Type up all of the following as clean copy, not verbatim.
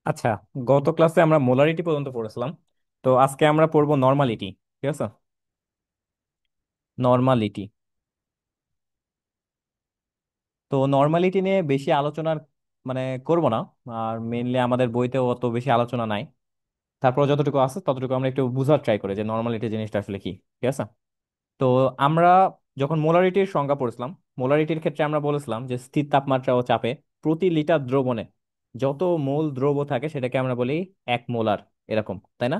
আচ্ছা, গত ক্লাসে আমরা মোলারিটি পর্যন্ত পড়েছিলাম। তো আজকে আমরা পড়বো নর্মালিটি। ঠিক আছে। নর্মালিটি। তো নর্মালিটি নিয়ে বেশি আলোচনার মানে করব না। আর মেইনলি আমাদের বইতেও অত বেশি আলোচনা নাই। তারপর যতটুকু আছে ততটুকু আমরা একটু বুঝার ট্রাই করি যে নর্মালিটি জিনিসটা আসলে কি। ঠিক আছে। তো আমরা যখন মোলারিটির সংজ্ঞা পড়ছিলাম, মোলারিটির ক্ষেত্রে আমরা বলেছিলাম যে স্থির তাপমাত্রা ও চাপে প্রতি লিটার দ্রবণে যত মোল দ্রব্য থাকে সেটাকে আমরা বলি 1 মোলার। এরকম তাই না?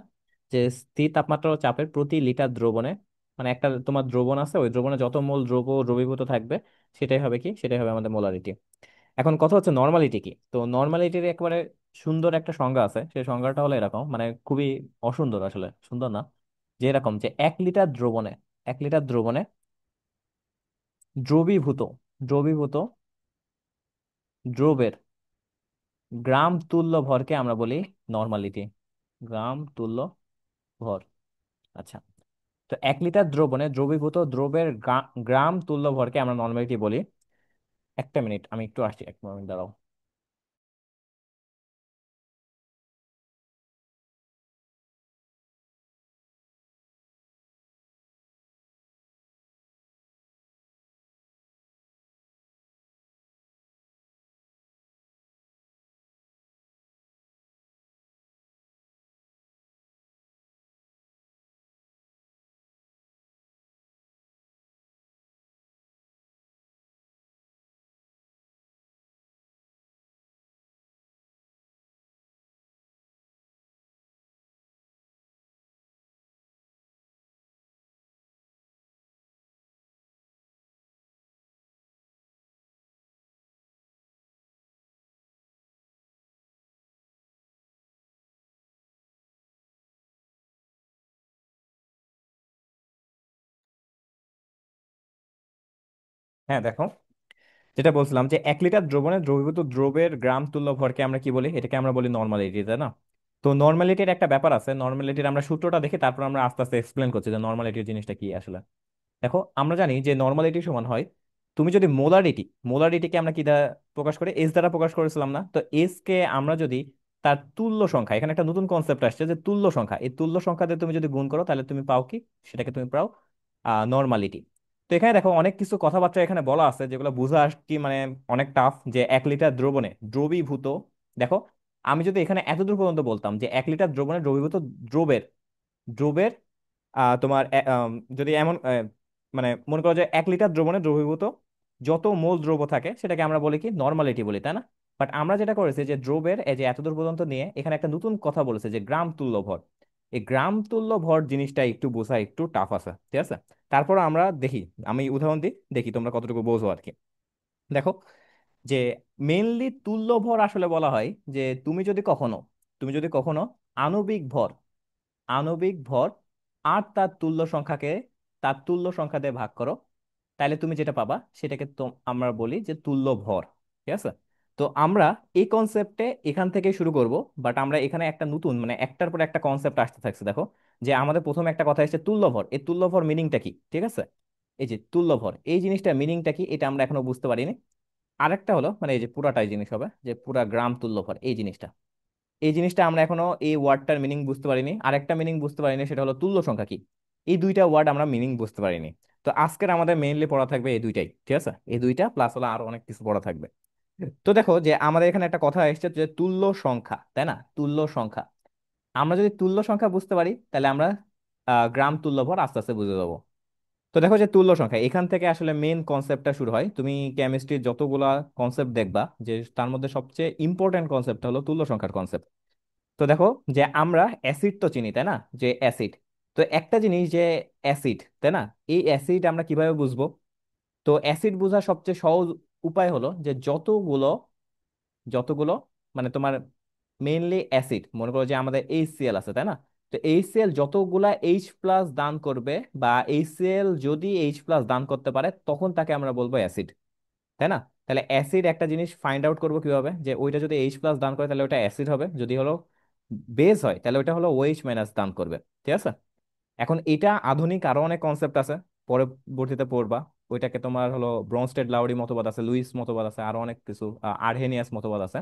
যে স্থির তাপমাত্রা ও চাপের প্রতি লিটার দ্রবণে, মানে একটা তোমার দ্রবণ আছে, ওই দ্রবণে যত মোল দ্রব্য দ্রবীভূত থাকবে সেটাই হবে কি, সেটাই হবে আমাদের মোলারিটি। এখন কথা হচ্ছে নর্মালিটি কি। তো নর্মালিটির একেবারে সুন্দর একটা সংজ্ঞা আছে, সেই সংজ্ঞাটা হলো এরকম, মানে খুবই অসুন্দর, আসলে সুন্দর না। যে এরকম যে 1 লিটার দ্রবণে, 1 লিটার দ্রবণে দ্রবীভূত দ্রবীভূত দ্রবের গ্রাম তুল্য ভরকে আমরা বলি নর্মালিটি। গ্রাম তুল্য ভর। আচ্ছা। তো 1 লিটার দ্রবণে দ্রবীভূত দ্রবের গ্রাম তুল্য ভরকে আমরা নর্মালিটি বলি। একটা মিনিট, আমি একটু আসছি, 1 মিনিট দাঁড়াও। হ্যাঁ, দেখো, যেটা বলছিলাম যে 1 লিটার দ্রবণে দ্রবীভূত দ্রবের গ্রাম তুল্য ভরকে আমরা কি বলি, এটাকে আমরা বলি নর্মালিটি, তাই না? তো নর্মালিটির একটা ব্যাপার আছে, নর্মালিটির আমরা সূত্রটা দেখি, তারপর আমরা আস্তে আস্তে এক্সপ্লেন করছি যে নর্মালিটির জিনিসটা কি আসলে। দেখো, আমরা জানি যে নর্মালিটি সমান হয়, তুমি যদি মোলারিটিকে আমরা কি দ্বারা প্রকাশ করি, এস দ্বারা প্রকাশ করেছিলাম না? তো এস কে আমরা যদি তার তুল্য সংখ্যা, এখানে একটা নতুন কনসেপ্ট আসছে যে তুল্য সংখ্যা, এই তুল্য সংখ্যা দিয়ে তুমি যদি গুণ করো তাহলে তুমি পাও কি, সেটাকে তুমি পাও নর্মালিটি। তো এখানে দেখো অনেক কিছু কথাবার্তা এখানে বলা আছে যেগুলো বোঝা কি মানে অনেক টাফ। যে 1 লিটার দ্রবণে দ্রবীভূত, দেখো, আমি যদি এখানে এতদূর পর্যন্ত বলতাম যে 1 লিটার দ্রবণে দ্রবীভূত দ্রবের দ্রবের তোমার যদি এমন মানে মনে করো যে 1 লিটার দ্রবণে দ্রবীভূত যত মোল দ্রব্য থাকে সেটাকে আমরা বলি কি, নর্মালিটি বলি, তাই না? বাট আমরা যেটা করেছি যে দ্রবের এই যে এতদূর পর্যন্ত নিয়ে এখানে একটা নতুন কথা বলেছে যে গ্রাম তুল্য ভর। এই গ্রাম তুল্য ভর জিনিসটা একটু বোঝা একটু টাফ আছে, ঠিক আছে? তারপর আমরা দেখি, আমি উদাহরণ দিই, দেখি তোমরা কতটুকু বোঝো আর কি। দেখো, যে মেইনলি তুল্য ভর আসলে বলা হয় যে তুমি যদি কখনো আণবিক ভর, আণবিক ভর আর তার তুল্য সংখ্যা দিয়ে ভাগ করো, তাহলে তুমি যেটা পাবা সেটাকে তো আমরা বলি যে তুল্য ভর। ঠিক আছে। তো আমরা এই কনসেপ্টে এখান থেকে শুরু করব। বাট আমরা এখানে একটা নতুন মানে একটার পর একটা কনসেপ্ট আসতে থাকছে। দেখো, যে আমাদের প্রথমে একটা কথা এসেছে তুল্য ভর, এই তুল্য ভর মিনিংটা কি, ঠিক আছে? এই যে তুল্য ভর এই জিনিসটা মিনিংটা কি এটা আমরা এখনো বুঝতে পারিনি। আরেকটা হলো মানে এই যে পুরাটাই জিনিস হবে যে পুরা গ্রাম তুল্য ভর, এই জিনিসটা আমরা এখনো এই ওয়ার্ডটার মিনিং বুঝতে পারিনি। আরেকটা মিনিং বুঝতে পারিনি, সেটা হলো তুল্য সংখ্যা কি। এই দুইটা ওয়ার্ড আমরা মিনিং বুঝতে পারিনি। তো আজকের আমাদের মেইনলি পড়া থাকবে এই দুইটাই, ঠিক আছে? এই দুইটা প্লাস হলো আরো অনেক কিছু পড়া থাকবে। তো দেখো, যে আমাদের এখানে একটা কথা এসেছে যে তুল্য সংখ্যা, তাই না? তুল্য সংখ্যা, আমরা যদি তুল্য সংখ্যা বুঝতে পারি তাহলে আমরা গ্রাম তুল্য ভর আস্তে আস্তে বুঝে যাবো। তো দেখো, যে তুল্য সংখ্যা, এখান থেকে আসলে মেইন কনসেপ্টটা শুরু হয়। তুমি কেমিস্ট্রির যতগুলা কনসেপ্ট দেখবা, যে তার মধ্যে সবচেয়ে ইম্পর্টেন্ট কনসেপ্ট হলো তুল্য সংখ্যার কনসেপ্ট। তো দেখো, যে আমরা অ্যাসিড তো চিনি, তাই না? যে অ্যাসিড, তো একটা জিনিস যে অ্যাসিড, তাই না? এই অ্যাসিড আমরা কিভাবে বুঝবো? তো অ্যাসিড বোঝার সবচেয়ে সহজ উপায় হলো যে যতগুলো মানে তোমার মেইনলি অ্যাসিড, মনে করো যে আমাদের HCl আছে, তাই না? তো HCl যতগুলা H+ দান করবে, বা HCl যদি H+ দান করতে পারে তখন তাকে আমরা বলবো অ্যাসিড, তাই না? তাহলে অ্যাসিড একটা জিনিস ফাইন্ড আউট করবো কিভাবে, যে ওইটা যদি H+ দান করে তাহলে ওটা অ্যাসিড হবে, যদি হলো বেস হয় তাহলে ওইটা হলো OH- দান করবে। ঠিক আছে। এখন এটা আধুনিক আরো অনেক কনসেপ্ট আছে, পরবর্তীতে পড়বা। ওইটাকে তোমার হলো ব্রনস্টেড লাউরি মতবাদ আছে, লুইস মতবাদ আছে, আরো অনেক কিছু আর্হেনিয়াস মতবাদ আছে।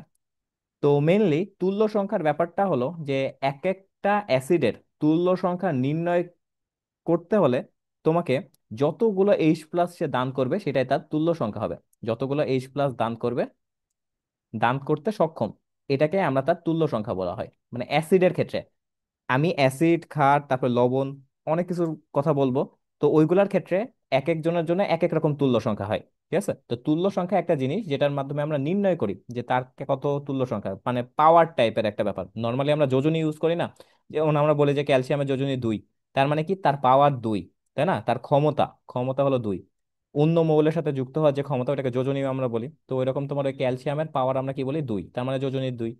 তো মেইনলি তুল্য সংখ্যার ব্যাপারটা হলো যে এক একটা অ্যাসিডের তুল্য সংখ্যা নির্ণয় করতে হলে তোমাকে যতগুলো এইচ প্লাস সে দান করবে সেটাই তার তুল্য সংখ্যা হবে। যতগুলো এইচ প্লাস দান করবে, দান করতে সক্ষম, এটাকে আমরা তার তুল্য সংখ্যা বলা হয়, মানে অ্যাসিডের ক্ষেত্রে। আমি অ্যাসিড, ক্ষার, তারপর লবণ, অনেক কিছুর কথা বলবো। তো ওইগুলার ক্ষেত্রে এক একজনের জন্য এক এক রকম তুল্য সংখ্যা হয়। ঠিক আছে, তো তুল্য সংখ্যা একটা জিনিস যেটার মাধ্যমে আমরা নির্ণয় করি যে তার কত তুল্য সংখ্যা, মানে পাওয়ার টাইপের একটা ব্যাপার। নর্মালি আমরা যোজনী ইউজ করি না, যেমন আমরা বলি যে ক্যালসিয়ামের যোজনী 2, তার মানে কি তার পাওয়ার 2, তাই না? তার ক্ষমতা ক্ষমতা হলো 2। অন্য মৌলের সাথে যুক্ত হওয়ার যে ক্ষমতা ওটাকে যোজনী আমরা বলি। তো ওইরকম তোমার ওই ক্যালসিয়ামের পাওয়ার আমরা কি বলি? 2, তার মানে যোজনী 2।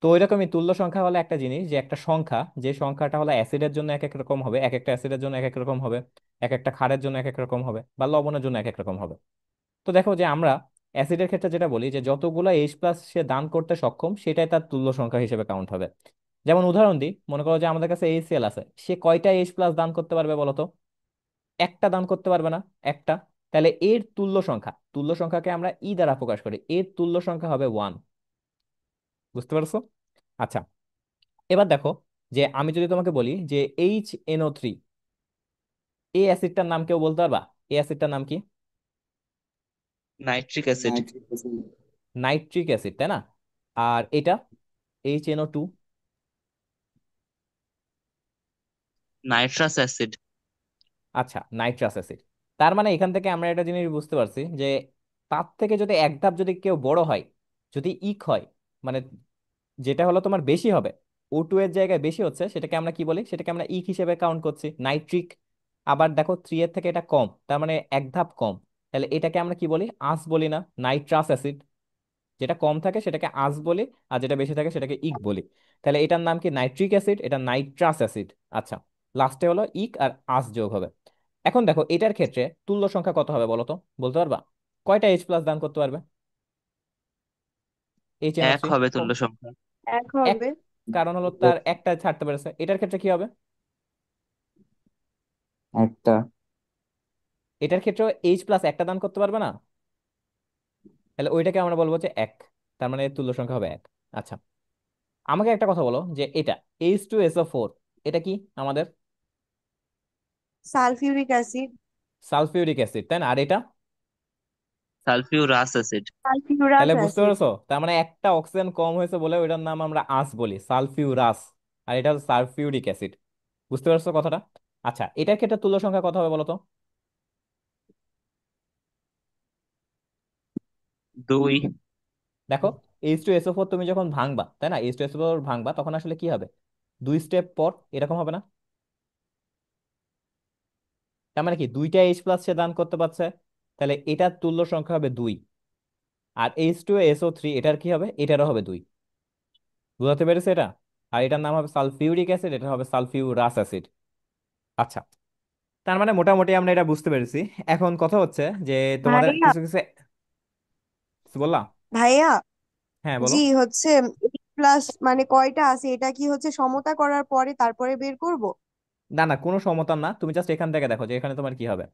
তো ওইরকমই তুল্য সংখ্যা হলো একটা জিনিস, যে একটা সংখ্যা, যে সংখ্যাটা হলো অ্যাসিডের জন্য এক এক রকম হবে, এক একটা অ্যাসিডের জন্য এক এক রকম হবে, এক একটা ক্ষারের জন্য এক এক রকম হবে, বা লবণের জন্য এক এক রকম হবে। তো দেখো যে আমরা অ্যাসিডের ক্ষেত্রে যেটা বলি যে যতগুলো এইচ প্লাস সে দান করতে সক্ষম সেটাই তার তুল্য সংখ্যা হিসেবে কাউন্ট হবে। যেমন উদাহরণ দিই, মনে করো যে আমাদের কাছে এইচসিএল আছে, সে কয়টা এইচ প্লাস দান করতে পারবে বলো তো? একটা দান করতে পারবে না? একটা। তাহলে এর তুল্য সংখ্যা, তুল্য সংখ্যাকে আমরা ই দ্বারা প্রকাশ করি, এর তুল্য সংখ্যা হবে 1। বুঝতে পারছো? আচ্ছা, এবার দেখো যে আমি যদি তোমাকে বলি যে HNO3, এই অ্যাসিডটার নাম কেউ বলতে পারবা? এই অ্যাসিডটার নাম কি? Nitric acid. নাইট্রিক অ্যাসিড, তাই না? আর এটা HNO2? Nitrous acid. আচ্ছা, নাইট্রাস অ্যাসিড। তার মানে এখান থেকে আমরা একটা জিনিস বুঝতে পারছি যে তার থেকে যদি এক ধাপ যদি কেউ বড় হয়, যদি ইক হয়, মানে যেটা হলো তোমার বেশি হবে, O2 এর জায়গায় বেশি হচ্ছে, সেটাকে আমরা কি বলি? সেটাকে আমরা ইক হিসেবে কাউন্ট করছি, নাইট্রিক। আবার দেখো 3 এর থেকে এটা কম, তার মানে এক ধাপ কম, তাহলে এটাকে আমরা কি বলি? আস বলি না, নাইট্রাস অ্যাসিড। যেটা কম থাকে সেটাকে আস বলি, আর যেটা বেশি থাকে সেটাকে ইক বলি। তাহলে এটার নাম কি? নাইট্রিক অ্যাসিড, এটা নাইট্রাস অ্যাসিড। আচ্ছা, লাস্টে হলো ইক আর আস যোগ হবে। এখন দেখো এটার ক্ষেত্রে তুল্য সংখ্যা কত হবে বলো তো? বলতে পারবা? কয়টা এইচ প্লাস দান করতে পারবে এক HNO3? হবে তুল্য সংখ্যা। এক এক। হবে। কারণ হলো তার একটা ছাড়তে পেরেছে। এটার ক্ষেত্রে কি হবে? একটা। এটার ক্ষেত্রে এইচ প্লাস একটা দান করতে পারবে না? তাহলে ওইটাকে আমরা বলবো যে এক, তার মানে এর তুল্য সংখ্যা হবে এক। আচ্ছা, আমাকে একটা কথা বলো যে এটা H2SO4, এটা কি আমাদের? Sulphuric acid. সালফিউরিক অ্যাসিড, তাই না? আর এটা? Sulphurous acid. সালফিউরাস তাহলে বুঝতে অ্যাসিড। পারছো, তার মানে একটা অক্সিজেন কম হয়েছে বলে ওইটার নাম আমরা আস বলি, সালফিউরাস। আর এটা হচ্ছে সালফিউরিক অ্যাসিড। বুঝতে পারছো কথাটা? আচ্ছা, এটার ক্ষেত্রে তুল্য সংখ্যা কত হবে বলো তো? 2। দেখো, H2SO4 তুমি যখন ভাঙবা, তাই না, H2SO4 ভাঙবা, তখন আসলে কি হবে? 2 স্টেপ পর এরকম হবে না? তার মানে কি দুইটা এইচ প্লাস সে দান করতে পারছে, তাহলে এটার তুল্য সংখ্যা হবে 2। আর H2SO3 এটার কি হবে? এটারও হবে 2। বুঝতে পেরেছে এটা? আর এটার নাম হবে সালফিউরিক অ্যাসিড, এটা হবে সালফিউরাস অ্যাসিড। আচ্ছা, তার মানে মোটামুটি আমরা এটা বুঝতে পেরেছি। এখন কথা হচ্ছে যে তোমাদের ভাইয়া, কিছু কিছু কিছু বললাম। ভাইয়া, হ্যাঁ, বলো। জি হচ্ছে এইট প্লাস মানে কয়টা আছে এটা কি হচ্ছে সমতা করার পরে তারপরে বের করব? না না, কোনো সমতা না, তুমি জাস্ট এখান থেকে দেখো যে এখানে তোমার কি হবে।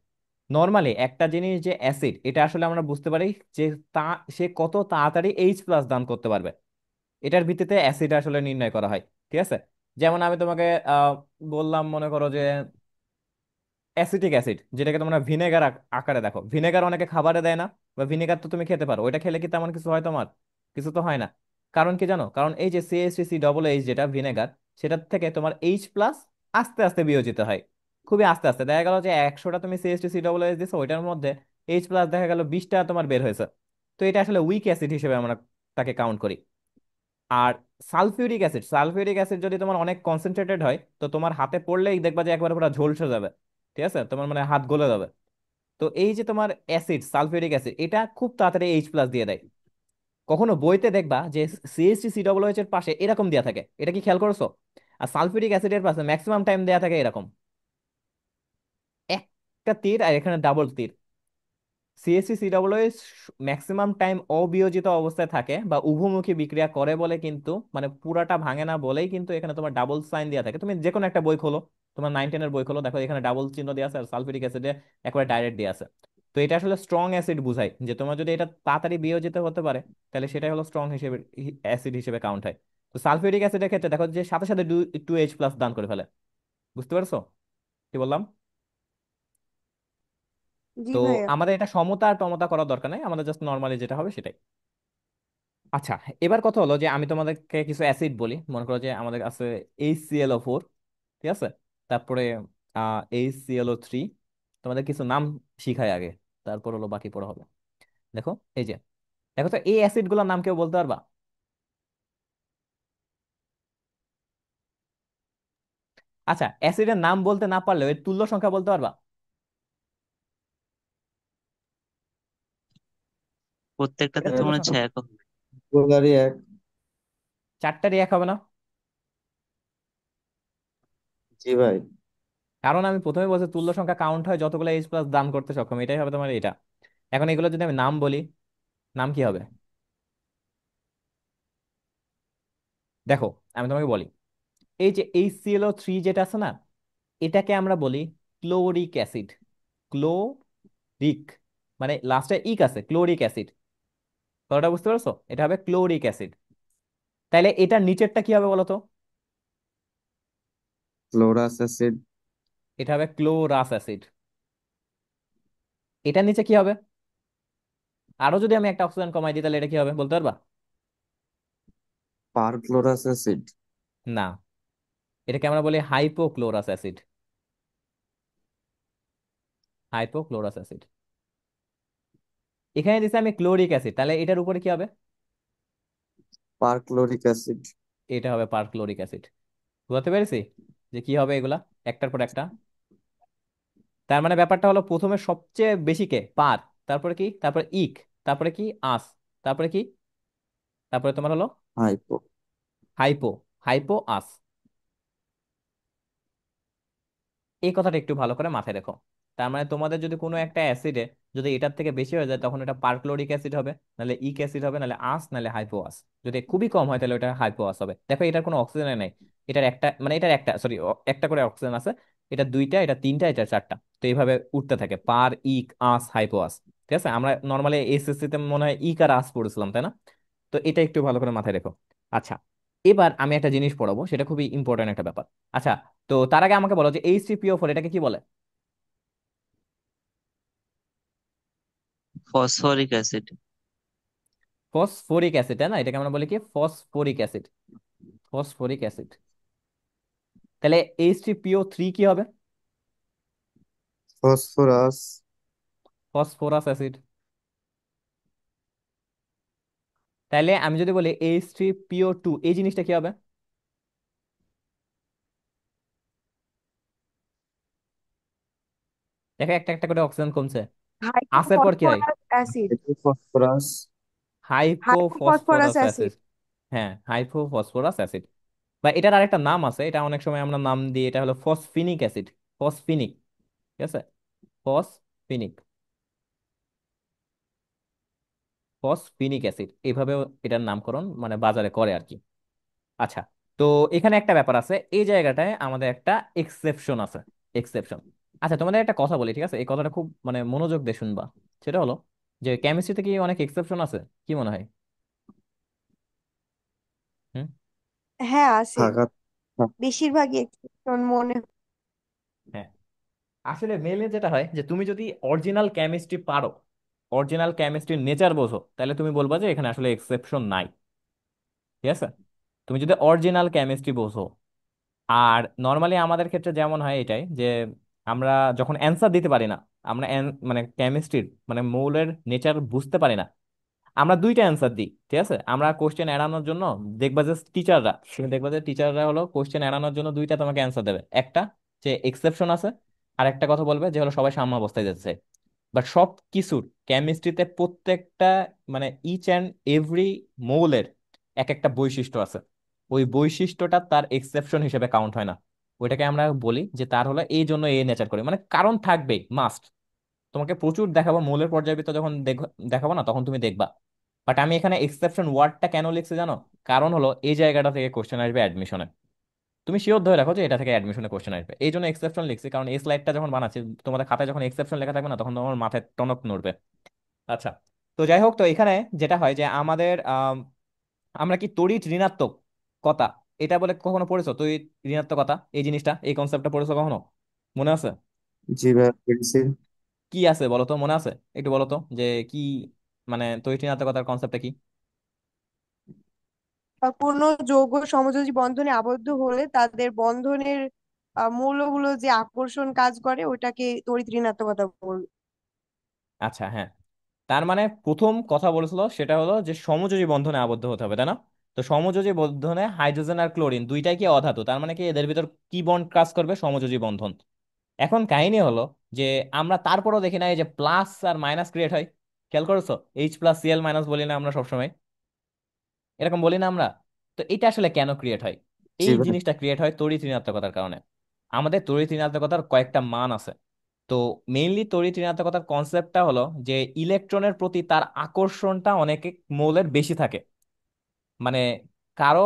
নর্মালি একটা জিনিস যে অ্যাসিড, এটা আসলে আমরা বুঝতে পারি যে তা সে কত তাড়াতাড়ি এইচ প্লাস দান করতে পারবে, এটার ভিত্তিতে অ্যাসিড আসলে নির্ণয় করা হয়। ঠিক আছে, যেমন আমি তোমাকে বললাম, মনে করো যে অ্যাসিটিক অ্যাসিড, যেটাকে তোমরা ভিনেগার আকারে দেখো, ভিনেগার অনেকে খাবারে দেয় না, বা ভিনেগার তো তুমি খেতে পারো, ওইটা খেলে কি তেমন কিছু হয় তোমার? কিছু তো হয় না। কারণ কি জানো? কারণ এই যে CH3COH যেটা ভিনেগার, সেটার থেকে তোমার এইচ প্লাস আস্তে আস্তে বিয়োজিত হয়, খুবই আস্তে আস্তে। দেখা গেল যে 100টা তুমি CH3COH দিছো, ওইটার মধ্যে এইচ প্লাস দেখা গেল 20টা তোমার বের হয়েছে। তো এটা আসলে উইক অ্যাসিড হিসেবে আমরা তাকে কাউন্ট করি। আর সালফিউরিক অ্যাসিড যদি তোমার অনেক কনসেন্ট্রেটেড হয়, তো তোমার হাতে পড়লেই দেখবা যে একবার পুরো ঝলসে যাবে। ঠিক আছে, তোমার মানে হাত গলে যাবে। তো এই যে তোমার অ্যাসিড, সালফিউরিক অ্যাসিড, এটা খুব তাড়াতাড়ি এইচ প্লাস দিয়ে দেয়। কখনো বইতে দেখবা যে CH3COOH এর পাশে এরকম দেয়া থাকে, এটা কি খেয়াল করছো? আর সালফিউরিক অ্যাসিডের পাশে ম্যাক্সিমাম টাইম দেয়া থাকে এরকম, একটা তীর, আর এখানে ডাবল তীর। CH3COOH ম্যাক্সিমাম টাইম অবিয়োজিত অবস্থায় থাকে বা উভমুখী বিক্রিয়া করে বলে, কিন্তু মানে পুরাটা ভাঙে না বলেই কিন্তু এখানে তোমার ডাবল সাইন দেওয়া থাকে। তুমি যে কোনো একটা বই খোলো, তোমার 9-10 এর বই খোলো, দেখো এখানে ডাবল চিহ্ন দেওয়া আছে, আর সালফিউরিক অ্যাসিডে একবারে ডাইরেক্ট দেওয়া আছে। তো এটা আসলে স্ট্রং অ্যাসিড বুঝায়, যে তোমার যদি এটা তাড়াতাড়ি বিয়োজিত হতে পারে তাহলে সেটাই হলো স্ট্রং হিসেবে অ্যাসিড হিসেবে কাউন্ট হয়। তো সালফিউরিক অ্যাসিডের ক্ষেত্রে দেখো যে সাথে সাথে 2H+ দান করে ফেলে। বুঝতে পারছো কি বললাম? জি তো ভাইয়া। আমাদের এটা সমতা আর টমতা করার দরকার নাই, আমাদের জাস্ট নর্মালি যেটা হবে সেটাই। আচ্ছা, এবার কথা হলো যে আমি তোমাদেরকে কিছু অ্যাসিড বলি, মনে করো যে আমাদের আছে HClO4, ঠিক আছে, তারপরে HClO3, তোমাদের কিছু নাম শিখাই আগে, তারপর হলো বাকি পড়া হবে। দেখো এই যে, দেখো তো এই অ্যাসিড গুলোর নাম কেউ বলতে পারবা? আচ্ছা, অ্যাসিডের নাম বলতে না পারলেও এর তুল্য সংখ্যা বলতে পারবা? প্রত্যেকটাতে এটা তো তুল্য মনে সংখ্যা হচ্ছে একক। গোলারি এক। চারটারই এক হবে না? জি ভাই। কারণ আমি প্রথমে বলছি তুল্য সংখ্যা কাউন্ট হয় যতগুলো H+ দান করতে সক্ষম, এটাই হবে তোমার এটা। এখন এগুলো যদি আমি নাম বলি, নাম কি হবে? দেখো আমি তোমাকে বলি, এই যে HClO3 যেটা আছে না, এটাকে আমরা বলি ক্লোরিক অ্যাসিড। ক্লোরিক মানে লাস্টে ইক আছে, ক্লোরিক অ্যাসিড। কথাটা বুঝতে পারছো? এটা হবে ক্লোরিক অ্যাসিড। তাইলে এটার নিচেরটা কি হবে বলো তো? Chlorous acid. এটা হবে ক্লোরাস অ্যাসিড। এটার নিচে কি হবে? আরো যদি আমি একটা অক্সিজেন কমাই দিই তাহলে এটা কি হবে বলতে পারবা? পারক্লোরাস অ্যাসিড। না, এটাকে আমরা বলি হাইপোক্লোরাস অ্যাসিড। Hypochlorous acid. এখানে দিছে আমি ক্লোরিক অ্যাসিড, তাহলে এটার উপরে কি হবে? Perchloric acid. এটা হবে পারক্লোরিক অ্যাসিড। বুঝতে পেরেছি যে কি হবে এগুলা একটার পর একটা? তার মানে ব্যাপারটা হলো প্রথমে সবচেয়ে বেশি কে পার, তারপরে কি, তারপরে ইক, তারপরে কি আস, তারপরে কি, তারপরে তোমার হলো হাইপো। হাইপো। হাইপো আস। এই কথাটা একটু ভালো করে মাথায় রেখো। তার মানে তোমাদের যদি কোনো একটা অ্যাসিডে যদি এটার থেকে বেশি হয়ে যায় তখন এটা পারক্লোরিক অ্যাসিড হবে, নাহলে ইক অ্যাসিড হবে, নাহলে আস, নাহলে হাইপো আস। যদি খুবই কম হয় তাহলে ওটা হাইপো আস হবে। দেখো এটার কোনো অক্সিজেন নাই, এটার একটা মানে এটার একটা সরি একটা করে অক্সিজেন আছে, এটা দুইটা, এটা তিনটা, এটা চারটা। তো এইভাবে উঠতে থাকে পার, ইক, আস, হাইপো আস। ঠিক আছে, আমরা নর্মালি এসএসসি তে মনে হয় ইক আর আস পড়েছিলাম, তাই না? তো এটা একটু ভালো করে মাথায় রেখো। আচ্ছা, এবার আমি একটা জিনিস পড়াবো, সেটা খুবই ইম্পর্টেন্ট একটা ব্যাপার। আচ্ছা, তো তার আগে আমাকে বলো যে H3PO4 এটাকে কি বলে? Phosphoric acid. ফসফরিক অ্যাসিড, তাই না? এটাকে আমরা বলি কি ফসফরিক অ্যাসিড। Phosphoric acid. তাহলে H3PO3 কি হবে? ফসফরাস। Phosphorus acid. তাহলে আমি যদি বলি H3PO2 এই জিনিসটা কি হবে? দেখো একটা একটা করে অক্সিজেন কমছে। আসের পর কি হয়? হাইড্রোফসফরাস acid. Phosphorus. হাইড্রোফসফরাস hypophosphorous acid. Acid. হ্যাঁ, হাইপোফসফরাস অ্যাসিড। বা এটার আরেকটা নাম আছে, এটা অনেক সময় আমরা নাম দিই, এটা হলো ফসফিনিক অ্যাসিড। ফসফিনিক। ঠিক আছে, ফসফিনিক। ফসফিনিক অ্যাসিড এইভাবেও এটার নামকরণ মানে বাজারে করে আর কি। আচ্ছা, তো এখানে একটা ব্যাপার আছে, এই জায়গাটায় আমাদের একটা এক্সেপশন আছে। এক্সেপশন। আচ্ছা, তোমাদের একটা কথা বলি, ঠিক আছে, এই কথাটা খুব মানে মনোযোগ দিয়ে শুনবা। সেটা হলো যে কেমিস্ট্রিতে কি অনেক এক্সেপশন আছে? কি মনে হয়? হুম। হ্যাঁ আছে। থাকা। বেশিরভাগই এক্সেপশন মনে হ্যাঁ, আসলে মেলে যেটা হয় যে তুমি যদি অরিজিনাল কেমিস্ট্রি পারো, অরিজিনাল কেমিস্ট্রির নেচার বোঝো, তাহলে তুমি বলবা যে এখানে আসলে এক্সেপশন নাই। ঠিক আছে, তুমি যদি অরিজিনাল কেমিস্ট্রি বোঝো। আর নর্মালি আমাদের ক্ষেত্রে যেমন হয় এটাই যে আমরা যখন অ্যান্সার দিতে পারি না, আমরা মানে কেমিস্ট্রির মানে মৌলের নেচার বুঝতে পারি না, আমরা দুইটা অ্যান্সার দিই। ঠিক আছে, আমরা কোশ্চেন এড়ানোর জন্য দেখবা যে টিচাররা, তুমি দেখবা যে টিচাররা হলো কোশ্চেন এড়ানোর জন্য দুইটা তোমাকে অ্যান্সার দেবে। একটা যে এক্সেপশন আছে, আর একটা কথা বলবে যে হলো সবাই সাম্যাবস্থায় যাচ্ছে। বাট সব কিছুর কেমিস্ট্রিতে প্রত্যেকটা মানে ইচ অ্যান্ড এভরি মৌলের এক একটা বৈশিষ্ট্য আছে। ওই বৈশিষ্ট্যটা তার এক্সেপশন হিসেবে কাউন্ট হয় না। ওইটাকে আমরা বলি যে তার হলো এই জন্য এ নেচার করে, মানে কারণ থাকবেই মাস্ট। তোমাকে প্রচুর দেখাবো মৌলের পর্যায়বৃত্ত যখন দেখাবো না তখন তুমি দেখবা। বাট আমি এখানে এক্সেপশন ওয়ার্ডটা কেন লিখছি জানো? কারণ হলো এই জায়গাটা থেকে কোশ্চেন আসবে অ্যাডমিশনে। তুমি শিওর ধরে রাখো যে এটা থেকে অ্যাডমিশনে কোশ্চেন আসবে। এই জন্য এক্সেপশন লিখছি, কারণ এই স্লাইডটা যখন বানাচ্ছি তোমাদের খাতায় যখন এক্সেপশন লেখা থাকবে না, তখন তোমার মাথায় টনক নড়বে। আচ্ছা, তো যাই হোক, তো এখানে যেটা হয় যে আমাদের আমরা কি তড়িৎ ঋণাত্মকতা এটা বলে কখনো পড়েছো? তড়িৎ ঋণাত্মকতা এই জিনিসটা, এই কনসেপ্টটা পড়েছো কখনো? মনে আছে? জি ভাইয়া পেরেছি। কি আছে বলো তো, মনে আছে? একটু বলো তো যে কি, মানে তড়িৎ ঋণাত্মকতার কনসেপ্টটা কি? কোনো যৌগ সমযোজী বন্ধনে আবদ্ধ হলে তাদের বন্ধনের মৌলগুলো যে আকর্ষণ কাজ করে ওটাকে তড়িৎ ঋণাত্মকতা বলে। আচ্ছা, হ্যাঁ। তার মানে প্রথম কথা বলেছিল সেটা হলো যে সমযোজী বন্ধনে আবদ্ধ হতে হবে, তাই না? তো সমযোজী বন্ধনে হাইড্রোজেন আর ক্লোরিন দুইটাই কি অধাতু, তার মানে কি এদের ভিতর কি বন্ড কাজ করবে? সমযোজী বন্ধন। এখন কাহিনী হলো যে আমরা তারপরও দেখি না এই যে প্লাস আর মাইনাস ক্রিয়েট হয়। খেয়াল করেছো? H+Cl- বলি না আমরা সবসময়? এরকম বলি না আমরা? তো এটা আসলে কেন ক্রিয়েট হয়? জি এই ভাই। জিনিসটা ক্রিয়েট হয় তড়িৎ ঋণাত্মকতার কারণে। আমাদের তড়িৎ ঋণাত্মকতার কয়েকটা মান আছে। তো মেইনলি তড়িৎ ঋণাত্মকতার কনসেপ্টটা হলো যে ইলেকট্রনের প্রতি তার আকর্ষণটা অনেক মৌলের বেশি থাকে। মানে কারো,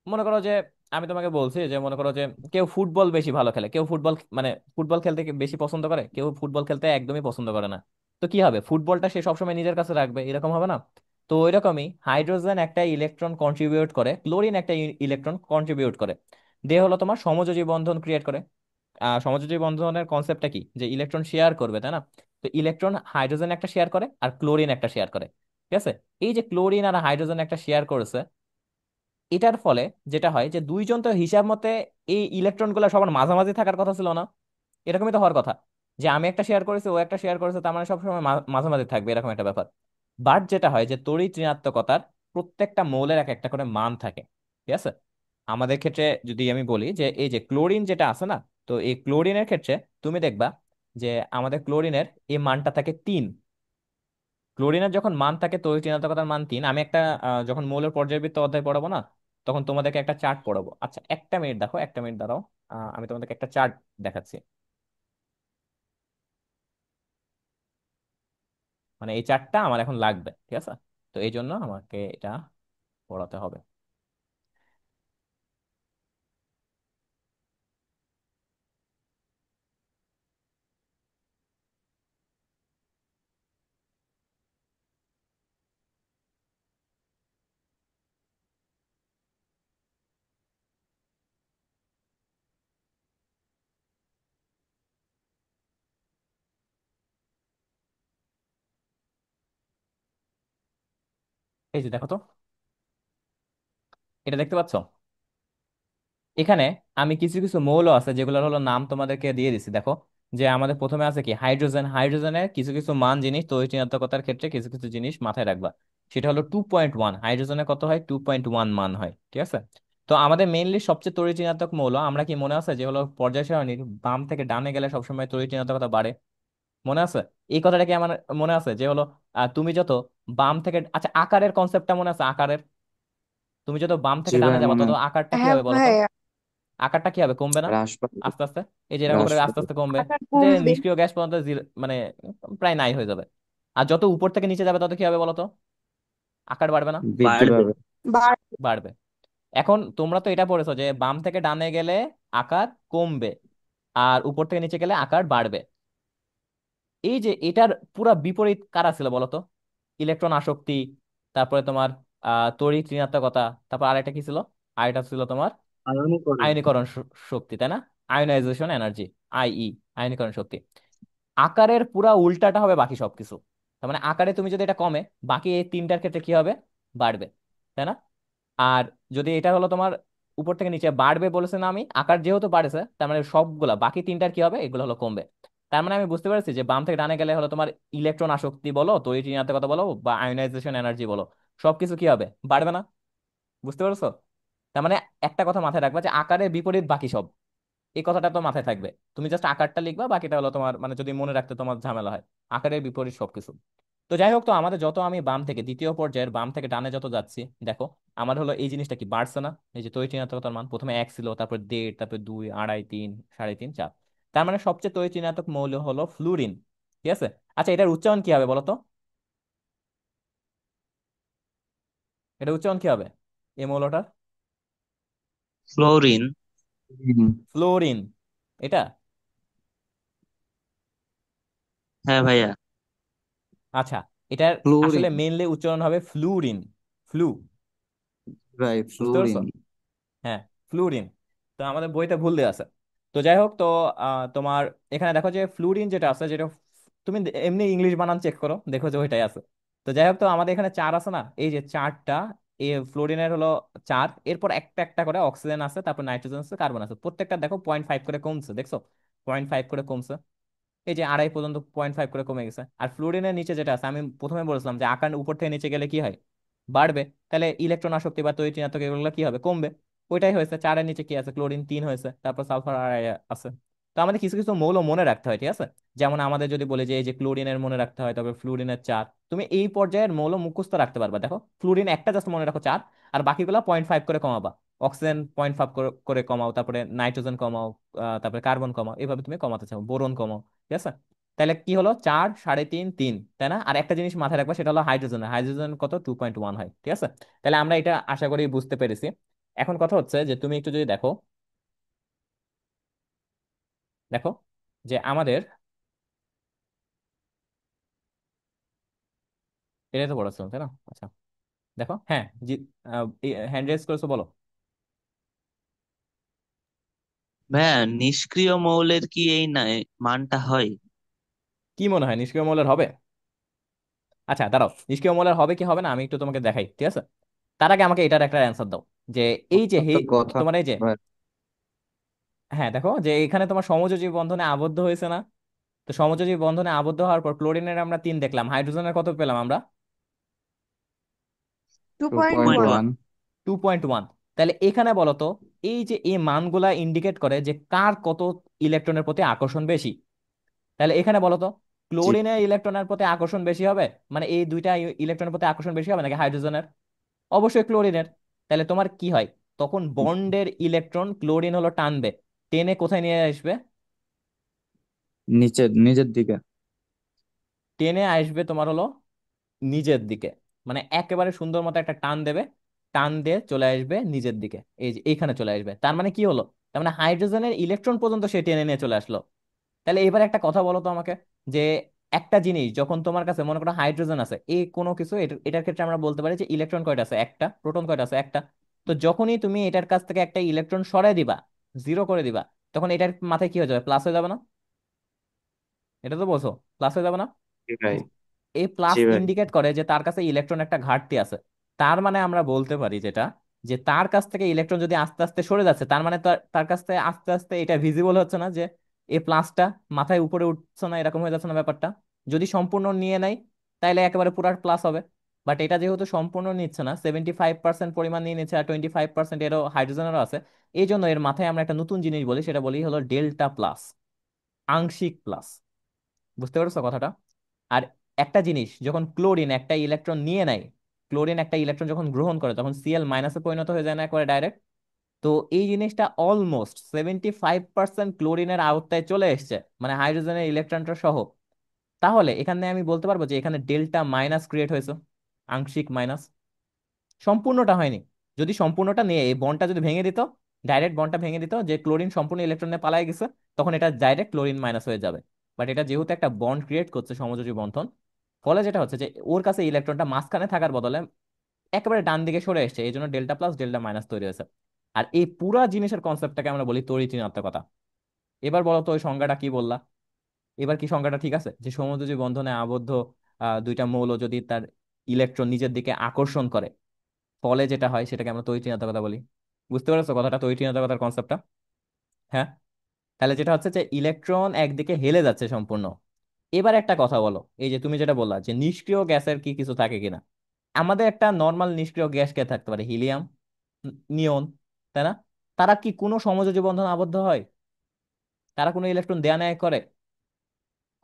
মনে করো যে, আমি তোমাকে বলছি যে মনে করো যে কেউ ফুটবল বেশি ভালো খেলে, কেউ ফুটবল মানে ফুটবল খেলতে বেশি পছন্দ করে, কেউ ফুটবল খেলতে একদমই পছন্দ করে না। তো কি হবে? ফুটবলটা সে সবসময় নিজের কাছে রাখবে, এরকম হবে না? তো ওইরকমই হাইড্রোজেন একটা ইলেকট্রন কন্ট্রিবিউট করে, ক্লোরিন একটা ইলেকট্রন কন্ট্রিবিউট করে, দিয়ে হলো তোমার সমযোজী বন্ধন ক্রিয়েট করে। সমযোজী বন্ধনের কনসেপ্টটা কি? যে ইলেকট্রন শেয়ার করবে, তাই না? তো ইলেকট্রন হাইড্রোজেন একটা শেয়ার করে আর ক্লোরিন একটা শেয়ার করে। ঠিক আছে? এই যে ক্লোরিন আর হাইড্রোজেন একটা শেয়ার করেছে, এটার ফলে যেটা হয় যে দুইজন তো হিসাব মতে এই ইলেকট্রন গুলা সবার মাঝামাঝি থাকার কথা ছিল না? এরকমই তো হওয়ার কথা, যে আমি একটা শেয়ার করেছি, ও একটা শেয়ার করেছে, তার মানে সবসময় মাঝামাঝি থাকবে, এরকম একটা ব্যাপার। বাট যেটা হয় যে তড়িৎ ঋণাত্মকতার প্রত্যেকটা মৌলের এক একটা করে মান থাকে। ঠিক আছে? আমাদের ক্ষেত্রে যদি আমি বলি যে এই যে ক্লোরিন যেটা আছে না, তো এই ক্লোরিনের ক্ষেত্রে তুমি দেখবা যে আমাদের ক্লোরিনের এই মানটা থাকে 3। ক্লোরিনের যখন মান থাকে তড়িৎ ঋণাত্মকতার মান 3, আমি একটা যখন মৌলের পর্যায়বৃত্ত অধ্যায় পড়াবো না, তখন তোমাদেরকে একটা চার্ট পড়াবো। আচ্ছা, একটা মিনিট দেখো, একটা মিনিট দাঁড়াও। আমি তোমাদেরকে একটা চার্ট দেখাচ্ছি। মানে এই চার্টটা আমার এখন লাগবে, ঠিক আছে? তো এই জন্য আমাকে এটা পড়াতে হবে। এই যে দেখো তো, এটা দেখতে পাচ্ছ? এখানে আমি কিছু কিছু মৌল আছে যেগুলোর হলো নাম তোমাদেরকে দিয়ে দিছি, দেখো। যে আমাদের প্রথমে আছে কি হাইড্রোজেন। হাইড্রোজেনের কিছু কিছু মান জিনিস তড়িৎ ঋণাত্মকতার ক্ষেত্রে কিছু কিছু জিনিস মাথায় রাখবা। সেটা হলো 2.1, হাইড্রোজেনের কত হয়? 2.1 মান হয়, ঠিক আছে? তো আমাদের মেইনলি সবচেয়ে তড়িৎ ঋণাত্মক মৌল, আমরা কি মনে আছে যে হলো পর্যায় সারণীর বাম থেকে ডানে গেলে সবসময় তড়িৎ ঋণাত্মকতা বাড়ে? মনে আছে? এই কথাটা কি আমার মনে আছে যে হলো তুমি যত বাম থেকে, আচ্ছা আকারের কনসেপ্টটা মনে আছে? আকারের, তুমি যত বাম জি থেকে ডানে ভাই যাবো মনে তত আছে। আকারটা কি হ্যাঁ হবে বলো তো? ভাই, আকারটা কি হবে? কমবে না? হ্রাস পাবে। আস্তে আস্তে, এই যে এরকম হ্রাস করে আস্তে পাবে। আস্তে কমবে। আকার যে কমবে। নিষ্ক্রিয় গ্যাস পর্যন্ত মানে প্রায় নাই হয়ে যাবে। আর যত উপর থেকে নিচে যাবে তত কি হবে বলো তো? আকার বাড়বে না? বৃদ্ধি বাড়বে। পাবে। বার বাড়বে। এখন তোমরা তো এটা পড়েছো যে বাম থেকে ডানে গেলে আকার কমবে, আর উপর থেকে নিচে গেলে আকার বাড়বে। এই যে এটার পুরা বিপরীত কারা ছিল বলো তো? ইলেকট্রন আসক্তি, তারপরে তোমার তড়িৎ ঋণাত্মকতা, তারপর আরেকটা কি ছিল? আরেকটা ছিল তোমার আয়নীকরণ। আয়নীকরণ শক্তি, তাই না? আয়নাইজেশন এনার্জি, আইই, আয়নীকরণ শক্তি। আকারের পুরা উল্টাটা হবে বাকি সবকিছু। তার মানে আকারে তুমি যদি এটা কমে, বাকি এই তিনটার ক্ষেত্রে কি হবে? বাড়বে, তাই না? আর যদি এটা হলো তোমার উপর থেকে নিচে বাড়বে বলেছে না, আমি আকার যেহেতু বাড়েছে, তার মানে সবগুলা বাকি তিনটার কি হবে? এগুলো হলো কমবে। তার মানে আমি বুঝতে পারছি যে বাম থেকে ডানে গেলে হলো তোমার ইলেকট্রন আসক্তি বলো, তড়িৎ ঋণাত্মকতা বলো, বা আয়নাইজেশন এনার্জি বলো, সবকিছু কি হবে? বাড়বে না? বুঝতে পারছো? তার মানে একটা কথা মাথায় রাখবা যে আকারের বিপরীত বাকি সব, এই কথাটা তো মাথায় থাকবে। তুমি জাস্ট আকারটা লিখবা, বাকিটা হলো তোমার, মানে যদি মনে রাখতে তোমার ঝামেলা হয়, আকারের বিপরীত সবকিছু। তো যাই হোক, তো আমাদের যত আমি বাম থেকে দ্বিতীয় পর্যায়ের বাম থেকে ডানে যত যাচ্ছি, দেখো আমার হলো এই জিনিসটা কি বাড়ছে না? এই যে তড়িৎ ঋণাত্মকতার মান প্রথমে 1 ছিল, তারপর 1.5, তারপর 2, 2.5, 3, 3.5, 4। তার মানে সবচেয়ে তড়িৎ ঋণাত্মক মৌল হলো ফ্লুরিন। ঠিক আছে? আচ্ছা, এটার উচ্চারণ কি হবে বলো তো? এটা উচ্চারণ কি হবে এই মৌলটার? ফ্লোরিন। হুম, ফ্লোরিন। এটা। হ্যাঁ ভাইয়া। আচ্ছা, এটার আসলে ফ্লোরিন। মেইনলি উচ্চারণ হবে ফ্লুরিন। ফ্লু। রাইট, বুঝতে পারছো? ফ্লোরিন। হ্যাঁ, ফ্লুরিন। তো আমাদের বইতে ভুল দেওয়া আছে। তো যাই হোক, তো তোমার এখানে দেখো যে ফ্লুরিন যেটা আছে, যেটা তুমি এমনি ইংলিশ বানান চেক করো, দেখো যে ওইটাই আছে। তো যাই হোক, তো আমাদের এখানে চার আছে না, এই যে চারটা, এই ফ্লোরিনের হলো চার, এরপর একটা একটা করে অক্সিজেন আছে, তারপর নাইট্রোজেন আছে, কার্বন আছে, প্রত্যেকটা দেখো 0.5 করে কমছে, দেখছো? 0.5 করে কমছে। এই যে আড়াই পর্যন্ত 0.5 করে কমে গেছে। আর ফ্লোরিনের নিচে যেটা আছে, আমি প্রথমে বলেছিলাম যে আকার উপর থেকে নিচে গেলে কি হয়, বাড়বে। তাহলে ইলেকট্রন আসক্তি বা তড়িৎ ঋণাত্মক এগুলো কি হবে, কমবে। ওইটাই হয়েছে, চারের নিচে কি আছে, ক্লোরিন 3 হয়েছে, তারপর সালফার আড়াই আছে। তো আমাদের কিছু কিছু মৌল মনে রাখতে হয়, ঠিক আছে? যেমন আমাদের যদি বলি যে এই যে ক্লোরিনের মনে রাখতে হয়, তবে ফ্লুরিনের চার, তুমি এই পর্যায়ের মৌল মুখস্থ রাখতে পারবা। দেখো, ফ্লুরিন একটা জাস্ট মনে রাখো চার, আর বাকিগুলো 0.5 করে কমাবা। অক্সিজেন 0.5 করে কমাও, তারপরে নাইট্রোজেন কমাও, তারপরে কার্বন কমাও, এভাবে তুমি কমাতে চাও, বোরন কমাও। ঠিক আছে? তাহলে কি হলো, চার, সাড়ে তিন, তিন, তাই না? আর একটা জিনিস মাথায় রাখবা, সেটা হলো হাইড্রোজেন। হাইড্রোজেন কত, 2.1 হয়। ঠিক আছে? তাহলে আমরা এটা আশা করি বুঝতে পেরেছি। এখন কথা হচ্ছে যে তুমি একটু যদি দেখো, দেখো যে আমাদের, এটাই তো পড়াচ্ছিলাম, তাই না? আচ্ছা, দেখো, হ্যাঁ, জি, হ্যান্ড রেজ করেছো, বলো। ভাইয়া, নিষ্ক্রিয় মৌলের কি এই না মানটা হয়? কি মনে হয় নিষ্ক্রিয় মৌলের হবে? আচ্ছা দাঁড়াও, নিষ্ক্রিয় মৌলের হবে কি হবে না আমি একটু তোমাকে দেখাই, ঠিক আছে? তার আগে আমাকে এটার একটা অ্যান্সার দাও, যে এই যে একটা কথা তোমার এই যে, ভাই, হ্যাঁ দেখো যে এখানে তোমার সমযোজী বন্ধনে আবদ্ধ হয়েছে না? তো সমযোজী বন্ধনে আবদ্ধ হওয়ার পর ক্লোরিনের আমরা 3 দেখলাম, হাইড্রোজেনের কত পেলাম আমরা? Two two point point point one one. One 2.1। তাহলে এখানে বলো তো, এই যে এই মানগুলা ইন্ডিকেট করে যে কার কত ইলেকট্রনের প্রতি আকর্ষণ বেশি। তাহলে এখানে বলো তো, জি, ক্লোরিনের ইলেকট্রনের প্রতি আকর্ষণ বেশি হবে, মানে এই দুইটা ইলেকট্রনের প্রতি আকর্ষণ বেশি হবে নাকি হাইড্রোজেনের? অবশ্যই ক্লোরিনের। তাহলে তোমার কি হয়, তখন বন্ডের ইলেকট্রন ক্লোরিন হলো টানবে, টেনে কোথায় নিয়ে আসবে? নিচের নিজের দিকে। টেনে আসবে তোমার হলো নিজের দিকে। মানে একেবারে সুন্দর মতো একটা টান দেবে, টান দিয়ে চলে আসবে নিজের দিকে, এই যে এইখানে চলে আসবে। তার মানে কি হলো, তার মানে হাইড্রোজেনের ইলেকট্রন পর্যন্ত সে টেনে নিয়ে চলে আসলো। তাহলে এবার একটা কথা বলো তো আমাকে, যে একটা জিনিস যখন তোমার কাছে মনে করো হাইড্রোজেন আছে, এই কোনো কিছু, এটার ক্ষেত্রে আমরা বলতে পারি যে ইলেকট্রন কয়টা আছে, একটা, প্রোটন কয়টা আছে, একটা। তো যখনই তুমি এটার কাছ থেকে একটা ইলেকট্রন সরাই দিবা, জিরো করে দিবা, তখন এটার মাথায় কি হয়ে যাবে, প্লাস হয়ে যাবে না? এটা তো বলছো, প্লাস হয়ে যাবে না? জি ভাই। এই জি প্লাস ভাই। ইন্ডিকেট করে যে তার কাছে ইলেকট্রন একটা ঘাটতি আছে। তার মানে আমরা বলতে পারি যেটা, যে তার কাছ থেকে ইলেকট্রন যদি আস্তে আস্তে সরে যাচ্ছে, তার মানে তার তার কাছ থেকে আস্তে আস্তে এটা ভিজিবল হচ্ছে না, যে এই প্লাসটা মাথায় উপরে উঠছে না, এরকম হয়ে যাচ্ছে না ব্যাপারটা? যদি সম্পূর্ণ নিয়ে নেয়, তাহলে একেবারে পুরো প্লাস হবে। বাট এটা যেহেতু সম্পূর্ণ নিচ্ছে না, 75% পরিমাণ নিয়ে নিচ্ছে, আর 25% এরও হাইড্রোজেনেরও আছে, এই জন্য এর মাথায় আমরা একটা নতুন জিনিস বলি, সেটা বলি হলো ডেল্টা প্লাস, আংশিক প্লাস। বুঝতে পারছো কথাটা? আর একটা জিনিস, যখন ক্লোরিন একটা ইলেকট্রন নিয়ে নেয়, ক্লোরিন একটা ইলেকট্রন যখন গ্রহণ করে, তখন সিএল মাইনাসে পরিণত হয়ে যায় না একবারে ডাইরেক্ট? তো এই জিনিসটা অলমোস্ট 75% ক্লোরিনের আওতায় চলে এসেছে, মানে হাইড্রোজেনের ইলেকট্রনটা সহ। তাহলে এখানে আমি বলতে পারবো যে এখানে ডেল্টা মাইনাস ক্রিয়েট হয়েছে, আংশিক মাইনাস। সম্পূর্ণটা হয়নি। যদি সম্পূর্ণটা নিয়ে এই বন্ডটা যদি ভেঙে দিত, ডাইরেক্ট বন্ডটা ভেঙে দিত, যে ক্লোরিন সম্পূর্ণ ইলেকট্রনে পালায় গেছে, তখন এটা ডাইরেক্ট ক্লোরিন মাইনাস হয়ে যাবে। বাট এটা যেহেতু একটা বন্ড ক্রিয়েট করছে, সমযোজী বন্ধন, ফলে যেটা হচ্ছে যে ওর কাছে ইলেকট্রনটা মাঝখানে থাকার বদলে একেবারে ডান দিকে সরে এসেছে, এই জন্য ডেল্টা প্লাস ডেল্টা মাইনাস তৈরি হয়েছে। আর এই পুরা জিনিসের কনসেপ্টটাকে আমরা বলি তড়িৎ ঋণাত্মকতা। এবার বলো তো ওই সংজ্ঞাটা কি বললা? এবার কি সংজ্ঞাটা ঠিক আছে, যে সমযোজী বন্ধনে আবদ্ধ দুইটা মৌল যদি তার ইলেকট্রন নিজের দিকে আকর্ষণ করে, ফলে যেটা হয় সেটাকে আমরা তড়িৎ-ঋণাত্মকতা বলি। বুঝতে পেরেছো কথাটা, তড়িৎ-ঋণাত্মকতার কনসেপ্টটা? হ্যাঁ। তাহলে যেটা হচ্ছে যে ইলেকট্রন একদিকে হেলে যাচ্ছে সম্পূর্ণ। এবার একটা কথা বলো, এই যে তুমি যেটা বললা যে নিষ্ক্রিয় গ্যাসের কি কিছু থাকে কিনা, আমাদের একটা নর্মাল নিষ্ক্রিয় গ্যাস কে থাকতে পারে, হিলিয়াম, নিয়ন, তাই না? তারা কি কোনো সমযোজী বন্ধন আবদ্ধ হয়? তারা কোনো ইলেকট্রন দেয়া নেয় করে?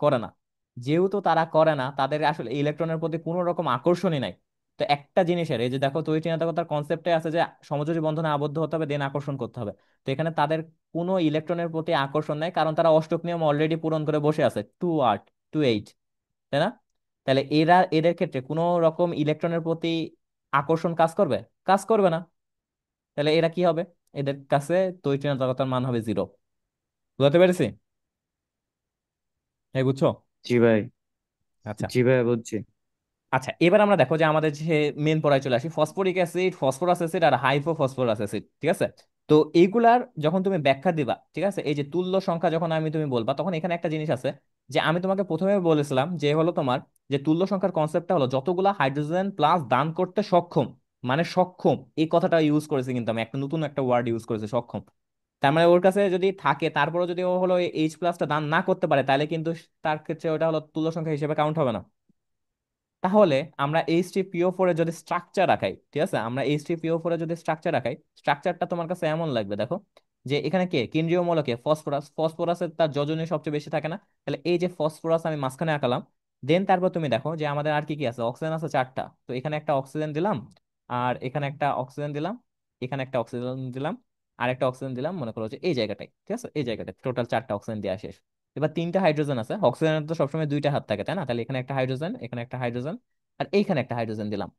করে না। যেহেতু তারা করে না, তাদের আসলে ইলেকট্রনের প্রতি কোনো রকম আকর্ষণই নাই। তো একটা জিনিসের, এই যে দেখো তড়িৎ-ঋণাত্মকতার কনসেপ্টে আছে যে সমযোজী বন্ধনে আবদ্ধ হতে হবে, দেন আকর্ষণ করতে হবে। তো এখানে তাদের কোনো ইলেকট্রনের প্রতি আকর্ষণ নাই, কারণ তারা অষ্টক নিয়ম অলরেডি পূরণ করে বসে আছে, 2 8, 2 8, তাই না? তাহলে এদের ক্ষেত্রে কোনো রকম ইলেকট্রনের প্রতি আকর্ষণ কাজ করবে? কাজ করবে না। তাহলে এরা কি হবে, এদের কাছে তড়িৎ ঋণাত্মকতার মান হবে 0। বুঝতে পেরেছি? এই বুঝছো? জি ভাই। আচ্ছা। জি ভাই বুঝছি। আচ্ছা, এবার আমরা দেখো যে আমাদের যে মেন পড়ায় চলে আসি, ফসফরিক অ্যাসিড, ফসফরাস অ্যাসিড আর হাইপোফসফরাস অ্যাসিড, ঠিক আছে? তো এইগুলার যখন তুমি ব্যাখ্যা দিবা, ঠিক আছে, এই যে তুল্য সংখ্যা যখন তুমি বলবা, তখন এখানে একটা জিনিস আছে যে আমি তোমাকে প্রথমে বলেছিলাম যে হলো তোমার যে তুল্য সংখ্যার কনসেপ্টটা হলো যতগুলা হাইড্রোজেন প্লাস দান করতে সক্ষম, মানে সক্ষম, এই কথাটা ইউজ করেছি, কিন্তু আমি একটা নতুন একটা ওয়ার্ড ইউজ করেছি, সক্ষম। তার মানে ওর কাছে যদি থাকে, তারপরে যদি ও হলো এইচ প্লাসটা দান না করতে পারে, তাহলে কিন্তু তার ক্ষেত্রে ওটা হলো তুল্য সংখ্যা হিসেবে কাউন্ট হবে না। তাহলে আমরা H3PO4 এর যদি স্ট্রাকচার রাখাই, ঠিক আছে, আমরা H3PO4 এর যদি স্ট্রাকচার রাখাই, স্ট্রাকচারটা তোমার কাছে এমন লাগবে, দেখো যে এখানে কে কেন্দ্রীয় মৌলকে ফসফরাস, ফসফরাসের তার যোজনী সবচেয়ে বেশি থাকে না? তাহলে এই যে ফসফরাস আমি মাঝখানে আঁকালাম, দেন তারপর তুমি দেখো যে আমাদের আর কি কি আছে, অক্সিজেন আছে 4টা, তো এখানে একটা অক্সিজেন দিলাম, আর এখানে একটা অক্সিজেন দিলাম, এখানে একটা অক্সিজেন দিলাম, আর একটা অক্সিজেন দিলাম, মনে করো যে এই জায়গাটায়, ঠিক আছে, এই জায়গাটায় টোটাল 4টা অক্সিজেন দেওয়া শেষ। এবার 3টা হাইড্রোজেন আছে, অক্সিজেনের তো সবসময় 2টা হাত থাকে, তাই না? তাহলে এখানে একটা হাইড্রোজেন, এখানে একটা হাইড্রোজেন, আর এইখানে একটা হাইড্রোজেন দিলাম।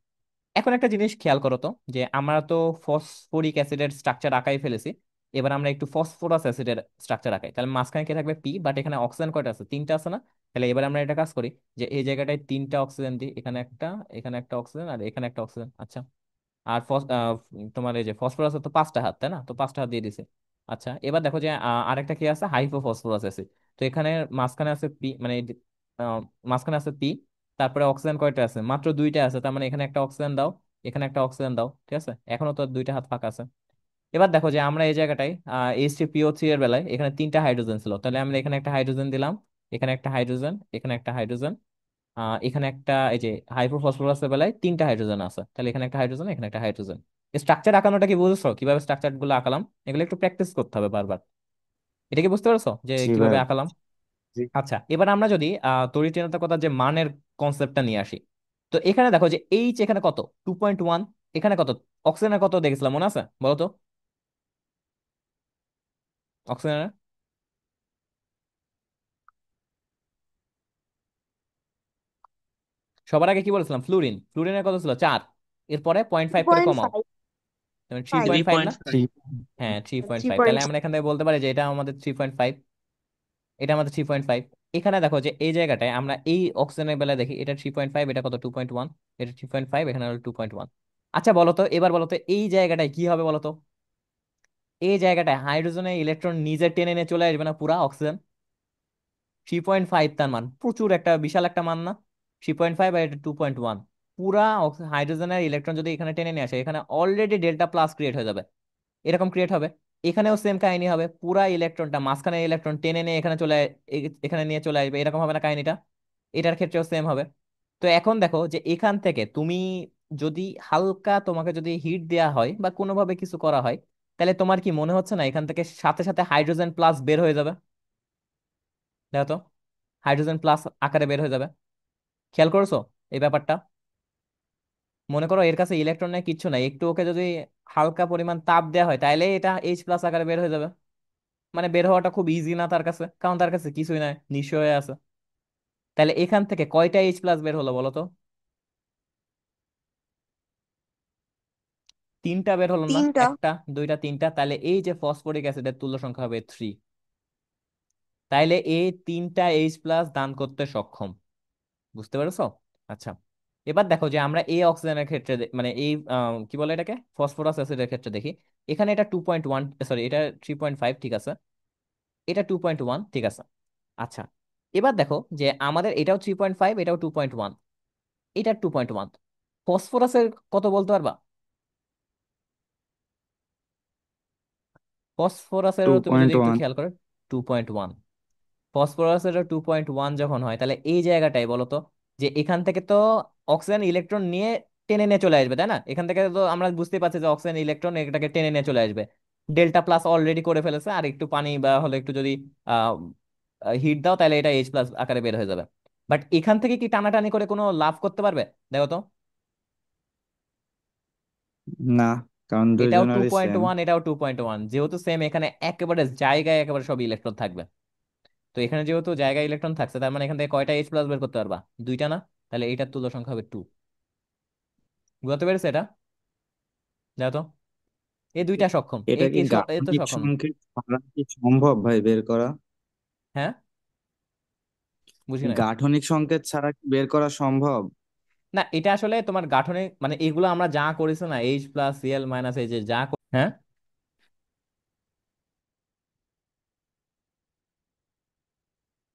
এখন একটা জিনিস খেয়াল করো তো, যে আমরা তো ফসফরিক অ্যাসিডের স্ট্রাকচার আঁকাই ফেলেছি, এবার আমরা একটু ফসফরাস অ্যাসিডের স্ট্রাকচার আঁকাই। তাহলে মাঝখানে কি থাকবে? পি, বাট এখানে অক্সিজেন কয়টা আছে? 3টা আছে না? তাহলে এবার আমরা এটা কাজ করি যে এই জায়গাটায় 3টা অক্সিজেন দিই, এখানে একটা, এখানে একটা অক্সিজেন, আর এখানে একটা অক্সিজেন। আচ্ছা, আর তোমার এই যে ফসফরাসের তো 5টা হাত, তাই না? তো 5টা হাত দিয়ে দিছে। আচ্ছা, এবার দেখো যে আরেকটা কি আছে, হাইপো ফসফরাস অ্যাসিড। তো এখানে মাঝখানে আছে পি, মানে আহ, মাঝখানে আছে পি, তারপরে অক্সিজেন কয়টা আছে? মাত্র 2টা আছে। তার মানে এখানে একটা অক্সিজেন দাও, এখানে একটা অক্সিজেন দাও, ঠিক আছে, এখনো তো 2টা হাত ফাঁকা আছে। এবার দেখো যে আমরা এই জায়গাটায় H3PO3 এর বেলায় এখানে 3টা হাইড্রোজেন ছিল, তাহলে আমরা এখানে একটা হাইড্রোজেন দিলাম, এখানে একটা হাইড্রোজেন, এখানে একটা হাইড্রোজেন, এখানে একটা, এই যে হাইপোফসফরাসের বেলায় 3টা হাইড্রোজেন আছে, তাহলে এখানে একটা হাইড্রোজেন, এখানে একটা হাইড্রোজেন। স্ট্রাকচার আঁকানোটা কি বুঝছো? কিভাবে স্ট্রাকচার গুলো আঁকালাম, এগুলো একটু প্র্যাকটিস করতে হবে বারবার। এটা কি বুঝতে পারছো যে জি কিভাবে ভাই। আঁকালাম? জি। আচ্ছা, এবার আমরা যদি তড়িৎ ঋণাত্মকতার যে মানের কনসেপ্টটা নিয়ে আসি, তো এখানে দেখো যে এইচ এখানে কত? 2.1। এখানে কত? অক্সিজেনের কত দেখেছিলাম, মনে আছে? বলো তো। অক্সিজেনের সবার আগে কি বলেছিলাম? ফ্লুরিন, ফ্লুরিনের কত ছিল? 4। এরপরে 0.5 করে পয়েন্ট কমাও, five three five point three five না? Point three. হ্যাঁ, থ্রি পয়েন্ট থ্রি ফাইভ তাহলে পয়েন্ট আমরা এখান থেকে বলতে পারি যে এটা আমাদের 3.5। এটা আমাদের 3.5। এখানে দেখো যে এই জায়গাটায় আমরা এই অক্সিজেনের বেলায় দেখি, এটা 3.5, এটা কত? 2.1। এটা 3.5, এখানে হলো 2.1। আচ্ছা বলো তো, এবার বলো তো এই জায়গাটায় কি হবে বলো তো? এই জায়গাটায় হাইড্রোজেনের ইলেকট্রন নিজে টেনে নিয়ে চলে আসবে না পুরা অক্সিজেন? 3.5 তার মান প্রচুর একটা বিশাল একটা মান না? 3.5 আর এটা 2.1, পুরা হাইড্রোজেনের ইলেকট্রন যদি এখানে টেনে নিয়ে আসে, এখানে অলরেডি ডেল্টা প্লাস ক্রিয়েট হয়ে যাবে, এরকম ক্রিয়েট হবে। এখানেও সেম কাহিনী হবে, পুরা ইলেকট্রনটা মাঝখানে ইলেকট্রন টেনে নিয়ে এখানে এখানে নিয়ে চলে আসবে, এরকম হবে না কাহিনীটা? এটার ক্ষেত্রেও সেম হবে। তো এখন দেখো যে এখান থেকে তুমি যদি হালকা, তোমাকে যদি হিট দেওয়া হয় বা কোনোভাবে কিছু করা হয়, তাহলে তোমার কি মনে হচ্ছে না এখান থেকে সাথে সাথে হাইড্রোজেন প্লাস বের হয়ে যাবে? দেখো তো, হাইড্রোজেন প্লাস আকারে বের হয়ে যাবে। খেয়াল করেছো এই ব্যাপারটা? মনে করো এর কাছে ইলেকট্রনের কিচ্ছু নাই, একটু ওকে যদি হালকা পরিমাণ তাপ দেওয়া হয়, তাইলে এটা এইচ প্লাস আকারে বের হয়ে যাবে। মানে বের হওয়াটা খুব ইজি না তার কাছে, কারণ তার কাছে কিছুই নাই, নিঃস্ব হয়ে আছে। তাহলে এখান থেকে কয়টা এইচ প্লাস বের হলো বলো তো? 3টা বের হলো না? তিনটা। একটা, দুইটা, 3টা, তাহলে এই যে ফসফরিক অ্যাসিডের তুল্য সংখ্যা হবে 3। তাইলে এই 3টা এইচ প্লাস দান করতে সক্ষম। বুঝতে পেরেছো? আচ্ছা, এবার দেখো যে আমরা এই অক্সিজেনের ক্ষেত্রে মানে এই কি বলে এটাকে, ফসফরাস অ্যাসিডের ক্ষেত্রে দেখি, এখানে এটা 2.1, সরি এটা 3.5, ঠিক আছে, এটা 2.1, ঠিক আছে। আচ্ছা, এবার দেখো যে আমাদের এটাও 3.5, এটাও 2.1, এটা 2.1। ফসফরাসের কত বলতে পারবা? টু ফসফরাসেরও তুমি যদি পয়েন্ট একটু ওয়ান খেয়াল করো, 2.1। ফসফরাসের 2.1 যখন হয়, তাহলে এই জায়গাটাই বলো তো, যে এখান থেকে তো অক্সিজেন ইলেকট্রন নিয়ে টেনে নিয়ে চলে আসবে, তাই না? এখান থেকে তো আমরা বুঝতে পারছি যে অক্সিজেন ইলেকট্রন এটাকে টেনে নিয়ে চলে আসবে, ডেল্টা প্লাস অলরেডি করে ফেলেছে, আর একটু পানি বা হলে একটু যদি আহ হিট দাও, তাহলে এটা এইচ প্লাস আকারে বের হয়ে যাবে। বাট এখান থেকে কি টানাটানি করে কোনো লাভ করতে পারবে? দেখো তো, না, কারণ এটাও টু দুইজনেরই পয়েন্ট সেম। ওয়ান এটাও 2.1, যেহেতু সেম, এখানে একেবারে জায়গায় একেবারে সব ইলেকট্রন থাকবে। তো এখানে যেহেতু জায়গায় ইলেকট্রন থাকছে, তার মানে এখান থেকে কয়টা এইচ প্লাস বের করতে পারবা? 2টা না? তাহলে এইটার তুল্য সংখ্যা হবে 2। বুঝতে পেরেছে এটা? দেখো তো। এই দুইটা সক্ষম, এটা এই কি কিছু এ তো গাঠনিক সক্ষম না। সংকেত ছাড়া কি সম্ভব ভাই বের করা? হ্যাঁ, বুঝি নাই। গাঠনিক সংকেত ছাড়া কি বের করা সম্ভব? না, এটা আসলে তোমার গাঠনিক মানে এইগুলো আমরা যা করেছি না, এইচ প্লাস সিএল মাইনাস এই যে হ্যাঁ।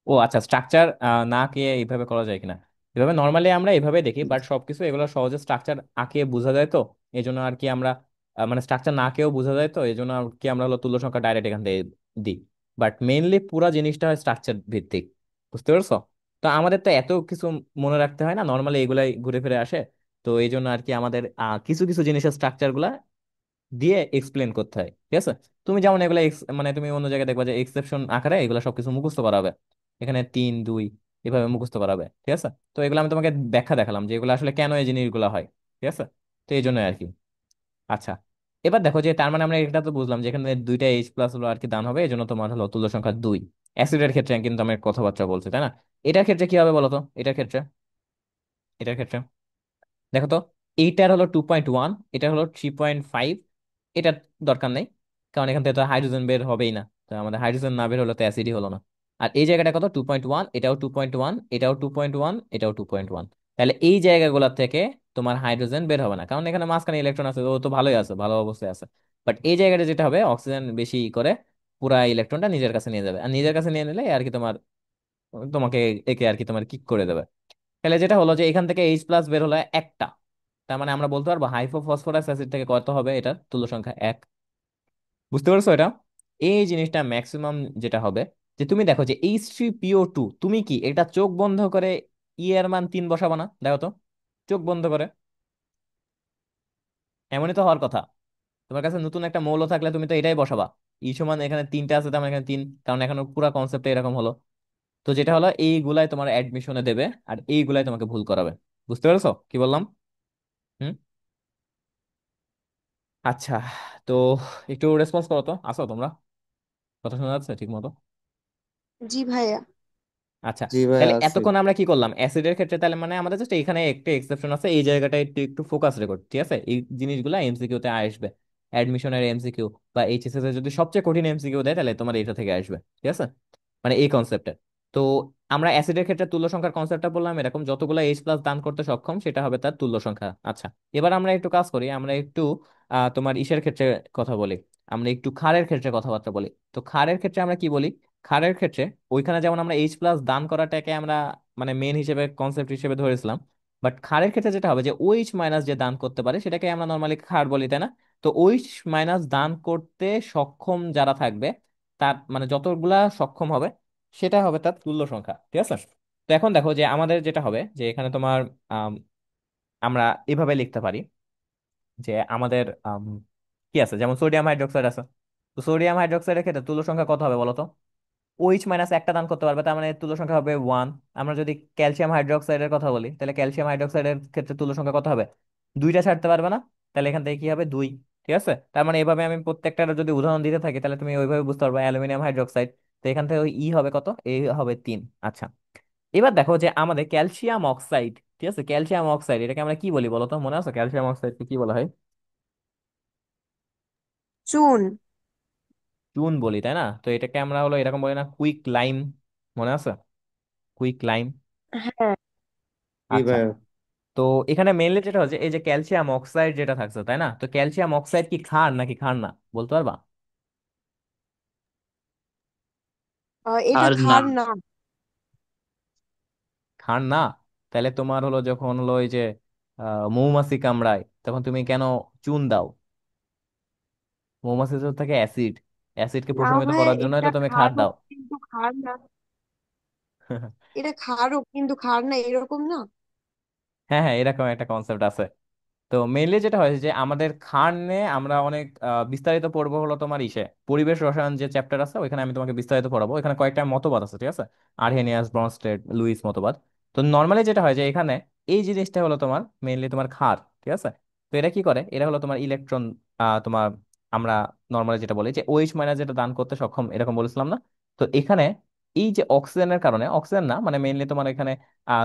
ও আচ্ছা, স্ট্রাকচার না কে এইভাবে করা যায় কিনা, এভাবে নর্মালি আমরা এইভাবে দেখি, বাট সবকিছু এগুলো সহজে স্ট্রাকচার আঁকে বোঝা যায় তো, এই জন্য আর কি আমরা মানে স্ট্রাকচার না কেও বোঝা যায় তো এই জন্য আর কি আমরা হলো তুল্য সংখ্যা ডাইরেক্ট এখান থেকে দিই। বাট মেইনলি পুরা জিনিসটা হয় স্ট্রাকচার ভিত্তিক, বুঝতে পারছো? তো আমাদের তো এত কিছু মনে রাখতে হয় না, নর্মালি এগুলাই ঘুরে ফিরে আসে। তো এই জন্য আর কি আমাদের কিছু কিছু জিনিসের স্ট্রাকচার গুলা দিয়ে এক্সপ্লেন করতে হয়, ঠিক আছে? তুমি যেমন এগুলা মানে তুমি অন্য জায়গায় দেখবা যে এক্সেপশন আকারে এগুলা সবকিছু মুখস্থ করা হবে, এখানে 3 2 এভাবে মুখস্থ করা হবে, ঠিক আছে? তো এগুলো আমি তোমাকে ব্যাখ্যা দেখালাম যে এগুলো আসলে কেন এই জিনিসগুলো হয়, ঠিক আছে? তো এই জন্য আর কি। আচ্ছা, এবার দেখো যে তার মানে আমরা এটা তো বুঝলাম যে এখানে দুইটা এইচ প্লাস হলো আর কি দান হবে, এই জন্য তোমার হলো তুল্য সংখ্যা 2। অ্যাসিডের ক্ষেত্রে কিন্তু আমি কথাবার্তা বলছি, তাই না? এটার ক্ষেত্রে কি হবে বলো তো, এটার ক্ষেত্রে দেখো তো, এইটার হলো 2.1, এটা হলো 3.5। এটার দরকার নেই, কারণ এখান থেকে তো হাইড্রোজেন বের হবেই না, তো আমাদের হাইড্রোজেন না বের হলো তো অ্যাসিডই হলো না। আর এই জায়গাটা কত, 2.1, এটাও 2.1, এটাও 2.1, এটাও 2.1। তাহলে এই জায়গাগুলোর থেকে তোমার হাইড্রোজেন বের হবে না, কারণ এখানে মাঝখানে ইলেকট্রন আছে, ও তো ভালোই আছে, ভালো অবস্থায় আছে। বাট এই জায়গাটা যেটা হবে, অক্সিজেন বেশি করে পুরা ইলেকট্রনটা নিজের কাছে নিয়ে যাবে, আর নিজের কাছে নিয়ে নিলে আর কি তোমাকে একে আর কি তোমার কিক করে দেবে। তাহলে যেটা হলো যে এখান থেকে এইচ প্লাস বের হলো একটা, তার মানে আমরা বলতে পারবো হাইপোফসফরাস অ্যাসিড থেকে কত হবে এটার তুল্য সংখ্যা 1। বুঝতে পারছো এটা? এই জিনিসটা ম্যাক্সিমাম যেটা হবে, যে তুমি দেখো যে H3PO2, তুমি কি এটা চোখ বন্ধ করে এর মান 3 বসাবা না, দেখো তো, চোখ বন্ধ করে। এমনই তো হওয়ার কথা, তোমার কাছে নতুন একটা মৌল থাকলে তুমি তো এটাই বসাবা। সমান এখানে 3টা আছে, তার মানে এখানে 3, কারণ এখন পুরো কনসেপ্ট এরকম হলো। তো যেটা হলো এইগুলাই তোমার অ্যাডমিশনে দেবে, আর এইগুলাই তোমাকে ভুল করাবে। বুঝতে পেরেছো কি বললাম? হুম। আচ্ছা, তো একটু রেসপন্স করো তো, আসো তোমরা, কথা শোনা যাচ্ছে ঠিক মতো? জি ভাইয়া। আচ্ছা, জি ভাই তাহলে আছে। এতক্ষণ আমরা কি করলাম অ্যাসিডের ক্ষেত্রে, তাহলে মানে আমাদের জাস্ট এখানে একটা এক্সেপশন আছে, এই জায়গাটা একটু একটু ফোকাস রেকর্ড, ঠিক আছে? এই জিনিসগুলো এমসিকিউ তে আসবে, অ্যাডমিশনের এমসিকিউ বা এইচএসএস এর যদি সবচেয়ে কঠিন এমসিকিউ দেয় তাহলে তোমার এটা থেকে আসবে, ঠিক আছে? মানে এই কনসেপ্টে। তো আমরা অ্যাসিডের ক্ষেত্রে তুল্য সংখ্যার কনসেপ্টটা বললাম, এরকম যতগুলো এইচ প্লাস দান করতে সক্ষম সেটা হবে তার তুল্য সংখ্যা। আচ্ছা, এবার আমরা একটু কাজ করি, আমরা একটু তোমার ইসের ক্ষেত্রে কথা বলি, আমরা একটু ক্ষারের ক্ষেত্রে কথাবার্তা বলি। তো ক্ষারের ক্ষেত্রে আমরা কি বলি? ক্ষারের ক্ষেত্রে ওইখানে যেমন আমরা এইচ প্লাস দান করাটাকে আমরা মানে মেন হিসেবে কনসেপ্ট হিসেবে ধরেছিলাম, বাট ক্ষারের ক্ষেত্রে যেটা হবে যে ওইচ মাইনাস যে দান করতে পারে সেটাকে আমরা নর্মালি ক্ষার বলি, তাই না? তো ওইচ মাইনাস দান করতে সক্ষম যারা থাকবে, তার মানে যতগুলা সক্ষম হবে সেটা হবে তার তুল্য সংখ্যা, ঠিক আছে? তো এখন দেখো যে আমাদের যেটা হবে যে এখানে তোমার আম, আমরা এভাবে লিখতে পারি যে আমাদের কি আছে, যেমন সোডিয়াম হাইড্রোক্সাইড আছে। তো সোডিয়াম হাইড্রোক্সাইডের ক্ষেত্রে তুল্য সংখ্যা কত হবে বলো তো? ওইচ মাইনাস একটা দান করতে পারবে, তার মানে তুল্য সংখ্যা হবে 1। আমরা যদি ক্যালসিয়াম হাইড্রোক্সাইডের কথা বলি, তাহলে ক্যালসিয়াম হাইড্রোক্সাইডের ক্ষেত্রে তুল্য সংখ্যা কত হবে? দুইটা ছাড়তে পারবে না, তাহলে এখান থেকে কি হবে 2, ঠিক আছে? তার মানে এভাবে আমি প্রত্যেকটার যদি উদাহরণ দিতে থাকি তাহলে তুমি ওইভাবে বুঝতে পারবে। অ্যালুমিনিয়াম হাইড্রোক্সাইড, তো এখান থেকে ওই ই হবে কত, এই হবে 3। আচ্ছা, এবার দেখো যে আমাদের ক্যালসিয়াম অক্সাইড, ঠিক আছে? ক্যালসিয়াম অক্সাইড এটাকে আমরা কি বলি বলো তো, মনে আছে ক্যালসিয়াম অক্সাইডকে কি বলা হয়? চুন। চুন বলি, তাই না? তো এটাকে আমরা হলো এরকম বলি না, কুইক লাইম, মনে আছে কুইক লাইম? হ্যাঁ। জি আচ্ছা, ভাই। তো এখানে মেইনলি যেটা হচ্ছে এই যে ক্যালসিয়াম অক্সাইড যেটা থাকছে, তাই না? তো ক্যালসিয়াম অক্সাইড কি ক্ষার নাকি ক্ষার না, বলতে পারবা? এটা আর না। ক্ষার না। ক্ষার না? তাহলে তোমার হলো যখন হলো ওই যে মৌমাছি কামড়ায় তখন তুমি কেন চুন দাও? মৌমাছি তো থাকে অ্যাসিড, অ্যাসিডকে না প্রশমিত ভাইয়া, করার জন্য এটা তো তুমি ক্ষার ক্ষারও দাও। কিন্তু ক্ষার না। এটা ক্ষারও কিন্তু ক্ষার না, এরকম না। হ্যাঁ হ্যাঁ, এরকম একটা কনসেপ্ট আছে। তো মেইনলি যেটা হয়েছে যে আমাদের খান নিয়ে আমরা অনেক বিস্তারিত পড়বো হলো তোমার ইসে পরিবেশ রসায়ন যে চ্যাপ্টার আছে, ওইখানে আমি তোমাকে বিস্তারিত পড়াবো। এখানে কয়েকটা মতবাদ আছে, ঠিক আছে? আর্হেনিয়াস, ব্রনস্টেড, লুইস মতবাদ। তো নর্মালি যেটা হয় যে এখানে এই জিনিসটা হলো তোমার মেইনলি তোমার ক্ষার, ঠিক আছে? তো এটা কি করে, এটা হলো তোমার ইলেকট্রন তোমার আমরা নর্মালি যেটা বলি যে ওইচ মাইনাস যেটা দান করতে সক্ষম, এরকম বলেছিলাম না? তো এখানে এই যে অক্সিজেনের কারণে, অক্সিজেন না মানে মেইনলি তোমার এখানে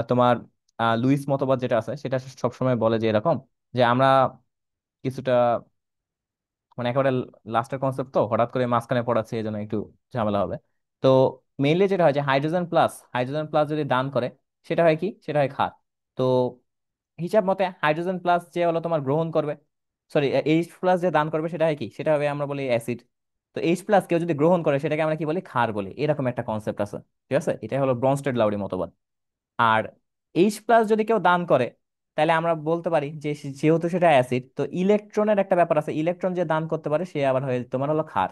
তোমার লুইস মতবাদ যেটা আছে সেটা সবসময় বলে যে এরকম যে আমরা কিছুটা মানে একেবারে লাস্টের কনসেপ্ট তো হঠাৎ করে মাঝখানে পড়াচ্ছে এই জন্য একটু ঝামেলা হবে। তো মেইনলি যেটা হয় যে হাইড্রোজেন প্লাস যদি দান করে সেটা হয় কি, সেটা হয় ক্ষার। তো হিসাব মতে হাইড্রোজেন প্লাস যে হলো তোমার গ্রহণ করবে, সরি এইচ প্লাস যে দান করবে সেটা হয় কি, সেটা হবে আমরা বলি অ্যাসিড। তো এইচ প্লাস কেউ যদি গ্রহণ করে সেটাকে আমরা কি বলি, ক্ষার বলি। এরকম একটা কনসেপ্ট আছে, ঠিক আছে? এটা হলো ব্রনস্টেড লাউরি মতবাদ। আর এইচ প্লাস যদি কেউ দান করে তাহলে আমরা বলতে পারি যে যেহেতু সেটা অ্যাসিড, তো ইলেকট্রনের একটা ব্যাপার আছে, ইলেকট্রন যে দান করতে পারে সে আবার হয়ে তোমার হলো ক্ষার।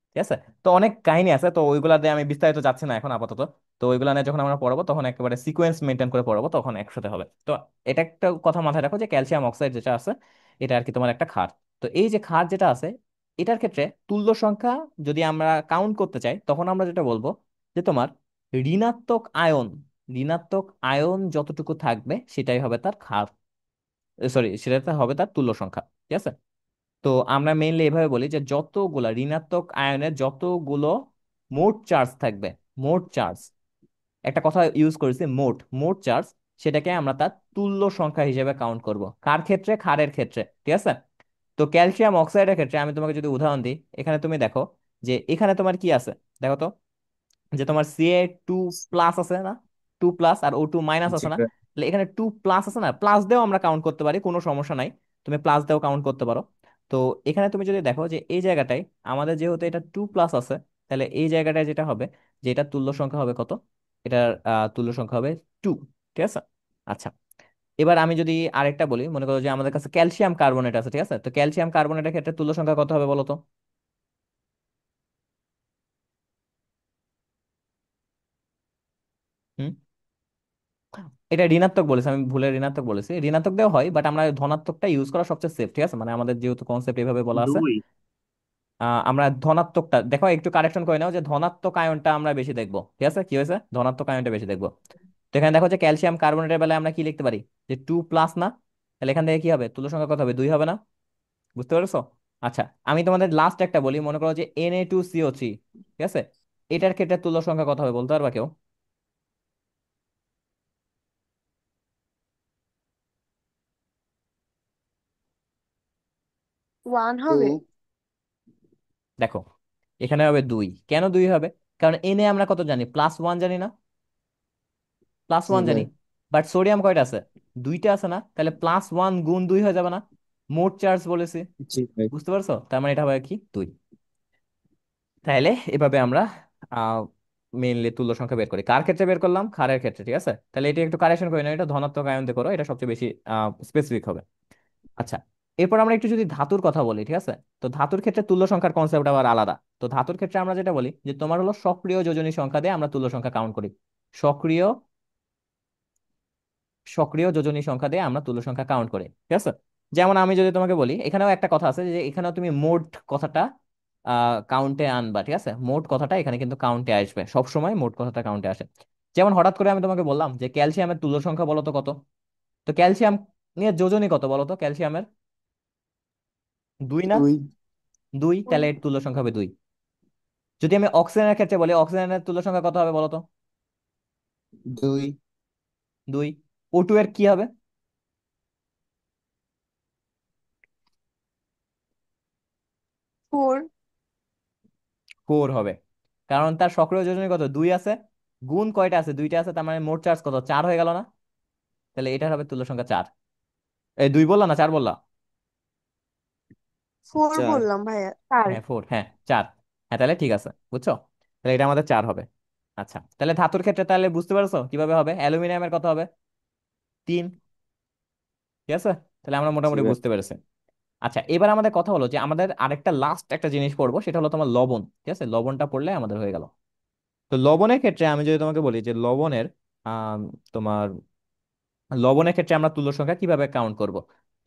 ঠিক আছে? তো অনেক কাহিনী আছে, তো ওইগুলা দিয়ে আমি বিস্তারিত যাচ্ছি না এখন আপাতত। তো ওইগুলা নিয়ে যখন আমরা পড়াবো তখন একেবারে সিকোয়েন্স মেনটেন করে পড়াবো, তখন একসাথে হবে। তো এটা একটা কথা মাথায় রাখো যে ক্যালসিয়াম অক্সাইড যেটা আছে এটা আর কি তোমার একটা ক্ষার। তো এই যে ক্ষার যেটা আছে এটার ক্ষেত্রে তুল্য সংখ্যা যদি আমরা কাউন্ট করতে চাই তখন আমরা যেটা বলবো যে তোমার ঋণাত্মক আয়ন ঋণাত্মক আয়ন যতটুকু থাকবে সেটাই হবে তার ক্ষার, সরি সেটা হবে তার তুল্য সংখ্যা। ঠিক আছে? তো আমরা মেইনলি এভাবে বলি যে যতগুলা ঋণাত্মক আয়নের যতগুলো মোট চার্জ থাকবে, মোট চার্জ, একটা কথা ইউজ করেছি মোট, মোট চার্জ, সেটাকে আমরা তার তুল্য সংখ্যা হিসেবে কাউন্ট করব। কার ক্ষেত্রে? ক্ষারের ক্ষেত্রে। ঠিক আছে? তো ক্যালসিয়াম অক্সাইডের ক্ষেত্রে আমি তোমাকে যদি উদাহরণ দিই, এখানে তুমি দেখো যে এখানে তোমার কি আছে, দেখো তো, যে তোমার Ca2+ আছে না, 2+ আর O2- জি আছে না? ভাই। তাহলে এখানে 2+ আছে না, প্লাস দিয়েও আমরা কাউন্ট করতে পারি, কোনো সমস্যা নাই। তুমি প্লাস দিয়েও কাউন্ট করতে পারো। তো এখানে তুমি যদি দেখো যে এই জায়গাটায় আমাদের যেহেতু এটা 2+ আছে, তাহলে এই জায়গাটায় যেটা হবে যে এটা তুল্য সংখ্যা হবে কত, এটার তুল্য সংখ্যা হবে 2। ঠিক আছে? আচ্ছা, এবার আমি যদি আরেকটা বলি, মনে করো যে আমাদের কাছে ক্যালসিয়াম কার্বনেট আছে। ঠিক আছে? তো ক্যালসিয়াম কার্বনেটের ক্ষেত্রে তুল্য সংখ্যা কত হবে বলো তো? হুম? এটা ঋণাত্মক বলেছি, আমি ভুলে ঋণাত্মক বলেছি, ঋণাত্মক দেওয়া হয় বাট আমরা ধনাত্মকটা ইউজ করা সবচেয়ে সেফ। ঠিক আছে? মানে আমাদের যেহেতু কনসেপ্ট এভাবে বলা আছে, দুই। আমরা ধনাত্মকটা দেখো, একটু কারেকশন করে নাও যে ধনাত্মক আয়নটা আমরা বেশি দেখবো। ঠিক আছে? কি হয়েছে, ধনাত্মক আয়নটা বেশি দেখবো। তো এখানে দেখো যে ক্যালসিয়াম কার্বনেটের বেলায় আমরা কি লিখতে পারি, যে 2+ না? তাহলে এখান থেকে কি হবে, তুল্য সংখ্যা কত হবে, 2 হবে না? বুঝতে পেরেছো? আচ্ছা, আমি তোমাদের লাস্ট একটা বলি, মনে করো যে Na2CO3। ঠিক আছে? এটার ক্ষেত্রে তুল্য সংখ্যা কত হবে বলতে পারবা কেউ? 1 টু। হবে। দেখো, এখানে হবে 2। কেন 2 হবে? কারণ এনে আমরা কত জানি, +1 জানি না? +1 জি জানি। ভাই। বাট সোডিয়াম কয়টা আছে, 2টা আছে না? তাহলে +1 গুণ 2 হয়ে যাবে না? মোট চার্জ বলেছি। জি ভাই। বুঝতে পারছো? তার মানে এটা হবে কি, 2। তাহলে এভাবে আমরা আহ মেইনলি তুল্য সংখ্যা বের করি। কার ক্ষেত্রে বের করলাম? ক্ষারের ক্ষেত্রে। ঠিক আছে? তাহলে এটা একটু কারেকশন করি না, এটা ধনাত্মক আয়ন দিয়ে করো, এটা সবচেয়ে বেশি স্পেসিফিক হবে। আচ্ছা, এরপর আমরা একটু যদি ধাতুর কথা বলি। ঠিক আছে? তো ধাতুর ক্ষেত্রে তুল্য সংখ্যার কনসেপ্ট আবার আলাদা। তো ধাতুর ক্ষেত্রে আমরা যেটা বলি যে তোমার হলো সক্রিয় যোজনী সংখ্যা দিয়ে আমরা তুল্য সংখ্যা কাউন্ট করি। সক্রিয় সক্রিয় যোজনী সংখ্যা দিয়ে আমরা তুল্য সংখ্যা কাউন্ট করি। ঠিক আছে? যেমন আমি যদি তোমাকে বলি, এখানেও একটা কথা আছে যে এখানেও তুমি মোট কথাটা কাউন্টে আনবা। ঠিক আছে? মোট কথাটা এখানে কিন্তু কাউন্টে আসবে, সব সময় মোট কথাটা কাউন্টে আসে। যেমন হঠাৎ করে আমি তোমাকে বললাম যে ক্যালসিয়ামের তুল্য সংখ্যা বলো তো কত, তো ক্যালসিয়াম নিয়ে যোজনী কত বলো তো ক্যালসিয়ামের? 2 না? দুই। 2, ওই তাহলে এর তুল্য সংখ্যা হবে 2। যদি আমি অক্সিজেনের ক্ষেত্রে বলি, অক্সিজেনের তুল্য সংখ্যা কত হবে বলো তো? দুই। 2। O2 এর কি হবে? 4। 4 হবে। কারণ তার সক্রিয় যোজনী কত, 2 আছে, গুণ কয়টা আছে, 2টা আছে, তার মানে মোট চার্জ কত, 4 হয়ে গেল না? তাহলে এটার হবে তুল্য সংখ্যা 4। এই 2 বললা না 4 বললা? 4 চার। বললাম ভাইয়া, 4। হ্যাঁ 4, হ্যাঁ 4। হ্যাঁ তাহলে ঠিক আছে, বুঝছো? তাহলে এটা আমাদের 4 হবে। আচ্ছা, তাহলে ধাতুর ক্ষেত্রে তাহলে বুঝতে পারছো কিভাবে হবে, অ্যালুমিনিয়ামের কত হবে, 3। ঠিক আছে? তাহলে আমরা জি মোটামুটি ভাই। বুঝতে পেরেছি। আচ্ছা, এবার আমাদের কথা হলো যে আমাদের আরেকটা লাস্ট একটা জিনিস পড়বো, সেটা হলো তোমার লবণ। ঠিক আছে? লবণটা পড়লে আমাদের হয়ে গেল। তো লবণের ক্ষেত্রে আমি যদি তোমাকে বলি যে লবণের আম, তোমার লবণের ক্ষেত্রে আমরা তুল্য সংখ্যা কিভাবে কাউন্ট করব।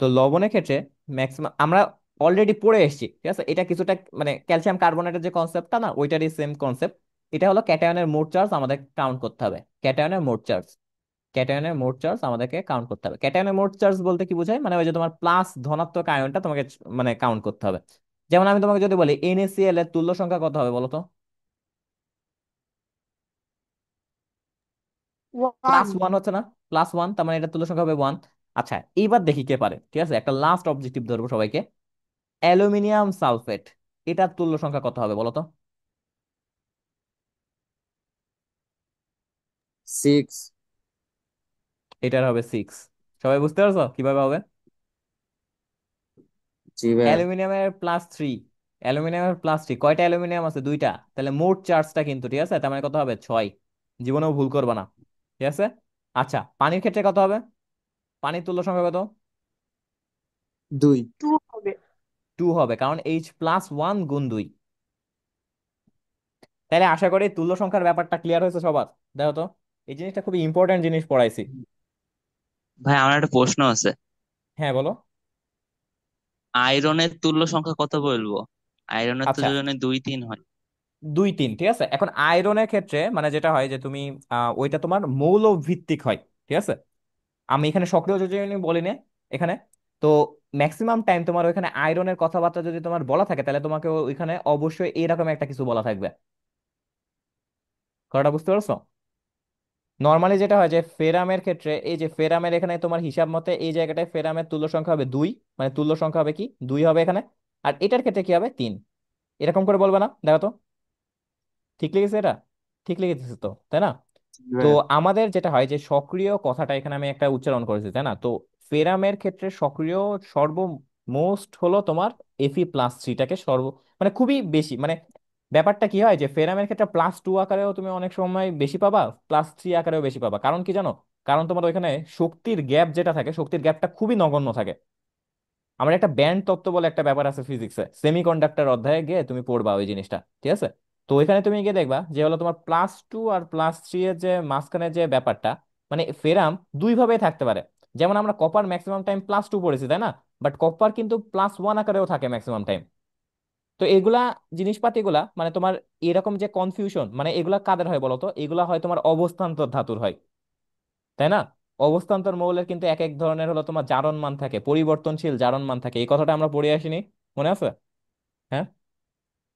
তো লবণের ক্ষেত্রে ম্যাক্সিমাম আমরা অলরেডি পড়ে এসেছি। ঠিক আছে? এটা কিছুটা মানে ক্যালসিয়াম কার্বনেটের যে কনসেপ্টটা না, ওইটারই সেম কনসেপ্ট। এটা হলো ক্যাটায়নের মোট চার্জ আমাদের কাউন্ট করতে হবে। ক্যাটায়নের মোট চার্জ, ক্যাটায়নের মোট চার্জ আমাদেরকে কাউন্ট করতে হবে। ক্যাটায়নের মোট চার্জ বলতে কি বোঝায়, মানে ওই যে তোমার প্লাস ধনাত্মক আয়নটা তোমাকে মানে কাউন্ট করতে হবে। যেমন আমি তোমাকে যদি বলি NaCl এর তুল্য সংখ্যা কত হবে বলো তো? 1। +1 হচ্ছে না? +1, তার মানে এটা তুল্য সংখ্যা হবে 1। আচ্ছা, এইবার দেখি কে পারে। ঠিক আছে? একটা লাস্ট অবজেক্টিভ ধরবো সবাইকে। অ্যালুমিনিয়াম সালফেট, এটার তুল্য সংখ্যা কত হবে বলো তো? 6। এটার হবে 6। সবাই বুঝতে পারছো কিভাবে হবে? জি ভাইয়া। অ্যালুমিনিয়ামের +3, অ্যালুমিনিয়ামের +3, কয়টা অ্যালুমিনিয়াম আছে? দুইটা, তাহলে মোট চার্জটা কিন্তু ঠিক আছে, তার মানে কত হবে? 6। জীবনেও ভুল করবা না, ঠিক আছে? আচ্ছা, পানির ক্ষেত্রে কত হবে? পানির তুল্য সংখ্যা কত? 2। 2 হবে। 2 হবে, কারণ H+1 × 2। তাহলে আশা করি তুল্য সংখ্যার ব্যাপারটা ক্লিয়ার হয়েছে সবার। দেখো তো, এই জিনিসটা খুবই ইম্পর্টেন্ট জিনিস পড়াইছি। ভাই আমার একটা প্রশ্ন আছে। হ্যাঁ বলো। আয়রনের তুল্য সংখ্যা কত বলবো? আয়রনের তো আচ্ছা, যোজনে 2 3 হয়। 2 3, ঠিক আছে। এখন আয়রনের ক্ষেত্রে মানে যেটা হয় যে তুমি ওইটা তোমার মৌল ভিত্তিক হয়, ঠিক আছে। আমি এখানে সক্রিয় যোজনী বলি না এখানে। তো ম্যাক্সিমাম টাইম তোমার ওইখানে আয়রনের কথাবার্তা যদি তোমার বলা থাকে, তাহলে তোমাকে ওইখানে অবশ্যই এরকম একটা কিছু বলা থাকবে। কথাটা বুঝতে পারছো? নর্মালি যেটা হয় যে ফেরামের ক্ষেত্রে, এই যে ফেরামের এখানে তোমার হিসাব মতে এই জায়গাটায় ফেরামের তুল্য সংখ্যা হবে 2, মানে তুল্য সংখ্যা হবে কি 2 হবে এখানে। আর এটার ক্ষেত্রে কি হবে? 3। এরকম করে বলবে না? দেখো তো, ঠিক লিখেছে এটা? ঠিক লিখেছে তো, তাই না? জি তো ভাইয়া। আমাদের যেটা হয় যে সক্রিয় কথাটা এখানে আমি একটা উচ্চারণ করেছি, তাই না? তো ফেরামের ক্ষেত্রে সক্রিয় সর্বমোস্ট হলো তোমার Fe+3টাকে মানে খুবই বেশি, মানে ব্যাপারটা কি হয় যে ফেরামের ক্ষেত্রে +2 আকারেও তুমি অনেক সময় বেশি পাবা, +3 আকারেও বেশি পাবা। কারণ কি জানো? কারণ তোমার ওইখানে শক্তির গ্যাপ যেটা থাকে, শক্তির গ্যাপটা খুবই নগণ্য থাকে। আমার একটা ব্যান্ড তত্ত্ব বলে একটা ব্যাপার আছে ফিজিক্সে, সেমিকন্ডাক্টর অধ্যায়ে গিয়ে তুমি পড়বা ওই জিনিসটা, ঠিক আছে? তো ওইখানে তুমি গিয়ে দেখবা যে হলো তোমার +2 আর +3 এর যে মাঝখানে যে ব্যাপারটা, মানে ফেরাম দুই ভাবে থাকতে পারে। যেমন আমরা কপার ম্যাক্সিমাম টাইম +2 পড়েছি, তাই না? বাট কপার কিন্তু +1 আকারেও থাকে ম্যাক্সিমাম টাইম। তো এগুলা জিনিসপাতিগুলা মানে তোমার এরকম যে কনফিউশন, মানে এগুলা কাদের হয় বলতো? এগুলা হয় তোমার অবস্থান্তর ধাতুর হয়, তাই না? অবস্থান্তর মৌলের কিন্তু এক এক ধরনের হলো তোমার জারণ মান থাকে, পরিবর্তনশীল জারণ মান থাকে। এই কথাটা আমরা পড়ে আসিনি? মনে আছে? হ্যাঁ।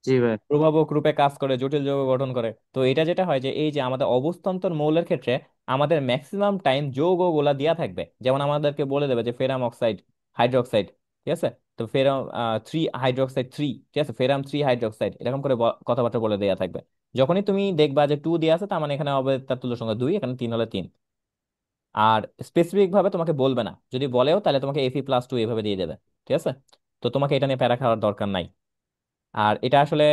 জি ভাই। প্রভাবক রূপে কাজ করে, জটিল যৌগ গঠন করে। তো এটা যেটা হয় যে এই যে আমাদের অবস্থান্তর মৌলের ক্ষেত্রে আমাদের ম্যাক্সিমাম টাইম যৌগগুলা দেয়া থাকবে। যেমন আমাদেরকে বলে দেবে যে ফেরাম অক্সাইড, হাইড্রোক্সাইড, ঠিক আছে? তো ফেরাম 3 হাইড্রোক্সাইড 3, ঠিক আছে, ফেরাম 3 হাইড্রোক্সাইড, এরকম করে কথাবার্তা বলে দেয়া থাকবে। যখনই তুমি দেখবা যে 2 দিয়ে আছে, তার মানে এখানে হবে তার তুল্য সংখ্যা 2, এখানে 3 হলে 3। আর স্পেসিফিক ভাবে তোমাকে বলবে না, যদি বলেও তাহলে তোমাকে Fe+2 এভাবে দিয়ে দেবে, ঠিক আছে? তো তোমাকে এটা নিয়ে প্যারা খাওয়ার দরকার নাই। আর এটা আসলে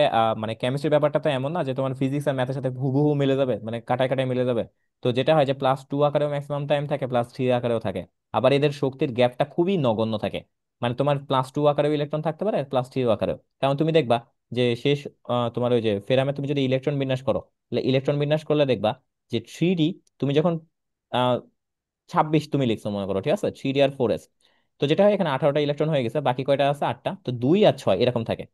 মানে কেমিস্ট্রির ব্যাপারটা তো এমন না যে তোমার ফিজিক্স আর ম্যাথের সাথে হুবহু মিলে যাবে, মানে কাটায় কাটায় মিলে যাবে। তো যেটা হয় যে +2 আকারেও ম্যাক্সিমাম টাইম থাকে, +3 আকারেও থাকে। আবার এদের শক্তির গ্যাপটা খুবই নগণ্য থাকে। মানে তোমার +2 আকারেও ইলেকট্রন থাকতে পারে, +3 আকারেও। কারণ তুমি দেখবা যে শেষ তোমার ওই যে ফেরামে তুমি যদি ইলেকট্রন বিন্যাস করো, তাহলে ইলেকট্রন বিন্যাস করলে দেখবা যে 3D, তুমি যখন 26 তুমি লিখছো মনে করো, ঠিক আছে, 3D আর 4s। তো যেটা হয় এখানে 18টা ইলেকট্রন হয়ে গেছে, বাকি কয়টা আছে? 8টা। তো 2 আর 6 এরকম থাকে।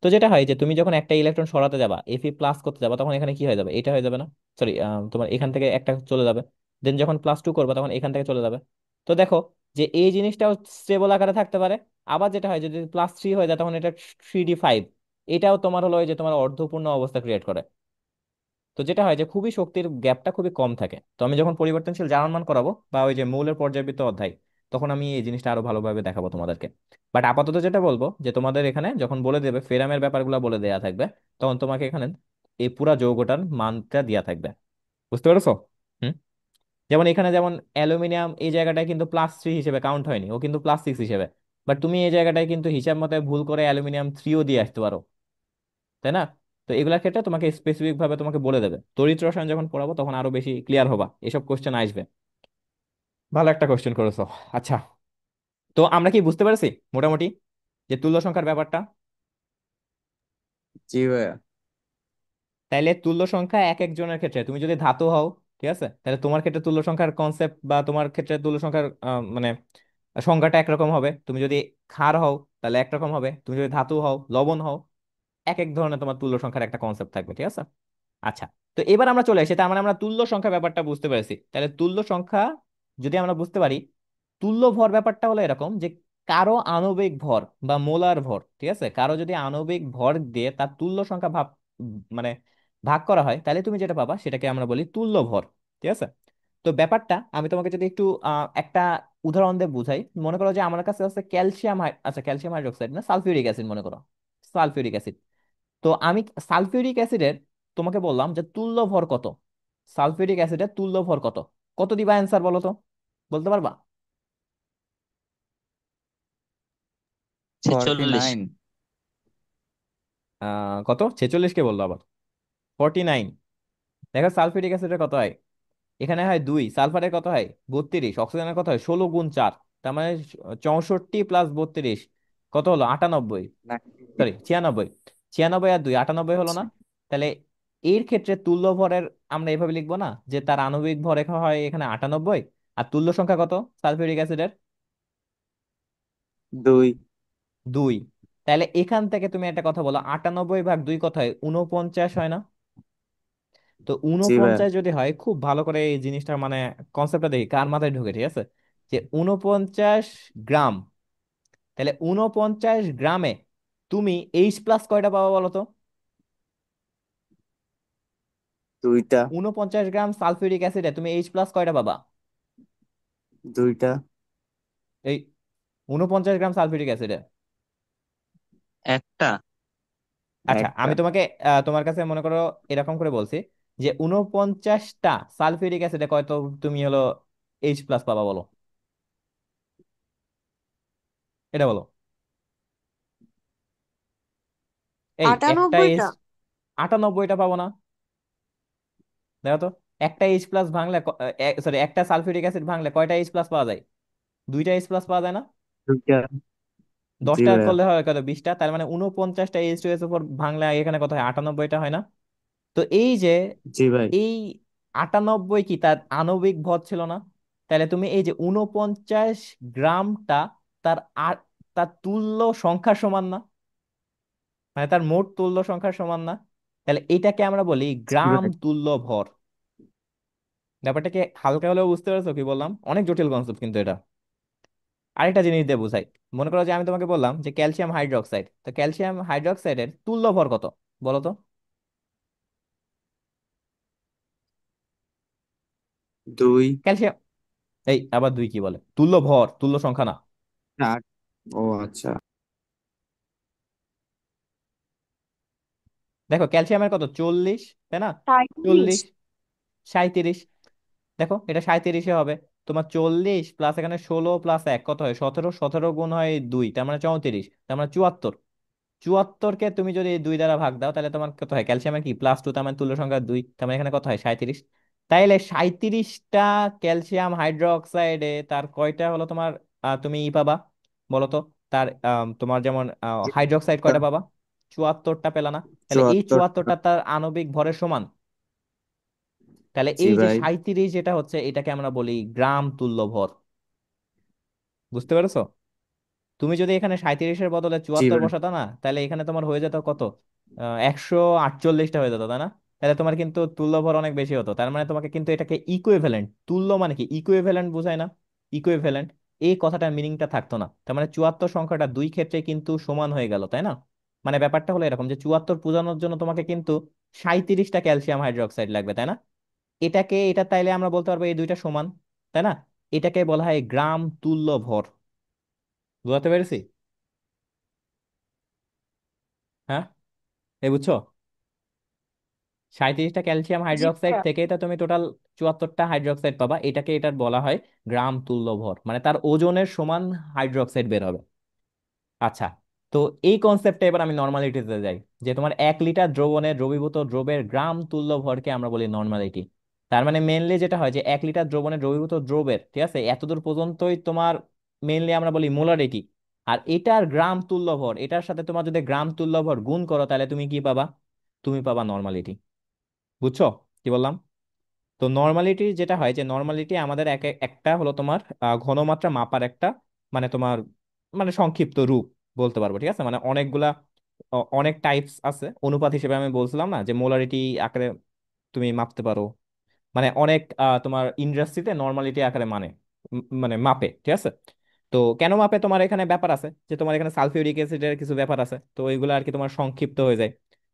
তো যেটা হয় যে তুমি যখন একটা ইলেকট্রন সরাতে যাবা, Fe+ করতে যাবা, তখন এখানে কি হয়ে যাবে? এটা হয়ে যাবে না? সরি, তোমার এখান থেকে একটা চলে যাবে। দেন যখন +2 করবা, তখন এখান থেকে চলে যাবে। তো দেখো যে এই জিনিসটাও স্টেবল আকারে থাকতে পারে। আবার যেটা হয় যদি +3 হয়ে যায়, তখন এটা 3D5, এটাও তোমার হলো ওই যে তোমার অর্ধপূর্ণ অবস্থা ক্রিয়েট করে। তো যেটা হয় যে খুবই শক্তির গ্যাপটা খুবই কম থাকে। তো আমি যখন পরিবর্তনশীল জারণ মান করাবো বা ওই যে মৌলের পর্যায়বৃত্ত অধ্যায়, তখন আমি এই জিনিসটা আরো ভালোভাবে দেখাবো তোমাদেরকে। বাট আপাতত যেটা বলবো যে তোমাদের এখানে যখন বলে দেবে ফেরামের ব্যাপারগুলো বলে দেয়া থাকবে, তখন তোমাকে এখানে এই পুরা যৌগটার মানটা দেয়া থাকবে। বুঝতে পেরেছো? হুম। যেমন এখানে যেমন অ্যালুমিনিয়াম এই জায়গাটায় কিন্তু +3 হিসেবে কাউন্ট হয়নি, ও কিন্তু +6 হিসেবে। বাট তুমি এই জায়গাটায় কিন্তু হিসাব মতে ভুল করে অ্যালুমিনিয়াম 3ও দিয়ে আসতে পারো, তাই না? তো এগুলার ক্ষেত্রে তোমাকে স্পেসিফিক ভাবে তোমাকে বলে দেবে। তড়িৎ রসায়ন যখন পড়াবো তখন আরো বেশি ক্লিয়ার হবা, এসব কোশ্চেন আসবে। ভালো একটা কোশ্চেন করেছো। আচ্ছা, তো আমরা কি বুঝতে পারছি মোটামুটি যে তুল্য সংখ্যার ব্যাপারটা? জি ভাইয়া। তাইলে তুল্য সংখ্যা এক একজনের ক্ষেত্রে, তুমি যদি ধাতু হও, ঠিক আছে, তাহলে তোমার ক্ষেত্রে তুল্য সংখ্যার কনসেপ্ট বা তোমার ক্ষেত্রে তুল্য সংখ্যার মানে সংখ্যাটা একরকম হবে। তুমি যদি ক্ষার হও তাহলে একরকম হবে, তুমি যদি ধাতু হও, লবণ হও, এক এক ধরনের তোমার তুল্য সংখ্যার একটা কনসেপ্ট থাকবে, ঠিক আছে? আচ্ছা, তো এবার আমরা চলে আসি, তার মানে আমরা তুল্য সংখ্যা ব্যাপারটা বুঝতে পেরেছি। তাহলে তুল্য সংখ্যা যদি আমরা বুঝতে পারি, তুল্য ভর ব্যাপারটা হলো এরকম যে কারো আণবিক ভর বা মোলার ভর, ঠিক আছে, কারো যদি আণবিক ভর দিয়ে তার তুল্য সংখ্যা মানে ভাগ করা হয়, তাহলে তুমি যেটা পাবা সেটাকে আমরা বলি তুল্য ভর, ঠিক আছে? তো ব্যাপারটা আমি তোমাকে যদি একটু একটা উদাহরণ দিয়ে বুঝাই। মনে করো যে আমার কাছে আছে ক্যালসিয়াম, আচ্ছা ক্যালসিয়াম হাইড্রোক্সাইড না, সালফিউরিক অ্যাসিড মনে করো, সালফিউরিক অ্যাসিড। তো আমি সালফিউরিক অ্যাসিডের তোমাকে বললাম যে তুল্য ভর কত, সালফিউরিক অ্যাসিডের তুল্য ভর কত, কত দিবা অ্যান্সার বলো তো, বলতে পারবা? 46। 49। কত, 46 কে বললো আবার? 49? দেখো সালফিউরিক অ্যাসিডের কত হয়, এখানে হয় 2, সালফারের কত হয় 32, অক্সিজেনের কত হয় 16 গুণ 4, তার মানে 64 প্লাস 32 কত হলো 98, 90। সরি 96, 96 আর 2 98 হলো না? আচ্ছা। তাহলে এর ক্ষেত্রে তুল্য ভরের আমরা এভাবে লিখবো না যে তার আণবিক ভর এখানে হয় এখানে 98, আর তুল্য সংখ্যা কত সালফিউরিক অ্যাসিডের? 2। 2। তাহলে এখান থেকে তুমি একটা কথা বলো, 98 ভাগ 2 কত হয় 49 হয় না? তো জি ভাইয়া। 49 যদি হয়, খুব ভালো করে এই জিনিসটার মানে কনসেপ্টটা দেখি কার মাথায় ঢুকে, ঠিক আছে? যে 49 গ্রাম, তাহলে 49 গ্রামে তুমি এইচ প্লাস কয়টা পাবা বলো তো? 2টা। 49 গ্রাম সালফিউরিক অ্যাসিডে তুমি এইচ প্লাস কয়টা পাবা? 2টা। এই 49 গ্রাম সালফিউরিক অ্যাসিডে। একটা। আচ্ছা একটা। আমি তোমাকে তোমার কাছে মনে করো এরকম করে বলছি যে 49টা সালফিউরিক অ্যাসিডে কয়তো তুমি হলো এইচ প্লাস পাবা বলো, এটা বলো। এই একটা এইচ, 98টা। 98টা পাবো না? দেখো তো, একটা এইচ প্লাস ভাঙলে, সরি একটা সালফিউরিক অ্যাসিড ভাঙলে কয়টা এইচ প্লাস পাওয়া যায়? 2টা এইচ প্লাস পাওয়া যায় না? 2টা। জি 10টা ভাইয়া। করলে হয় কত, 20টা, তার মানে 49টা এইচ টু এস ফোর ভাঙলে এখানে কত হয় 98টা হয় না? তো এই যে জি ভাই। এই 98 কি তার আণবিক ভর ছিল না? তাহলে তুমি এই যে 49 গ্রামটা তার আর তার তুল্য সংখ্যার সমান না, মানে তার মোট তুল্য সংখ্যার সমান না? তাহলে এটাকে আমরা বলি জি গ্রাম ভাই। তুল্য ভর। ব্যাপারটাকে হালকা হলেও বুঝতে পারছো কি বললাম? অনেক জটিল কনসেপ্ট কিন্তু এটা। আরেকটা জিনিস দিয়ে বুঝাই। মনে করো যে আমি তোমাকে বললাম যে ক্যালসিয়াম হাইড্রোক্সাইড, তো ক্যালসিয়াম হাইড্রোক্সাইডের তুল্য ভর কত বলো তো? 2। ক্যালসিয়াম, এই আবার 2 কি বলে, তুল্য ভর তুল্য সংখ্যা না। 8। ও আচ্ছা। দেখো ক্যালসিয়ামের কত 40, তাই না? 37। 40, 37, দেখো এটা 37-এ হবে। তোমার 40 প্লাস এখানে 16 প্লাস 1 কত হয় 17, 17 গুণ হয় 2 তার মানে 34, তার মানে 74। 74কে তুমি যদি 2 দ্বারা ভাগ দাও তাহলে তোমার কত হয়, ক্যালসিয়ামের কি +2 তার মানে তুল্য সংখ্যা 2, তার মানে এখানে কত হয় 37। তাইলে 37টা ক্যালসিয়াম হাইড্রোক্সাইডে তার কয়টা হলো তোমার তুমি পাবা বলো তো? তার তোমার যেমন হাইড্রোক্সাইড কয়টা পাবা, 74টা পেলা না? তাহলে এই 74টা। 74টা তার আণবিক ভরের সমান। তাহলে জি এই যে ভাই। 37 যেটা হচ্ছে এটাকে আমরা বলি গ্রাম তুল্য ভর। বুঝতে পেরেছো? তুমি যদি এখানে 37-এর বদলে জি 74 ভাই। বসাতো না, তাহলে এখানে তোমার হয়ে যেত কত, 148টা হয়ে যেত, তাই না? তাহলে তোমার কিন্তু তুল্য ভর অনেক বেশি হতো। তার মানে তোমাকে কিন্তু এটাকে ইকুইভ্যালেন্ট, তুল্য মানে কি ইকুইভ্যালেন্ট বোঝায় না? ইকুইভ্যালেন্ট, এই কথাটার মিনিংটা থাকতো না। তার মানে 74 সংখ্যাটা দুই ক্ষেত্রে কিন্তু সমান হয়ে গেল, তাই না? মানে ব্যাপারটা হলো এরকম যে 74 বোঝানোর জন্য তোমাকে কিন্তু 37টা ক্যালসিয়াম হাইড্রোক্সাইড লাগবে, তাই না? এটা তাইলে আমরা বলতে পারবো এই দুইটা সমান, তাই না? এটাকে বলা হয় গ্রাম তুল্য ভর। বুঝতে পেরেছি? হ্যাঁ, এই বুঝছো? 37টা ক্যালসিয়াম জি হাইড্রোক্সাইড ভাইয়া। থেকে তো তুমি টোটাল 74টা হাইড্রোক্সাইড পাবা, এটাকে এটার বলা হয় গ্রাম তুল্য ভর, মানে তার ওজনের সমান হাইড্রোক্সাইড বের হবে। আচ্ছা, তো এই কনসেপ্টে এবার আমি নর্মালিটিতে যাই। যে তোমার 1 লিটার দ্রবণে দ্রবীভূত দ্রবের গ্রাম তুল্য ভরকে আমরা বলি নর্মালিটি। তার মানে মেনলি যেটা হয় যে 1 লিটার দ্রবণে দ্রবীভূত দ্রবের, ঠিক আছে, এতদূর পর্যন্তই তোমার মেনলি আমরা বলি মোলারিটি। আর এটার গ্রাম তুল্য ভর, এটার সাথে তোমার যদি গ্রাম তুল্য ভর গুণ করো তাহলে তুমি কি পাবা? তুমি পাবা নর্মালিটি। বুঝছো কি বললাম? তো নর্মালিটি যেটা হয় যে নর্মালিটি আমাদের একটা হলো তোমার ঘনমাত্রা মাপার একটা, মানে তোমার মানে সংক্ষিপ্ত রূপ বলতে পারবো, ঠিক আছে? মানে অনেকগুলা অনেক টাইপস আছে অনুপাত হিসেবে, আমি বলছিলাম না যে মোলারিটি আকারে তুমি মাপতে পারো, মানে অনেক তোমার ইন্ডাস্ট্রিতে নর্মালিটি আকারে মানে মাপে, ঠিক আছে? তো কেন মাপে তোমার এখানে ব্যাপার আছে যে তোমার এখানে সালফিউরিক অ্যাসিডের কিছু ব্যাপার আছে, তো ওইগুলো আর কি তোমার সংক্ষিপ্ত হয়ে যায়।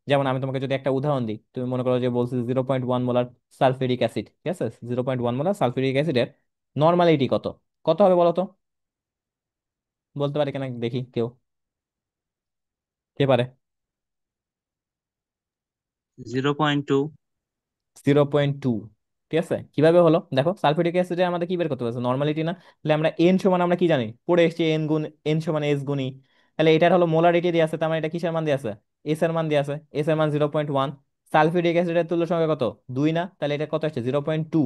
যেমন আমি তোমাকে যদি একটা উদাহরণ দিই, তুমি মনে করো যে বলছি 0.1 মোলার সালফিউরিক অ্যাসিড, ঠিক আছে? 0.1 মোলার সালফিউরিক অ্যাসিডের নর্মালিটি কত? কত হবে বলো তো? বলতে পারে কিনা দেখি কেউ, কে পারে? 0.2। 0.2। ঠিক আছে, কিভাবে হলো দেখো, সালফিউরিক অ্যাসিডে আমাদের কি বের করতে পারছে? নর্মালিটি না? তাহলে আমরা এন সমান আমরা কি জানি, পড়ে এসেছি এন গুণ এন সমান এস গুণি। তাহলে এটার হলো মোলারিটি দিয়ে আছে, তার মানে এটা কিসের মান দিয়ে আছে? এস এর মান দিয়ে আছে। এস এর মান 0.1। সালফিউরিক অ্যাসিডের তুল্য সংখ্যা কত? 2 না? তাহলে এটা কত আসছে? 0.2।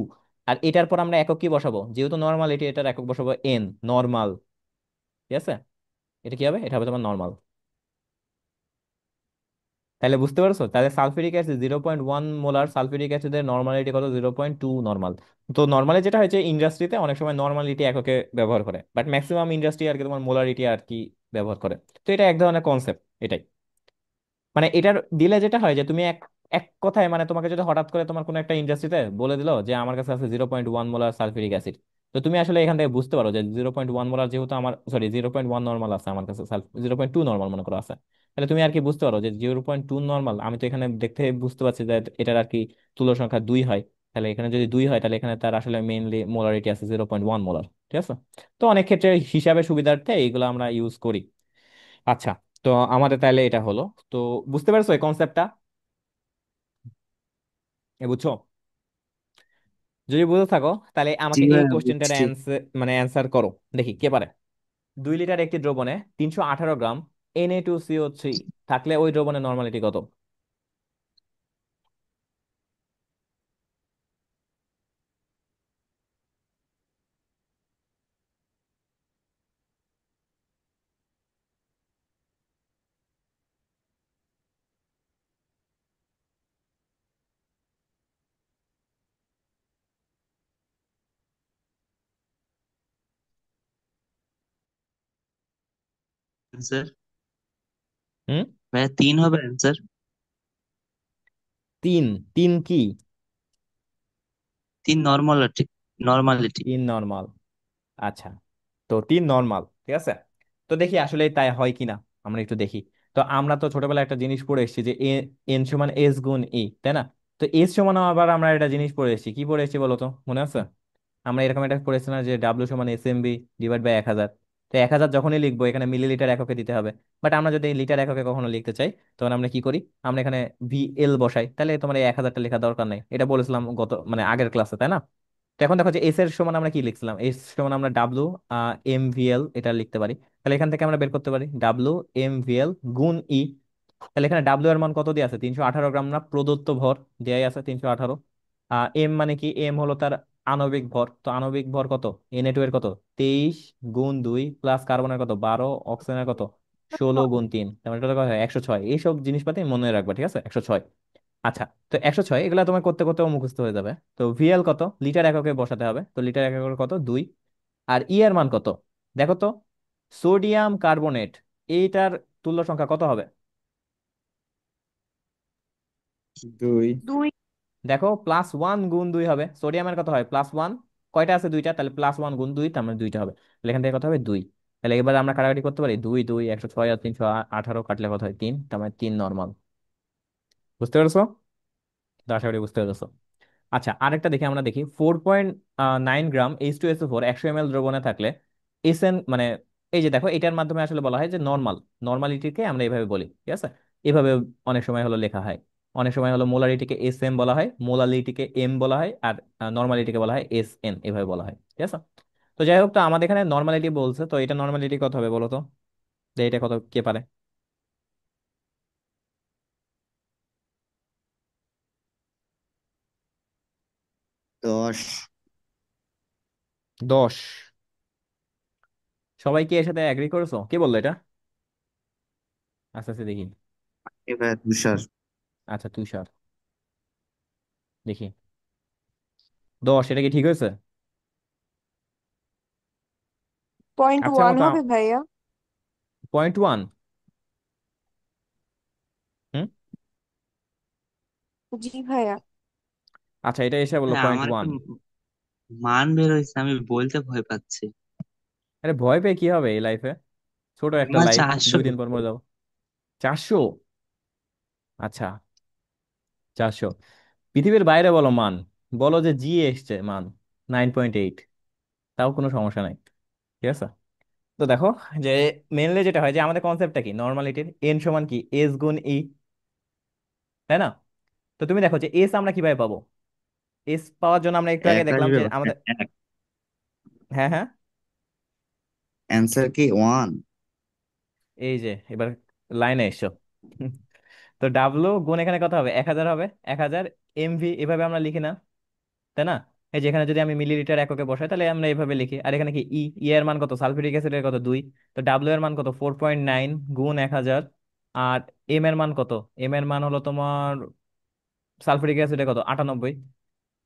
আর এটার পর আমরা একক কি বসাবো? যেহেতু নর্মালিটি, এটার একক বসাবো এন, নর্মাল। ঠিক আছে, এটা কি হবে? এটা হবে তোমার নর্মাল। তাহলে বুঝতে পারছো, তাহলে সালফিউরিক অ্যাসিড 0.1 মোলার সালফিউরিক অ্যাসিডের নর্মালিটি কত? 0.2 নর্মাল। তো নর্মালি যেটা হয়েছে, ইন্ডাস্ট্রিতে অনেক সময় নর্মালিটি এককে ব্যবহার করে, বাট ম্যাক্সিমাম ইন্ডাস্ট্রি আর কি তোমার মোলারিটি আর কি ব্যবহার করে। তো এটা এক ধরনের কনসেপ্ট, এটাই। মানে এটার দিলে যেটা হয় যে তুমি এক এক কথায়, মানে তোমাকে যদি হঠাৎ করে তোমার কোনো একটা ইন্ডাস্ট্রিতে বলে দিলো যে আমার কাছে আছে 0.1 মোলার সালফিউরিক অ্যাসিড, তো তুমি আসলে এখান থেকে বুঝতে পারো যে 0.1 মোলার, যেহেতু আমার, সরি, 0.1 নর্মাল আছে আমার কাছে, 0.2 নর্মাল মনে করো আছে, তাহলে তুমি আর কি বুঝতে পারো যে 0.2 নর্মাল, আমি তো এখানে দেখতে বুঝতে পারছি যে এটার আর কি তুল্য সংখ্যা 2 হয়। তাহলে এখানে যদি 2 হয়, তাহলে এখানে তার আসলে মেইনলি মোলারিটি আছে 0.1 মোলার। ঠিক আছে, তো অনেক ক্ষেত্রে হিসাবে সুবিধার্থে এইগুলো আমরা ইউজ করি। আচ্ছা, তো আমাদের তাহলে এটা হলো। তো বুঝতে পারছো এই কনসেপ্টটা? বুঝছো? যদি বুঝে থাকো, তাহলে জি আমাকে এই ভাই, কোশ্চেনটার বুঝছি। অ্যান্সার, মানে অ্যান্সার করো, দেখি কে পারে। 2 লিটার একটি দ্রবণে 318 গ্রাম Na2CO3 থাকলে ওই দ্রবণের নর্মালিটি কত? অ্যান্সার হুম? ভাইয়া 3 হবে অ্যান্সার। 3? 3 কি? 3 নর্মালিটি। নর্মালিটি। 3 নর্মাল। আচ্ছা, তো 3 নর্মাল, ঠিক আছে। তো দেখি আসলে তাই হয় কিনা, আমরা একটু দেখি। তো আমরা তো ছোটবেলায় একটা জিনিস পড়ে এসেছি যে এন সমান এস গুণ ই, তাই না? তো এস সমান আবার আমরা একটা জিনিস পড়ে এসেছি, কি পড়ে এসেছি বলো তো, মনে আছে? আমরা এরকম একটা পড়েছি না যে ডাব্লিউ সমান S M B divide by 1000। তো 1000 যখনই লিখবো, এখানে মিলিলিটার এককে দিতে হবে। বাট আমরা যদি লিটার এককে কখনো লিখতে চাই, তখন আমরা কি করি? আমরা এখানে ভি এল বসাই, তাহলে তোমার এই 1000টা লেখা দরকার নাই। এটা বলেছিলাম গত, মানে আগের ক্লাসে, তাই না? তো এখন দেখো যে এস এর সমান আমরা কি লিখছিলাম, এস সমান আমরা ডাব্লু এম ভি এল এটা লিখতে পারি। তাহলে এখান থেকে আমরা বের করতে পারি ডাব্লু এম ভি এল গুণ ই। তাহলে এখানে ডাব্লিউ এর মান কত দিয়ে আছে? 318 গ্রাম না? প্রদত্ত ভর দেয়াই আছে 318। এম মানে কি? এম হলো তার আণবিক ভর। তো আণবিক ভর কত? Na2 এর কত? 23 গুণ 2 প্লাস কার্বনের কত? 12, অক্সিজেনের কত? 16 গুণ 3, তার মানে কত হয়? 106। এইসব জিনিসপাতি মনে রাখবা, ঠিক আছে? 106। আচ্ছা, তো 106 এগুলা তোমার করতে করতে মুখস্থ হয়ে যাবে। তো ভিএল কত? লিটার এককে বসাতে হবে। তো লিটার এককে কত? 2। আর ই এর মান কত? দেখো তো, সোডিয়াম কার্বনেট, এইটার তুল্য সংখ্যা কত হবে? 2। 2। দেখো, +1 গুণ 2 হবে। সোডিয়ামের কত হয়? +1। কয়টা আছে? 2টা, তাহলে +1 গুণ 2, তার মানে 2টা হবে। তাহলে এখান থেকে কত হবে? 2। তাহলে এবার আমরা কাটাকাটি করতে পারি, 2 2 106 আর 318 কাটলে কত হয়? 3, তার মানে 3 নর্মাল। বুঝতে পেরেছো? তো আশা করি বুঝতে পেরেছো। আচ্ছা, আরেকটা দেখি, আমরা দেখি 4.9 গ্রাম H2SO4 100 ml দ্রবণে থাকলে এসএন, মানে এই যে দেখো, এটার মাধ্যমে আসলে বলা হয় যে নর্মাল, নর্মালিটিকে আমরা এইভাবে বলি, ঠিক আছে? এভাবে অনেক সময় হলো লেখা হয়। অনেক সময় হলো মোলারিটিকে এস এম বলা হয়, মোলালিটিকে এম বলা হয়, আর নর্মালিটিকে বলা হয় এস এন, এভাবে বলা হয়, ঠিক আছে? তো যাই হোক, তো আমাদের এখানে নর্মালিটি বলছে, তো এটা নর্মালিটি কত হবে বলো তো? যে এটা কত, কে পারে? 10। 10? সবাই কি এর সাথে এগ্রি করেছো? কে বললো এটা? আচ্ছা আচ্ছা, দেখি। এবার তুষার। আচ্ছা, তুষার, দেখি। 10, এটা কি ঠিক হয়েছে? পয়েন্ট আচ্ছা ওয়ান মতো। হবে ভাইয়া। 0.1? হুম। জি ভাইয়া। আচ্ছা, এটা এসে বললো হ্যাঁ, পয়েন্ট আমার একটা ওয়ান মান বের হয়েছে, আমি বলতে ভয় পাচ্ছি। আরে ভয় পেয়ে কি হবে এই লাইফে? ছোট একটা আমার লাইফ, 400 2 দিন পর মরে যাবো। 400? আচ্ছা, 400। পৃথিবীর বাইরে বলো মান, বলো যে জি এসছে মান 9.8, তাও কোনো সমস্যা নাই। ঠিক আছে। তো দেখো যে মেনলি যেটা হয় যে আমাদের কনসেপ্টটা কি নর্মালিটির, এন সমান কি এস গুণ ই, তাই না? তো তুমি দেখো যে এস আমরা কিভাবে পাবো। এস পাওয়ার জন্য আমরা একটু আগে এক দেখলাম আসবে যে ভাই, আমাদের, হ্যাঁ হ্যাঁ, অ্যান্সার কি ওয়ান? এই যে এবার লাইনে এসছো। তো ডাব্লু গুণ এখানে কত হবে, 1000 হবে, 1000 এমভি, এভাবে আমরা লিখি না, তাই না? এই যে এখানে যদি আমি মিলিলিটার এককে বসাই তাহলে আমরা এইভাবে লিখি। আর এখানে কি ই, ই এর মান কত, সালফিউরিক অ্যাসিডের কত 2, তো ডাব্লিউ এর মান কত 4.9 গুণ 1000। আর এম এর মান কত, এম এর মান হলো তোমার সালফিউরিক অ্যাসিডের কত 98,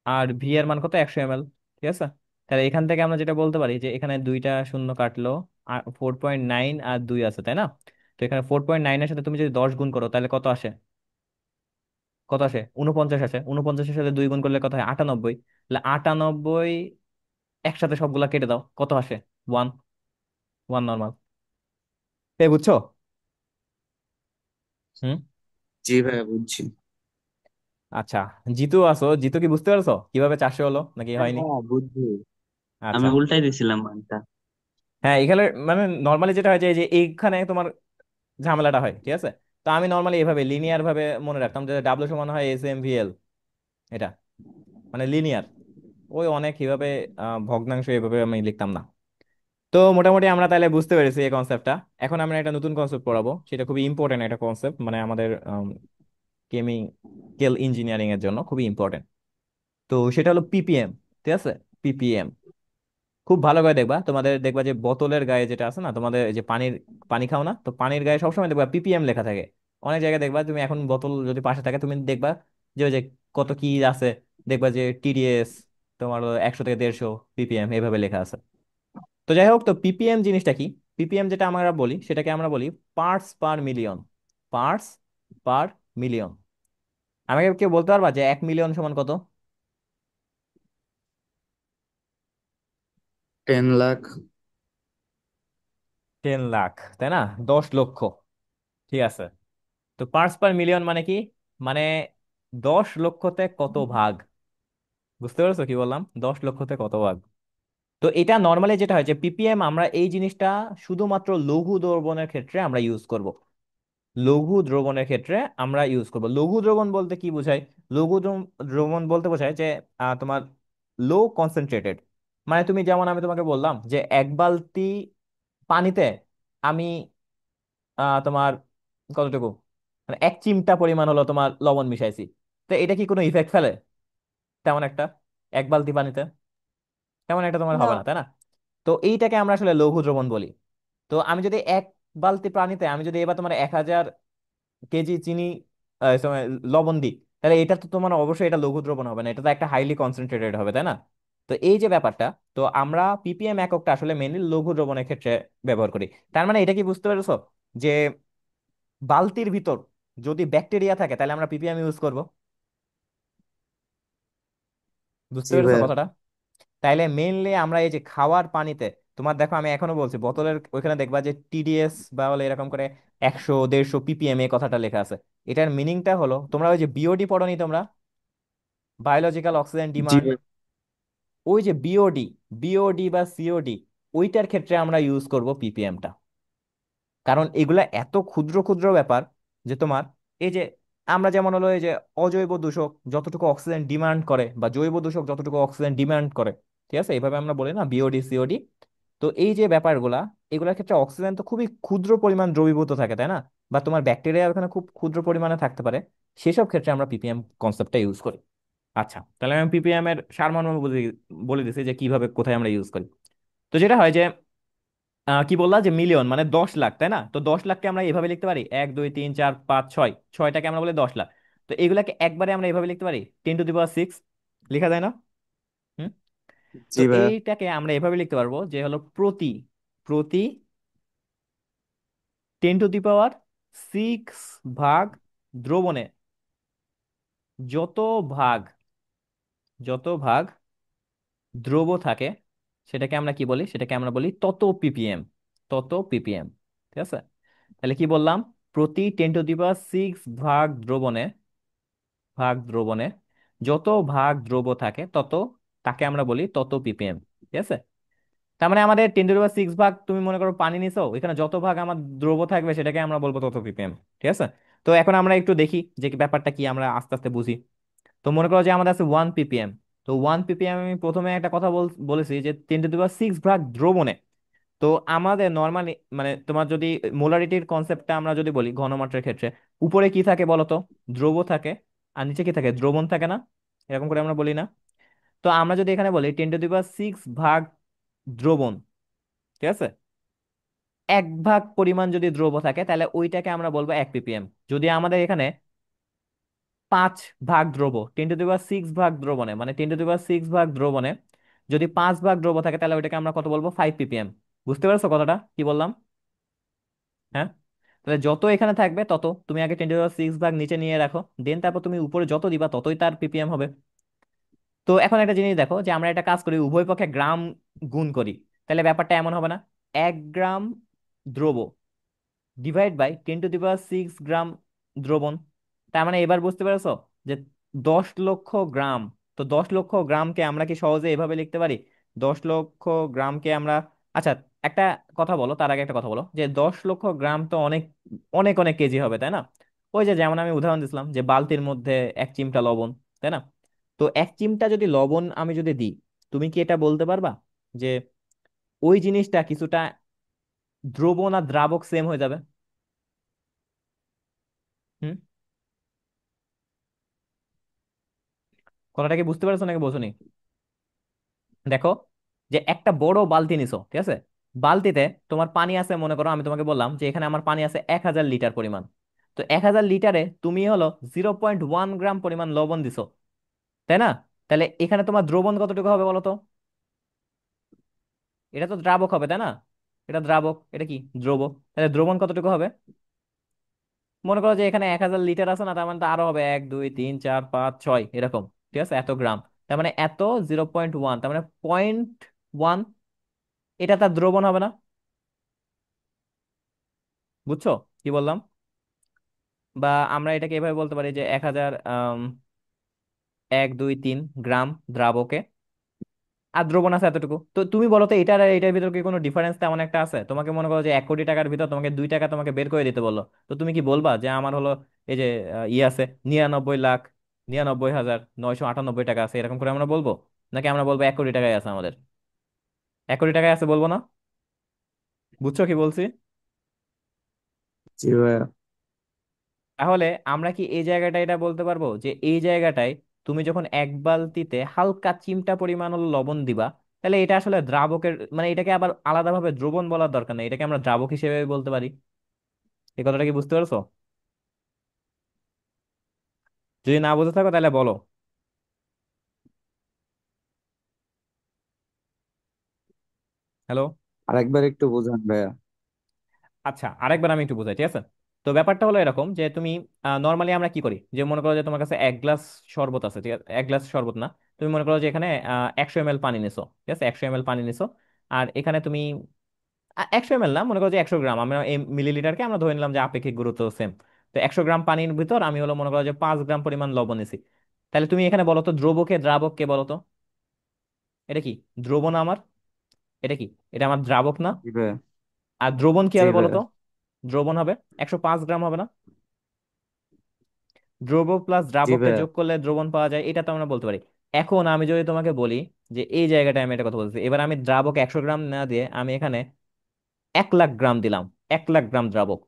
আর ভি এর মান কত 100 ml। ঠিক আছে। তাহলে এখান থেকে আমরা যেটা বলতে পারি যে এখানে দুইটা শূন্য কাটলো, আর 4.9 আর 2 আছে, তাই না? তো এখানে 4.9 এর সাথে তুমি যদি 10 গুণ করো তাহলে কত আসে, কত আসে 49 আসে। 49-এর সাথে 2 গুণ করলে কত হয় 98। তাহলে 98 একসাথে সবগুলা কেটে দাও, কত আসে, ওয়ান। One normal. এই বুঝছো? হুম। জি ভাইয়া বুঝছি। আচ্ছা, জিতু আসো, জিতু কি বুঝতে পারছো কিভাবে 400 হলো নাকি হ্যাঁ হয়নি? হ্যাঁ, বুঝছি। আমি আচ্ছা। উল্টাই দিছিলাম মানটা। হ্যাঁ, এখানে মানে নর্মালি যেটা হয় যে এই যে এইখানে তোমার ঝামেলাটা হয়, ঠিক আছে। তো আমি নর্মালি এভাবে লিনিয়ার ভাবে মনে রাখতাম যে ডাব্লিউ সমান হয় এস এম ভি এল, এটা মানে লিনিয়ার। ওই অনেক এইভাবে ভগ্নাংশ এভাবে আমি লিখতাম না। তো মোটামুটি আমরা তাহলে বুঝতে পেরেছি এই কনসেপ্টটা। এখন আমরা একটা নতুন কনসেপ্ট পড়াবো, সেটা খুবই ইম্পর্টেন্ট একটা কনসেপ্ট, মানে আমাদের কেমিক্যাল ইঞ্জিনিয়ারিং এর জন্য খুবই ইম্পর্টেন্ট। তো সেটা হলো পিপিএম। ঠিক আছে, পিপিএম। খুব ভালো করে দেখবা, তোমাদের দেখবা যে বোতলের গায়ে যেটা আছে না, তোমাদের এই যে পানির, পানি খাও না, তো পানির গায়ে সবসময় দেখবা পিপিএম লেখা থাকে। অনেক জায়গায় দেখবা তুমি, এখন বোতল যদি পাশে থাকে তুমি দেখবা যে ওই যে কত কি আছে, দেখবা যে টিডিএস তোমার 100 থেকে 150 পিপিএম এভাবে লেখা আছে। তো যাই হোক, তো পিপিএম জিনিসটা কি? পিপিএম যেটা আমরা বলি সেটাকে আমরা বলি parts per million. Parts per million. আমাকে কেউ বলতে পারবা যে 1 মিলিয়ন সমান কত? 10 লাখ। 10 লাখ, তাই না? 10 লক্ষ। ঠিক আছে। তো পার্টস পার মিলিয়ন মানে কি? মানে 10 লক্ষতে কত ভাগ। বুঝতে পারছো কি বললাম, 10 লক্ষতে কত ভাগ। তো এটা নর্মালি যেটা হয় যে পিপিএম আমরা এই জিনিসটা শুধুমাত্র লঘু দ্রবণের ক্ষেত্রে আমরা ইউজ করব। লঘু দ্রবণের ক্ষেত্রে আমরা ইউজ করব। লঘু দ্রবণ বলতে কি বোঝায়? লঘু দ্রবণ বলতে বোঝায় যে তোমার লো কনসেন্ট্রেটেড। মানে তুমি যেমন, আমি তোমাকে বললাম যে 1 বালতি পানিতে আমি তোমার কতটুকু, মানে 1 চিমটা পরিমাণ হলো তোমার লবণ মিশাইছি। তো এটা কি কোনো ইফেক্ট ফেলে তেমন একটা 1 বালতি পানিতে? তেমন একটা তোমার না। হবে না, তাই না? তো এইটাকে আমরা আসলে লঘু দ্রবণ বলি। তো আমি যদি 1 বালতি পানিতে আমি যদি এবার তোমার 1000 কেজি চিনি sorry, লবণ দিই, তাহলে এটা তো তোমার অবশ্যই এটা লঘু দ্রবণ হবে না, এটা তো একটা হাইলি কনসেন্ট্রেটেড হবে, তাই না? তো এই যে ব্যাপারটা, তো আমরা পিপিএম এককটা আসলে মেনলি লঘু দ্রবণের ক্ষেত্রে ব্যবহার করি। তার মানে এটা কি বুঝতে পেরেছো যে বালতির ভিতর যদি ব্যাকটেরিয়া থাকে তাহলে আমরা পিপিএম ইউজ করব। বুঝতে জি পেরেছো ভাইয়া। কথাটা? তাইলে মেইনলি আমরা এই যে খাওয়ার পানিতে, তোমার দেখো আমি এখনো বলছি বোতলের ওইখানে দেখবা যে টিডিএস বা বলে এরকম করে 100 150 ppm এই কথাটা লেখা আছে। এটার মিনিংটা হলো, তোমরা ওই যে বিওডি পড়োনি তোমরা, বায়োলজিক্যাল অক্সিজেন জি ডিমান্ড, ভাইয়া। ওই যে বিওডি, বিওডি বা সিওডি, ওইটার ক্ষেত্রে আমরা ইউজ করব পিপিএমটা। কারণ এগুলা এত ক্ষুদ্র ক্ষুদ্র ব্যাপার যে তোমার এই যে আমরা যেমন হলো এই যে অজৈব দূষক যতটুকু অক্সিজেন ডিমান্ড করে বা জৈব দূষক যতটুকু অক্সিজেন ডিমান্ড করে, ঠিক আছে, এইভাবে আমরা বলি না বিওডি সিওডি। তো এই যে ব্যাপারগুলা, এগুলোর ক্ষেত্রে অক্সিজেন তো খুবই ক্ষুদ্র পরিমাণ দ্রবীভূত থাকে, তাই না? বা তোমার ব্যাকটেরিয়া ওখানে খুব ক্ষুদ্র পরিমাণে থাকতে পারে। সেসব ক্ষেত্রে আমরা পিপিএম কনসেপ্টটা ইউজ করি। আচ্ছা, তাহলে আমি পিপিএম এর সারমর্ম বলে বলে দিছি যে কিভাবে কোথায় আমরা ইউজ করি। তো যেটা হয় যে কি বললা যে মিলিয়ন মানে 10 লাখ, তাই না? তো 10 লাখকে আমরা এভাবে লিখতে পারি 1 2 3 4 5 6, ছয়টাকে আমরা বলি 10 লাখ। তো এগুলাকে একবারে আমরা এভাবে লিখতে পারি 10⁶ লেখা যায় না? হুম। তো জি ভাইয়া। এইটাকে আমরা এভাবে লিখতে পারবো যে হলো প্রতি, প্রতি 10⁶ ভাগ দ্রবণে যত ভাগ, যত ভাগ দ্রব্য থাকে সেটাকে আমরা কি বলি, সেটাকে আমরা বলি তত পিপিএম, তত পিপিএম। ঠিক আছে। তাহলে কি বললাম, প্রতি 10⁶ ভাগ দ্রবণে যত ভাগ দ্রব থাকে তত, তাকে আমরা বলি তত ppm। ঠিক আছে? তার মানে আমাদের 10⁶ ভাগ, তুমি মনে করো পানি নিছো, এখানে যত ভাগ আমার দ্রব থাকবে সেটাকে আমরা বলবো তত ppm। ঠিক আছে? তো এখন আমরা একটু দেখি যে ব্যাপারটা কি, আমরা আস্তে আস্তে বুঝি। তো মনে করো যে আমাদের আছে 1 ppm। তো 1 ppm আমি প্রথমে একটা কথা বলেছি যে 10⁶ ভাগ দ্রবণে। তো আমাদের নর্মালি, মানে তোমার যদি মোলারিটির কনসেপ্টটা আমরা যদি বলি ঘনমাত্রার ক্ষেত্রে, উপরে কি থাকে বলতো? দ্রব থাকে। আর নিচে কি থাকে? দ্রবণ থাকে না? এরকম করে আমরা বলি না? তো আমরা যদি এখানে বলি 10⁶ দ্রবণ, ঠিক আছে, 1 ভাগ পরিমাণ যদি দ্রব থাকে তাহলে ওইটাকে আমরা বলবো 1 ppm। যদি আমাদের এখানে 5 ভাগ দ্রব, 10⁶ মানে 10⁶ যদি 5 ভাগ দ্রব থাকে তাহলে ওইটাকে আমরা কত বলবো? 5 ppm। বুঝতে পারছো কথাটা কি বললাম? হ্যাঁ। তাহলে যত এখানে থাকবে তত তুমি আগে 10⁶ নিচে নিয়ে রাখো, দেন তারপর তুমি উপরে যত দিবা ততই তার ppm হবে। তো এখন একটা জিনিস দেখো, যে আমরা একটা কাজ করি, উভয় পক্ষে গ্রাম গুণ করি, তাহলে ব্যাপারটা এমন হবে না? 1 গ্রাম দ্রব ডিভাইড বাই 10⁶ দ্রবণ। তার মানে এবার বুঝতে পেরেছো যে 10 লক্ষ গ্রাম। তো 10 লক্ষ গ্রামকে আমরা কি সহজে এভাবে লিখতে পারি? 10 লক্ষ গ্রামকে আমরা, আচ্ছা, একটা কথা বলো, তার আগে একটা কথা বলো, যে 10 লক্ষ গ্রাম তো অনেক অনেক অনেক কেজি হবে, তাই না? ওই যে যেমন আমি উদাহরণ দিছিলাম যে বালতির মধ্যে 1 চিমটা লবণ, তাই না? তো 1 চিমটা যদি লবণ আমি যদি দিই, তুমি কি এটা বলতে পারবা যে ওই জিনিসটা কিছুটা দ্রবণ আর দ্রাবক সেম হয়ে যাবে? হুম? কথাটা কি বুঝতে পারছো নাকি বোঝোনি? দেখো, যে একটা বড় বালতি নিছো, ঠিক আছে, বালতিতে তোমার পানি আছে, মনে করো আমি তোমাকে বললাম যে এখানে আমার পানি আছে 1000 লিটার পরিমাণ। তো 1000 লিটারে তুমি হলো 0.1 গ্রাম পরিমাণ লবণ দিছো, তাই না? তাহলে এখানে তোমার দ্রবণ কতটুকু হবে বলো তো? এটা তো দ্রাবক হবে, তাই না? এটা দ্রাবক, এটা কি? দ্রব। তাহলে দ্রবণ কতটুকু হবে? মনে করো যে এখানে 1000 লিটার আছে না, তার মানে তো আরো হবে 1 2 3 4 5 6 এরকম। ঠিক আছে, এত গ্রাম। তার মানে এত 0.1, তার মানে 0.1, এটা তার দ্রবণ হবে না? বুঝছো কি বললাম? বা আমরা এটাকে এভাবে বলতে পারি যে 1000, 1 2 3 গ্রাম দ্রাবকে আর দ্রবণ আছে এতটুকু। তো তুমি বলো তো এটার আর এটার ভিতর কি কোনো ডিফারেন্স তেমন একটা আছে? তোমাকে মনে করো যে 1 কোটি টাকার ভিতর তোমাকে 2 টাকা তোমাকে বের করে দিতে বললো, তো তুমি কি বলবা যে আমার হলো এই যে ইয়ে আছে 99,99,998 টাকা আছে, এরকম করে আমরা বলবো? নাকি আমরা বলবো 1 কোটি টাকায় আছে আমাদের? 1 কোটি টাকায় আছে বলবো না? বুঝছো কি বলছি? জি ভাইয়া। তাহলে আমরা কি এই জায়গাটা এটা বলতে পারবো যে এই জায়গাটায় তুমি যখন 1 বালতিতে হালকা চিমটা পরিমাণ হলো লবণ দিবা, তাহলে এটা আসলে দ্রাবকের, মানে এটাকে আবার আলাদাভাবে দ্রবণ বলার দরকার নেই, এটাকে আমরা দ্রাবক হিসেবে বলতে পারি। এই কথাটা কি বুঝতে পারছো? যদি না বুঝে থাকো তাহলে বলো। হ্যালো? আরেকবার একটু বোঝান ভাইয়া। আচ্ছা, আরেকবার আমি একটু বোঝাই, ঠিক আছে? তো ব্যাপারটা হলো এরকম যে তুমি নর্মালি আমরা কি করি, যে মনে করো যে তোমার কাছে 1 গ্লাস শরবত আছে, ঠিক আছে, 1 গ্লাস শরবত না, তুমি মনে করো যে এখানে 100 ml পানি নিছো, ঠিক আছে, 100 ml পানি নিছো। আর এখানে তুমি 100 ml না, মনে করো যে 100 গ্রাম, আমরা এই মিলিলিটারকে আমরা ধরে নিলাম যে আপেক্ষিক গুরুত্ব সেম। তো 100 গ্রাম পানির ভিতর আমি হলো মনে করো যে 5 গ্রাম পরিমাণ লবণ নিছি। তাহলে তুমি এখানে বলো তো দ্রবকে দ্রাবক কে বলো তো? এটা কি দ্রবণ আমার? এটা কি? এটা আমার দ্রাবক না? জি ভাইয়া। আর দ্রবণ কি জি হবে বলো ভাইয়া। তো? দ্রবণ হবে 105 গ্রাম হবে না? দ্রব প্লাস জি দ্রাবককে ভাইয়া। যোগ করলে দ্রবণ পাওয়া যায়, এটা তো আমরা বলতে পারি। এখন আমি যদি তোমাকে বলি যে এই জায়গাটায় আমি একটা কথা বলছি, এবার আমি দ্রাবক 100 গ্রাম না দিয়ে আমি এখানে 1 লাখ গ্রাম দিলাম, 1 লাখ গ্রাম দ্রাবক।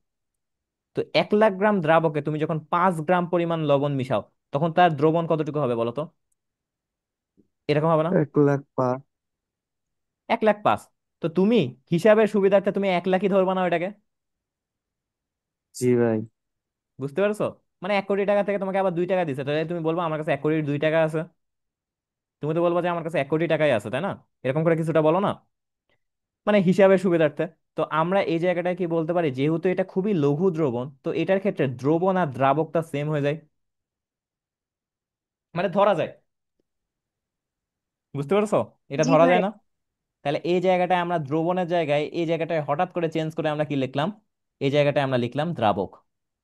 তো 1 লাখ গ্রাম দ্রাবকে তুমি যখন 5 গ্রাম পরিমাণ লবণ মিশাও, তখন তার দ্রবণ কতটুকু হবে বলো তো? এরকম হবে না? 1 লাখ 5। 1 লাখ 5। তো তুমি হিসাবের সুবিধার্থে তুমি 1 লাখই ধরবা না ওইটাকে? জি ভাই। বুঝতে পারছো? মানে 1 কোটি টাকা থেকে তোমাকে আবার 2 টাকা দিছে, তাহলে তুমি বলবো আমার কাছে 1 কোটির 2 টাকা আছে? তুমি তো বলবো যে আমার কাছে 1 কোটি টাকাই আছে, তাই না? এরকম করে কিছুটা বলো না, মানে হিসাবের সুবিধার্থে। তো আমরা এই জায়গাটায় কি বলতে পারি, যেহেতু এটা খুবই লঘু দ্রবণ, তো এটার ক্ষেত্রে দ্রবণ আর দ্রাবকটা সেম হয়ে যায়, মানে ধরা যায়। বুঝতে পারছো? এটা জি ধরা ভাই। যায় না? তাহলে এই জায়গাটায় আমরা দ্রবণের জায়গায় এই জায়গাটায় হঠাৎ করে চেঞ্জ করে আমরা কি লিখলাম? এই জায়গাটায় আমরা লিখলাম দ্রাবক।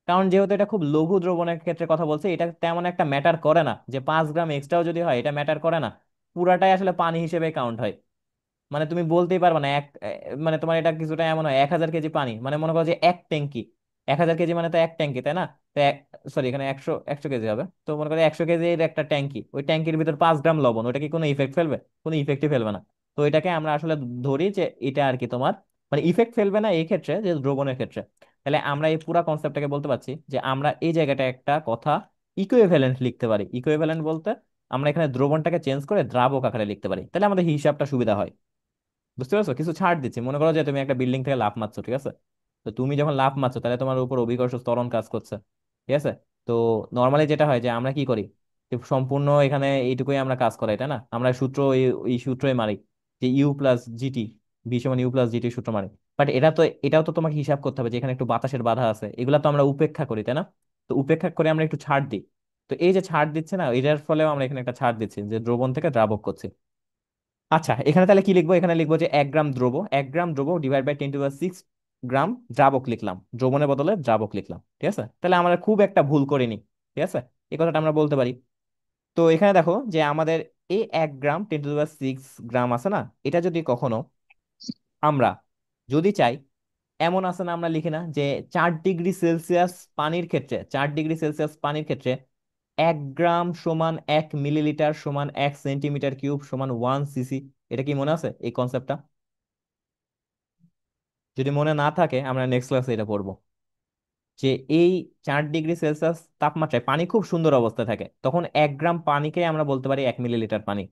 কারণ যেহেতু এটা খুব লঘু দ্রবণের ক্ষেত্রে কথা বলছে, এটা তেমন একটা ম্যাটার করে না যে 5 গ্রাম এক্সট্রাও যদি হয়, এটা ম্যাটার করে না। পুরাটাই আসলে পানি হিসেবে কাউন্ট হয়। মানে তুমি বলতেই পারবে না মানে তোমার এটা কিছুটা এমন হয় 1,000 কেজি পানি, মানে মনে করো যে এক ট্যাঙ্কি। 1,000 কেজি মানে তো এক ট্যাঙ্কি, তাই না? তো সরি, এখানে 100 100 কেজি হবে। তো মনে করো 100 কেজির একটা ট্যাঙ্কি, ওই ট্যাঙ্কির ভিতর 5 গ্রাম লবণ, ওটা কি কোনো ইফেক্ট ফেলবে? কোনো ইফেক্টই ফেলবে না। তো এটাকে আমরা আসলে ধরি যে এটা আর কি তোমার মানে ইফেক্ট ফেলবে না এই ক্ষেত্রে, যে দ্রবণের ক্ষেত্রে। তাহলে আমরা এই পুরা কনসেপ্টটাকে বলতে পারছি যে আমরা এই জায়গাটা একটা কথা ইকুইভ্যালেন্ট লিখতে পারি। ইকুইভ্যালেন্ট বলতে আমরা এখানে দ্রবণটাকে চেঞ্জ করে দ্রাবক আকারে লিখতে পারি, তাহলে আমাদের হিসাবটা সুবিধা হয়। বুঝতে পারছো? কিছু ছাড় দিচ্ছি। মনে করো যে তুমি একটা বিল্ডিং থেকে লাফ মারছো, ঠিক আছে? তো তুমি যখন লাফ মারছো তাহলে তোমার উপর অভিকর্ষ ত্বরণ কাজ করছে, ঠিক আছে? তো নর্মালি যেটা হয় যে আমরা কি করি, যে সম্পূর্ণ এখানে এইটুকুই আমরা কাজ করাই, তাই না? আমরা সূত্র এই সূত্রই মারি, যে ইউ প্লাস জিটি, বি সমান ইউ প্লাস জিটি সূত্র মারি। বাট এটাও তো তোমাকে হিসাব করতে হবে যে এখানে একটু বাতাসের বাধা আছে, এগুলা তো আমরা উপেক্ষা করি, তাই না? তো উপেক্ষা করে আমরা একটু ছাড় দিই। তো এই যে ছাড় দিচ্ছে না, এটার ফলেও আমরা এখানে একটা ছাড় দিচ্ছি, যে দ্রবণ থেকে দ্রাবক করছি। আচ্ছা, এখানে তাহলে কি লিখবো? এখানে লিখবো যে 1 গ্রাম দ্রব ডিভাইড বাই 10⁻⁶ গ্রাম দ্রাবক লিখলাম, দ্রবণের বদলে দ্রাবক লিখলাম, ঠিক আছে? তাহলে আমরা খুব একটা ভুল করিনি, ঠিক আছে? এই কথাটা আমরা বলতে পারি। তো এখানে দেখো যে আমাদের এই 1 গ্রাম 10⁻⁶ গ্রাম আছে না, এটা যদি কখনো আমরা যদি চাই, এমন আছে না, আমরা লিখি না যে 4 ডিগ্রি সেলসিয়াস পানির ক্ষেত্রে, 4 ডিগ্রি সেলসিয়াস পানির ক্ষেত্রে 1 গ্রাম সমান 1 মিলিলিটার সমান 1 সেন্টিমিটার কিউব সমান 1 সিসি। এটা কি মনে আছে এই কনসেপ্টটা? যদি মনে না থাকে আমরা নেক্সট ক্লাসে এটা পড়বো, যে এই 4 ডিগ্রি সেলসিয়াস তাপমাত্রায় পানি খুব সুন্দর অবস্থায় থাকে, তখন 1 গ্রাম পানিকে আমরা বলতে পারি 1 মিলিলিটার পানি।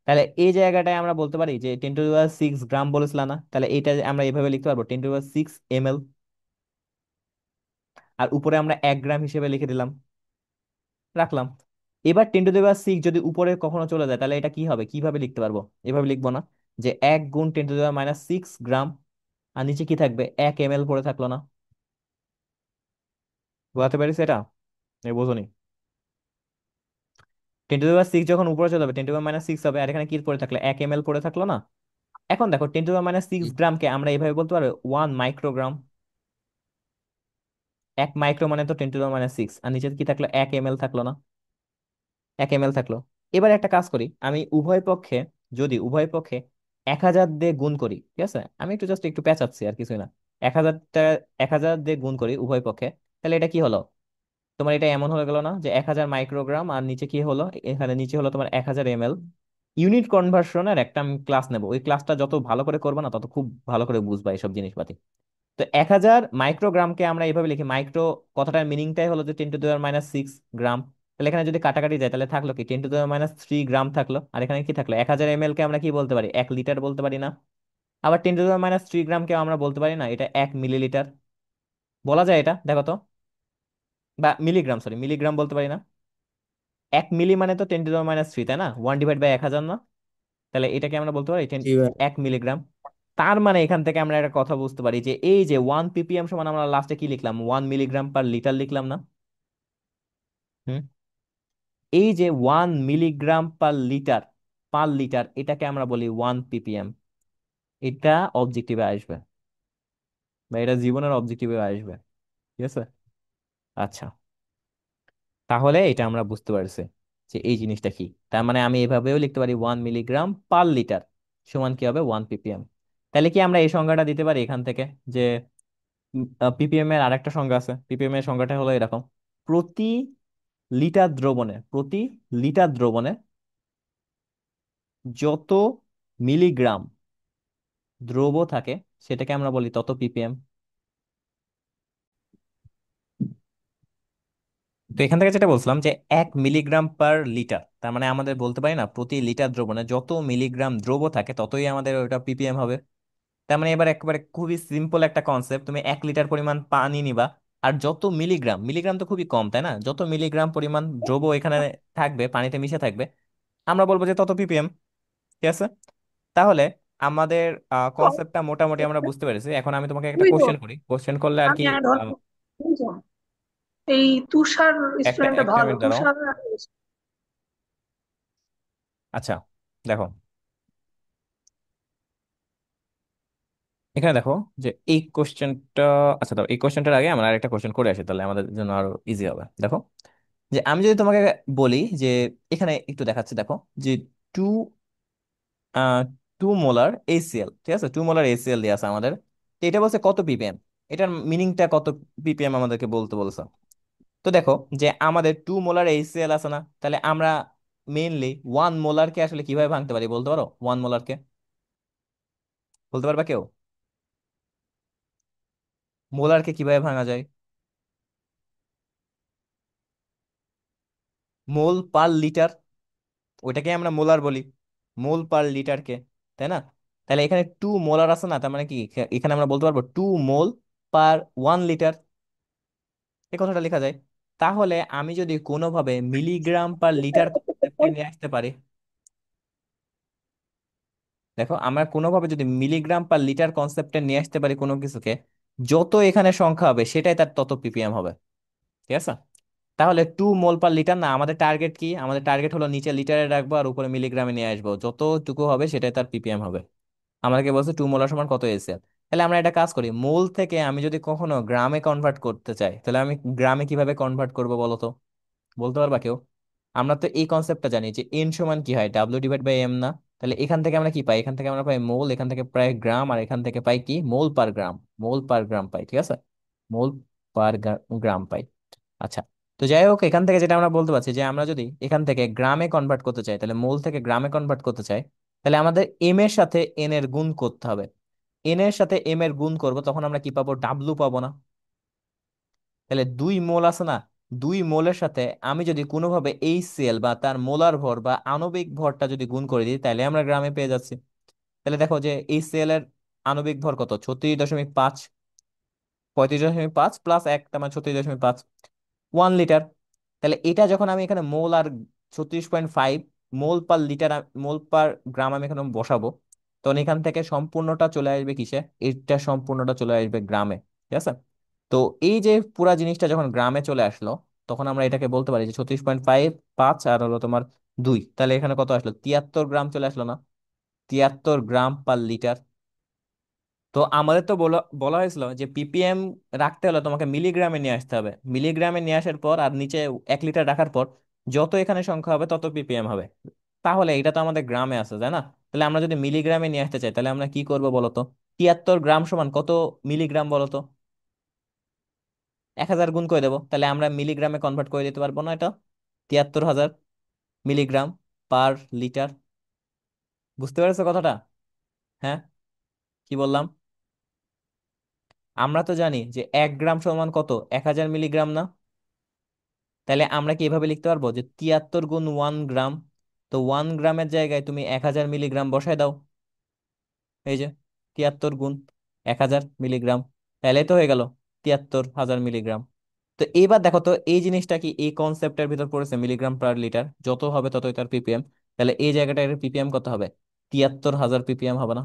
তাহলে এই জায়গাটায় আমরা বলতে পারি যে 10⁻⁶ গ্রাম বলেছিলাম না, তাহলে এটা আমরা এভাবে লিখতে পারবো 10⁻⁶ ml। আর উপরে আমরা 1 গ্রাম হিসেবে লিখে দিলাম, রাখলাম। এবার 10⁻⁶ যদি উপরে কখনো চলে যায় তাহলে এটা কি হবে, কিভাবে লিখতে পারবো? এভাবে লিখবো না, যে 1 গুণ 10⁻⁶ গ্রাম, আর নিচে কি থাকবে, 1 ml পড়ে থাকলো না? বোঝাতে পারিস এটা? বোঝনি? 10⁻⁶ যখন উপরে চলে যাবে 10⁻⁻⁶ হবে, আর এখানে কি পড়ে থাকলো, 1 ml পড়ে থাকলো না? এখন দেখো 10⁻⁻⁶ গ্রামকে আমরা এভাবে বলতে পারবো 1 মাইক্রোগ্রাম। 1 মাইক্রো মানে তো 10⁻⁶, আর নিচে কি থাকলো, 1 ml থাকলো না? 1 ml থাকলো। এবার একটা কাজ করি, আমি উভয় পক্ষে, যদি উভয় পক্ষে 1,000 দিয়ে গুণ করি, ঠিক আছে? আমি একটু জাস্ট একটু পেঁচাচ্ছি আর কিছুই না। 1,000টা 1,000 দিয়ে গুণ করি উভয় পক্ষে, তাহলে এটা কি হলো, তোমার এটা এমন হয়ে গেল না যে 1,000 মাইক্রোগ্রাম, আর নিচে কি হলো, এখানে নিচে হলো তোমার 1,000 ml। ইউনিট কনভার্সনের একটা আমি ক্লাস নেবো, ওই ক্লাসটা যত ভালো করে করবে না তত খুব ভালো করে বুঝবা এসব জিনিসপাতি। তো 1,000 মাইক্রোগ্রামকে আমরা এইভাবে লিখি, মাইক্রো কথাটার মিনিংটাই হলো যে 10⁻⁻⁶ গ্রাম। তাহলে এখানে যদি কাটাকাটি যায় তাহলে থাকলো কি, 10⁻⁻3 গ্রাম থাকলো, আর এখানে কি থাকলো, 1,000 ml কে আমরা কি বলতে পারি, 1 লিটার বলতে পারি না? আবার 10⁻⁻3 গ্রামকে আমরা বলতে পারি না এটা 1 মিলিলিটার? বলা যায় এটা, দেখো তো। বা মিলিগ্রাম, সরি, মিলিগ্রাম বলতে পারি না? 1 মিলি মানে তো 10⁻⁻3, তাই না? 1/1000 না? তাহলে এটাকে আমরা বলতে পারি জি ভাই। 1 মিলিগ্রাম। তার মানে এখান থেকে আমরা একটা কথা বুঝতে পারি যে এই যে 1 ppm সমান আমরা লাস্টে কি লিখলাম, 1 মিলিগ্রাম পার লিটার লিখলাম না? হুম। এই যে 1 milligram per litre, per litre, এটাকে আমরা বলি 1 ppm। এটা অবজেক্টিভে আসবে, বা এটা জীবনের অবজেক্টিভে আসবে, ঠিক আছে? আচ্ছা, তাহলে এটা আমরা বুঝতে পারছি যে এই জিনিসটা কি। তার মানে আমি এভাবেও লিখতে পারি 1 মিলিগ্রাম পার লিটার সমান কি হবে, 1 ppm। তাহলে কি আমরা এই সংজ্ঞাটা দিতে পারি এখান থেকে, যে পিপিএম এর আরেকটা সংজ্ঞা আছে, পিপিএম এর সংজ্ঞাটা হলো এরকম: প্রতি প্রতি লিটার দ্রবণে যত মিলিগ্রাম দ্রব থাকে সেটাকে আমরা বলি তত ppm। তো এখান থেকে যেটা বলছিলাম যে 1 মিলিগ্রাম পার লিটার, তার মানে আমাদের বলতে পারি না প্রতি লিটার দ্রবণে যত মিলিগ্রাম দ্রব থাকে ততই আমাদের ওটা ppm হবে। তার মানে এবার একেবারে খুবই সিম্পল একটা কনসেপ্ট, তুমি 1 লিটার পরিমাণ পানি নিবা, আর যত মিলিগ্রাম, মিলিগ্রাম তো খুবই কম, তাই না? যত মিলিগ্রাম পরিমাণ দ্রব এখানে থাকবে, পানিতে মিশে থাকবে, আমরা বলবো যে তত ppm, ঠিক আছে? তাহলে আমাদের কনসেপ্টটা মোটামুটি আমরা বুঝতে পেরেছি। এখন আমি তোমাকে একটা ওই তো কোশ্চেন করি, কোশ্চেন করলে আর কি। আমি অ্যাড অন, বুঝছো? এই তুষার একটা স্টুডেন্টটা একটা ভালো, মিনিট দাঁড়াও। তুষার। আচ্ছা, দেখো, এখানে দেখো যে এই কোশ্চেনটা, আচ্ছা দাও এই কোশ্চেনটার আগে আমরা আরেকটা কোশ্চেন করে আসি, তাহলে আমাদের জন্য আরো ইজি হবে। দেখো যে আমি যদি তোমাকে বলি যে এখানে একটু দেখাচ্ছি, দেখো যে টু আহ 2 মোলার ACl, ঠিক আছে, 2 মোলার ACl দিয়ে আছে আমাদের। তো এটা বলছে কত ppm, এটার মিনিংটা কত ppm আমাদেরকে বলতে বলছে। তো দেখো যে আমাদের 2 মোলার ACl আছে না, তাহলে আমরা মেইনলি 1 মোলারকে আসলে কিভাবে ভাঙতে পারি বলতে পারো? 1 মোলারকে বলতে পারবা কেউ? মোলারকে কিভাবে ভাঙা যায়? মোল পার লিটার, ওইটাকে আমরা মোলার বলি, মোল পার লিটারকে, তাই না? তাহলে এখানে 2 মোলার আছে না, তার মানে কি এখানে আমরা বলতে পারবো 2 মোল পার 1 লিটার, এই কথাটা লেখা যায়। তাহলে আমি যদি কোনোভাবে মিলিগ্রাম পার লিটার কনসেপ্টে নিয়ে আসতে পারি, দেখো আমরা কোনোভাবে যদি মিলিগ্রাম পার লিটার কনসেপ্টে নিয়ে আসতে পারি কোনো কিছুকে, যত এখানে সংখ্যা হবে সেটাই তার তত ppm হবে, ঠিক আছে? তাহলে 2 মোল পার লিটার না, আমাদের টার্গেট কি? আমাদের টার্গেট হলো নিচে লিটারে রাখবো আর উপরে মিলিগ্রামে নিয়ে আসবো, যতটুকু হবে সেটাই তার ppm হবে। আমাকে বলছে 2 মোলার সমান কত এসএল। তাহলে আমরা একটা কাজ করি, মোল থেকে আমি যদি কখনো গ্রামে কনভার্ট করতে চাই, তাহলে আমি গ্রামে কিভাবে কনভার্ট করবো বলো তো? বলতে পারবা কেউ? আমরা তো এই কনসেপ্টটা জানি যে এন সমান কি হয়, W/M না? তাহলে এখান থেকে আমরা কি পাই? এখান থেকে আমরা পাই মোল, এখান থেকে প্রায় গ্রাম, আর এখান থেকে পাই কি মোল পার গ্রাম, মোল পার গ্রাম পাই, ঠিক আছে? মোল পার গ্রাম পাই। আচ্ছা, তো যাই হোক, এখান থেকে যেটা আমরা বলতে পারছি যে আমরা যদি এখান থেকে গ্রামে কনভার্ট করতে চাই, তাহলে মোল থেকে গ্রামে কনভার্ট করতে চাই, তাহলে আমাদের এম এর সাথে এন এর গুণ করতে হবে। এন এর সাথে এম এর গুণ করব, তখন আমরা কি পাবো? ডাব্লু পাবো না? তাহলে 2 মোল আছে না, 2 মোলের সাথে আমি যদি কোনোভাবে এই সেল বা তার মোলার ভর বা আণবিক ভরটা যদি গুণ করে দিই, তাহলে আমরা গ্রামে পেয়ে যাচ্ছি। তাহলে দেখো যে এই সেল এর আণবিক ভর কত? 36.5, 35.5 প্লাস 1, তার মানে 36.5, 1 লিটার। তাহলে এটা যখন আমি এখানে মোল আর 36.5 মোল পার লিটার, মোল পার গ্রাম আমি এখানে বসাবো, তখন এখান থেকে সম্পূর্ণটা চলে আসবে কিসে? এটা সম্পূর্ণটা চলে আসবে গ্রামে, ঠিক আছে? তো এই যে পুরা জিনিসটা যখন গ্রামে চলে আসলো, তখন আমরা এটাকে বলতে পারি যে 36.5, 5 আর হলো তোমার 2, তাহলে এখানে কত আসলো? 73 গ্রাম চলে আসলো না? 73 গ্রাম পার লিটার। তো আমাদের তো বলা বলা হয়েছিল যে ppm রাখতে হলে তোমাকে মিলিগ্রামে নিয়ে আসতে হবে, মিলিগ্রামে নিয়ে আসার পর আর নিচে 1 লিটার রাখার পর যত এখানে সংখ্যা হবে তত ppm হবে। তাহলে এটা তো আমাদের গ্রামে আছে, তাই না? তাহলে আমরা যদি মিলিগ্রামে নিয়ে আসতে চাই, তাহলে আমরা কি করবো বলতো? 73 গ্রাম সমান কত মিলিগ্রাম বলতো? 1,000 গুণ করে দেবো, তাহলে আমরা মিলিগ্রামে কনভার্ট করে দিতে পারবো না এটা? 73,000 মিলিগ্রাম পার লিটার। বুঝতে পেরেছো কথাটা? হ্যাঁ, কি বললাম? আমরা তো জানি যে 1 গ্রাম সমান কত? 1,000 মিলিগ্রাম না? তাহলে আমরা কি এভাবে লিখতে পারবো যে 73 গুণ 1 গ্রাম? তো 1 গ্রামের জায়গায় তুমি 1,000 মিলিগ্রাম বসায় দাও, এই যে 73 গুণ 1,000 মিলিগ্রাম, তাহলে তো হয়ে গেল 73,000 মিলিগ্রাম। তো এইবার দেখো তো এই জিনিসটা কি এই কনসেপ্টের ভিতর পড়েছে? মিলিগ্রাম পার লিটার যত হবে ততই তার ppm। তাহলে এই জায়গাটা এর ppm কত হবে? 73,000 ppm হবে না?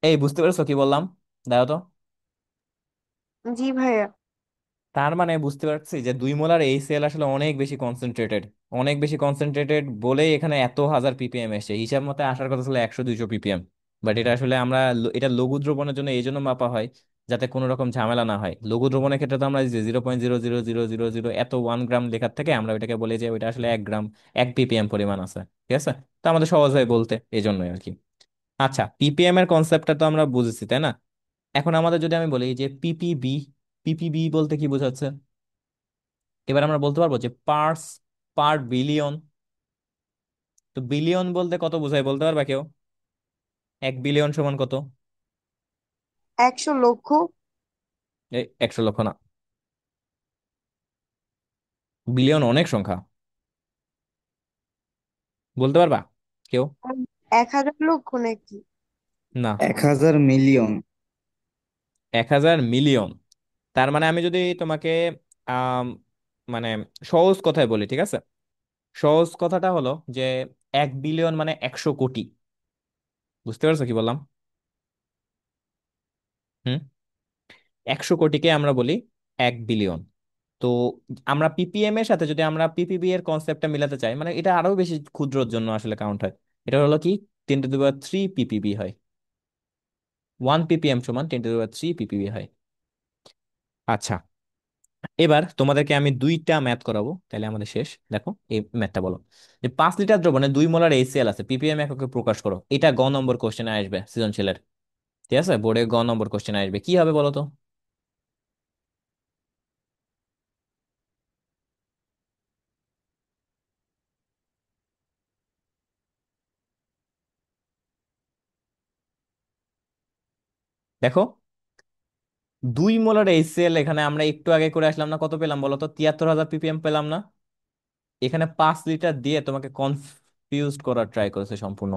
এই বুঝতে পেরেছো কি বললাম? দেখো তো। জি ভাইয়া। তার মানে বুঝতে পারছি যে 2 মোলার এই সেল আসলে অনেক বেশি কনসেন্ট্রেটেড, অনেক বেশি কনসেন্ট্রেটেড বলেই এখানে এত হাজার ppm এসে, হিসাব মতে আসার কথা ছিল 100-200 ppm। বাট এটা আসলে আমরা এটা লঘু দ্রবণের জন্য এই জন্য মাপা হয় যাতে কোনো রকম ঝামেলা না হয়। লঘু দ্রবণের ক্ষেত্রে তো আমরা 0.00000 এত 1 গ্রাম লেখার থেকে আমরা ওইটাকে বলি যে ওইটা আসলে 1 গ্রাম, 1 ppm পরিমাণ আছে, ঠিক আছে? তো আমাদের সহজ হয় বলতে, এই জন্যই আর কি। আচ্ছা, ppm এর কনসেপ্টটা তো আমরা বুঝেছি, তাই না? এখন আমাদের যদি আমি বলি যে পিপিবি, পিপিবি বলতে কি বোঝাচ্ছে? এবার আমরা বলতে পারবো যে পার্টস পার বিলিয়ন। তো বিলিয়ন বলতে কত বোঝায় বলতে পারবা কেউ? 1 বিলিয়ন সমান কত? 100 লক্ষ। এই 100 লক্ষ না, বিলিয়ন অনেক সংখ্যা, বলতে পারবা কেউ? 1,000 লক্ষ নাকি? না, 1,000 মিলিয়ন। 1,000 মিলিয়ন। তার মানে আমি যদি তোমাকে আম, মানে সহজ কথায় বলি, ঠিক আছে, সহজ কথাটা হলো যে 1 বিলিয়ন মানে 100 কোটি। বুঝতে পারছো কি বললাম? হুম, 100 কোটিকে আমরা বলি 1 বিলিয়ন। তো আমরা ppm এর সাথে যদি আমরা ppb এর কনসেপ্টটা মিলাতে চাই, মানে এটা আরো বেশি ক্ষুদ্রর জন্য আসলে কাউন্ট হয়, এটা হলো কি 10⁻³ ppb হয়। 1 ppm সমান 10⁻³ হয়। আচ্ছা, এবার তোমাদেরকে আমি দুইটা ম্যাথ করাবো, তাহলে আমাদের শেষ। দেখো এই ম্যাথটা বলো, যে 5 লিটার দ্রবণে 2 মোলার HCl আছে, ppm এককে প্রকাশ করো। এটা গ নম্বর কোশ্চেনে আসবে সৃজনশীলের। ঠিক আছে, বোর্ডে গ নম্বর কোশ্চেনে আসবে, কি হবে বলো তো? দেখো, 2 মোলার HCl, এখানে আমরা একটু আগে করে আসলাম না, কত পেলাম বলো তো? 73,000 ppm পেলাম না? এখানে 5 লিটার দিয়ে তোমাকে কনফিউজ করার ট্রাই করেছে সম্পূর্ণ।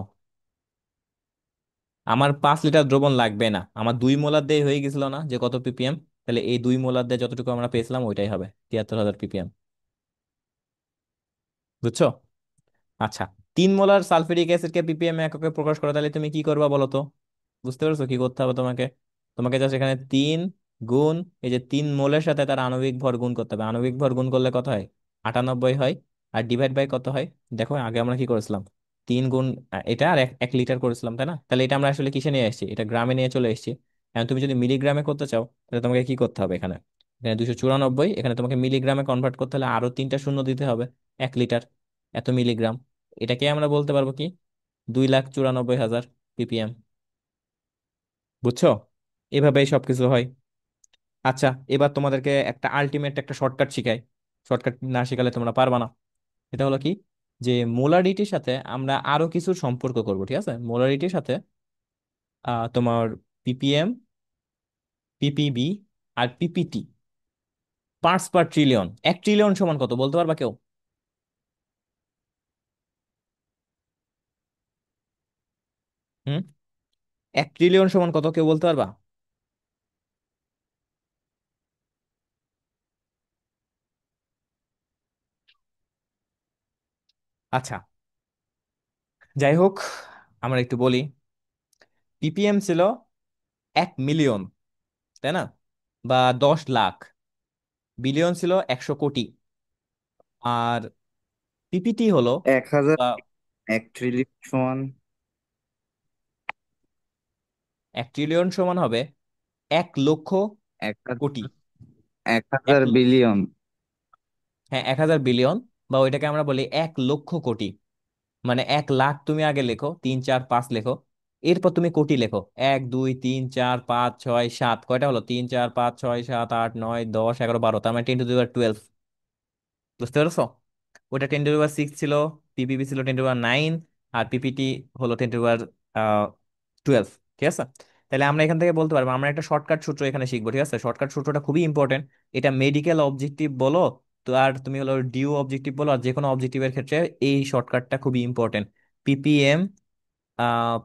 আমার 5 লিটার দ্রবণ লাগবে না, আমার 2 মোলার দিয়ে হয়ে গেছিল না যে কত ppm। তাহলে এই 2 মোলার দিয়ে যতটুকু আমরা পেয়েছিলাম ওইটাই হবে 73,000 ppm। বুঝছো? আচ্ছা, 3 মোলার সালফিউরিক অ্যাসিডকে ppm এককে প্রকাশ করো, তাহলে তুমি কি করবা বলো তো? বুঝতে পারছো কি করতে হবে তোমাকে? তোমাকে জাস্ট এখানে 3 গুণ, এই যে 3 মোলের সাথে তার আণবিক ভর গুণ করতে হবে। আণবিক ভর গুণ করলে কত হয়? 98 হয়। আর ডিভাইড বাই কত হয়? দেখো আগে আমরা কি করেছিলাম, 3 গুণ এটা আর 1 লিটার করেছিলাম, তাই না? তাহলে এটা আমরা আসলে কিসে নিয়ে এসেছি, এটা গ্রামে নিয়ে চলে এসেছি। এখন তুমি যদি মিলিগ্রামে করতে চাও, তাহলে তোমাকে কি করতে হবে? এখানে এখানে 294, এখানে তোমাকে মিলিগ্রামে কনভার্ট করতে হলে আরো 3টা শূন্য দিতে হবে। 1 লিটার এত মিলিগ্রাম, এটাকে আমরা বলতে পারবো কি, 2,94,000 ppm। বুঝছো? এভাবেই সবকিছু হয়। আচ্ছা, এবার তোমাদেরকে একটা আলটিমেট একটা শর্টকাট শিখাই। শর্টকাট না শিখালে তোমরা পারবা না। এটা হলো কি, যে মোলারিটির সাথে আমরা আরো কিছু সম্পর্ক করব। ঠিক আছে, মোলারিটির সাথে তোমার ppm, ppb আর ppt, parts per trillion. 1 trillion সমান কত বলতে পারবা কেউ? হুম, 1 ট্রিলিয়ন সমান কত কেউ বলতে পারবা? আচ্ছা, যাই হোক, আমরা একটু বলি। ppm ছিল 1 মিলিয়ন, তাই না? বা 10 লাখ। বিলিয়ন ছিল 100 কোটি। আর পিপিটি হলো, 1,000, বা 1 ট্রিলিয়ন সমান 1 ট্রিলিয়ন সমান হবে 1 লক্ষ কোটি। 1,000, এক এক হাজার ল- বিলিয়ন হ্যাঁ, 1,000 বিলিয়ন, বা ওইটাকে আমরা বলি 1 লক্ষ কোটি। মানে 1 লাখ তুমি আগে লেখো, 3 4 5 লেখো, এরপর তুমি কোটি লেখো। 1 2 3 4 5 6 7, কয়টা হলো? 3 4 5 6 7 8 9 10 11 12, তার মানে 10⁻12। বুঝতে পারছো? ওটা 10⁻6 ছিল, পিপিবি ছিল 10⁻9, আর পিপিটি হলো 10⁻12। ঠিক আছে, তাহলে আমরা এখান থেকে বলতে পারবো, আমরা একটা শর্টকাট সূত্র এখানে শিখবো। ঠিক আছে, শর্টকাট সূত্রটা খুবই ইম্পর্টেন্ট। এটা মেডিকেল অবজেক্টিভ বলো, তো আর তুমি হলো ডিউ অবজেক্টিভ বলো, আর যে কোনো অবজেক্টিভের ক্ষেত্রে এই শর্টকাটটা খুবই ইম্পর্টেন্ট। পিপিএম,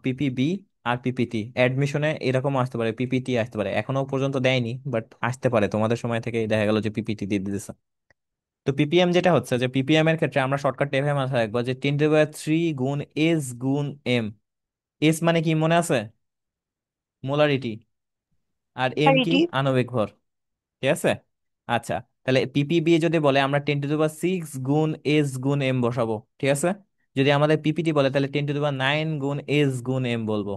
পিপিবি আর পিপিটি, অ্যাডমিশনে এরকম আসতে পারে, পিপিটি আসতে পারে, এখনো পর্যন্ত দেয়নি বাট আসতে পারে, তোমাদের সময় থেকে দেখা গেল যে পিপিটি দিয়ে দিতেছে। তো পিপিএম যেটা হচ্ছে, যে পিপিএম এর ক্ষেত্রে আমরা শর্টকাট এভাবে মাথায় রাখবো, যে 10⁻³ গুণ এস গুণ এম। এস মানে কি মনে আছে? মোলারিটি। আর এম কি? পারিটি। আণবিক ভর। ঠিক আছে। আচ্ছা, তাহলে পিপিবি যদি বলে, আমরা 10⁻6 গুণ এস গুণ এম বসাবো। ঠিক আছে, যদি আমাদের পিপিটি বলে, তাহলে 10⁻9 গুণ এস গুণ এম বলবো।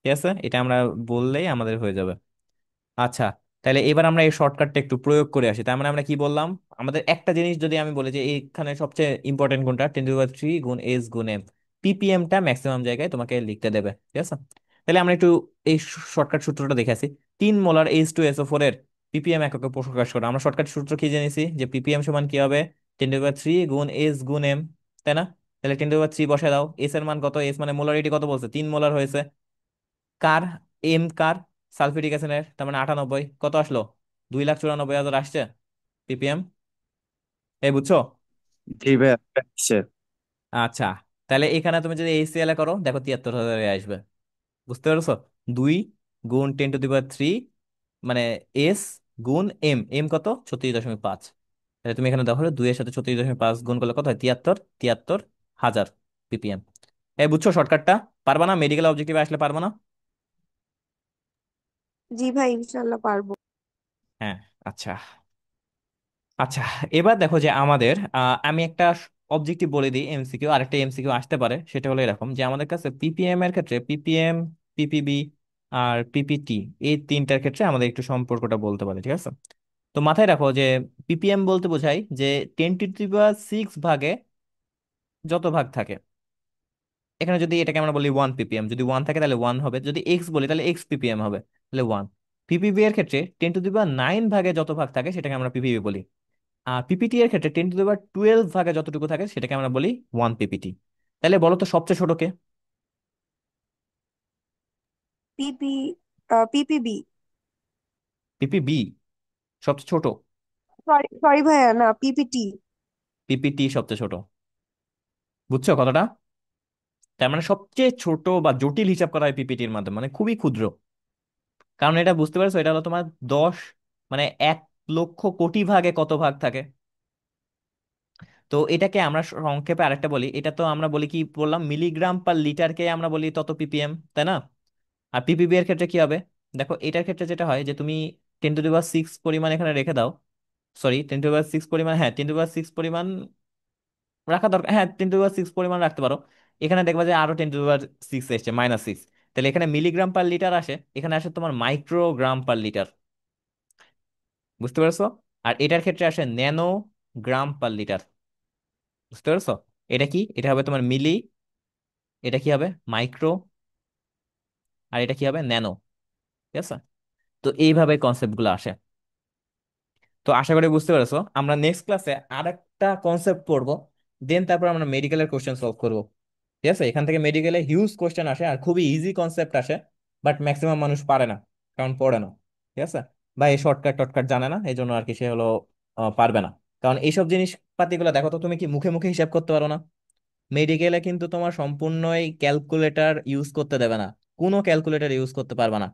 ঠিক আছে, এটা আমরা বললেই আমাদের হয়ে যাবে। আচ্ছা, তাহলে এবার আমরা এই শর্টকাটটা একটু প্রয়োগ করে আসি। তার মানে আমরা কি বললাম, আমাদের একটা জিনিস যদি আমি বলি, যে এইখানে সবচেয়ে ইম্পর্টেন্ট কোনটা, 10⁻³ গুণ এস গুণ এম, পিপিএমটা ম্যাক্সিমাম জায়গায় তোমাকে লিখতে দেবে। ঠিক আছে, তাহলে আমরা একটু এই শর্টকাট সূত্রটা দেখে আসি। 3 মোলার H2SO4 এর পিপিএম এককে প্রকাশ করো। আমরা শর্টকাট সূত্র কি জেনেছি, যে পিপিএম সমান কি হবে, 10⁻³ গুণ এস গুণ এম, তাই না? তাহলে 10⁻³ বসায় দাও। এস এর মান কত? এস মানে মোলারিটি কত বলছে, 3 মোলার হয়েছে। কার? M car? সালফিউরিক অ্যাসিডের, তার মানে 98, কত আসলো? 2,94,000 আসছে পিপিএম। এই বুঝছো? জি ভাইয়া, আসছে। আচ্ছা, তাহলে এখানে তুমি যদি এইচসিএল এ করো, দেখো 73,000 আসবে। বুঝতে পারছো? 2 গুণ 10⁻³ মানে এস গুণ এম, এম কত? 36.5। তাহলে তুমি এখানে দেখো 2 এর সাথে 36.5 গুণ করলে কত হয়? 73,000 পিপিএম। এই বুঝছো শর্টকাটটা? পারবা না? মেডিকেল অবজেক্টিভ আসলে পারবা না? জি ভাই, ইনশাল্লাহ পারবো। হ্যাঁ। আচ্ছা, আচ্ছা, এবার দেখো যে আমাদের আমি একটা অবজেক্টিভ বলে দিই, এমসিকিউ, আরেকটা এমসিকিউ আসতে পারে। সেটা হলো এরকম, যে আমাদের কাছে পিপিএম এর ক্ষেত্রে পিপিএম, পিপিবি আর পিপিটি, এই তিনটার ক্ষেত্রে আমাদের একটু সম্পর্কটা বলতে পারে, ঠিক আছে? তো মাথায় রাখো যে পিপিএম বলতে বোঝায় যে 10⁶ ভাগে যত ভাগ থাকে। এখানে যদি এটাকে আমরা বলি 1 ppm, যদি 1 থাকে তাহলে 1 হবে, যদি এক্স বলি তাহলে x ppm হবে, তাহলে 1। পিপিবি এর ক্ষেত্রে 10⁹ ভাগে যত ভাগ থাকে সেটাকে আমরা পিপিবি বলি। আর পিপিটি এর ক্ষেত্রে 10⁻12 ভাগে যতটুকু থাকে সেটাকে আমরা বলি 1 পিপিটি। তাহলে বলো তো সবচেয়ে ছোট কে? পিপি পিপিবি। পিপিবি সবচেয়ে ছোট? সরি সরি ভাইয়া, না পিপিটি। পিপিটি সবচেয়ে ছোট, বুঝছো কথাটা? তার মানে সবচেয়ে ছোট বা জটিল হিসাব করা হয় পিপিটির মাধ্যমে, মানে খুবই ক্ষুদ্র। কারণ এটা বুঝতে পারছো, এটা হলো তোমার 10, মানে 1 লক্ষ কোটি ভাগে কত ভাগ থাকে। তো এটাকে আমরা সংক্ষেপে আরেকটা বলি, এটা তো আমরা বলি কি বললাম, মিলিগ্রাম পার লিটারকে আমরা বলি তত পিপিএম, তাই না? আর পিপিবি এর ক্ষেত্রে কি হবে? দেখো এটার ক্ষেত্রে যেটা হয় যে তুমি 10⁶ পরিমাণ এখানে রেখে দাও। সরি, 10⁶ পরিমাণ, হ্যাঁ 10⁶ পরিমাণ রাখা দরকার, হ্যাঁ 10⁶ পরিমাণ রাখতে পারো। এখানে দেখবা যে আরো 10⁶ এসছে, -6। তাহলে এখানে মিলিগ্রাম পার লিটার আসে, এখানে আসে তোমার মাইক্রোগ্রাম পার লিটার, বুঝতে পারছো? আর এটার ক্ষেত্রে আসে ন্যানো গ্রাম পার লিটার, বুঝতে পারছো? এটা কি, এটা হবে তোমার মিলি, এটা কি হবে মাইক্রো, আর এটা কি হবে ন্যানো, ঠিক আছে? তো এইভাবে কনসেপ্ট গুলো আসে। তো আশা করি বুঝতে পেরেছো। আমরা নেক্সট ক্লাসে আর একটা কনসেপ্ট পড়বো, দেন তারপর আমরা মেডিকেলের কোশ্চেন সলভ করবো, ঠিক আছে? এখান থেকে মেডিকেলে হিউজ কোশ্চেন আসে আর খুবই ইজি কনসেপ্ট আসে, বাট ম্যাক্সিমাম মানুষ পারে না, কারণ পড়ে না, ঠিক আছে? বা এই শর্টকাট টটকাট জানে না, এই জন্য আর কি সে হলো পারবে না। কারণ এইসব জিনিস পাতিগুলো দেখো তো, তুমি কি মুখে মুখে হিসাব করতে পারো না? মেডিকেলে কিন্তু তোমার সম্পূর্ণই ক্যালকুলেটর ইউজ করতে দেবে না, কোনো ক্যালকুলেটর ইউজ করতে পারবে না।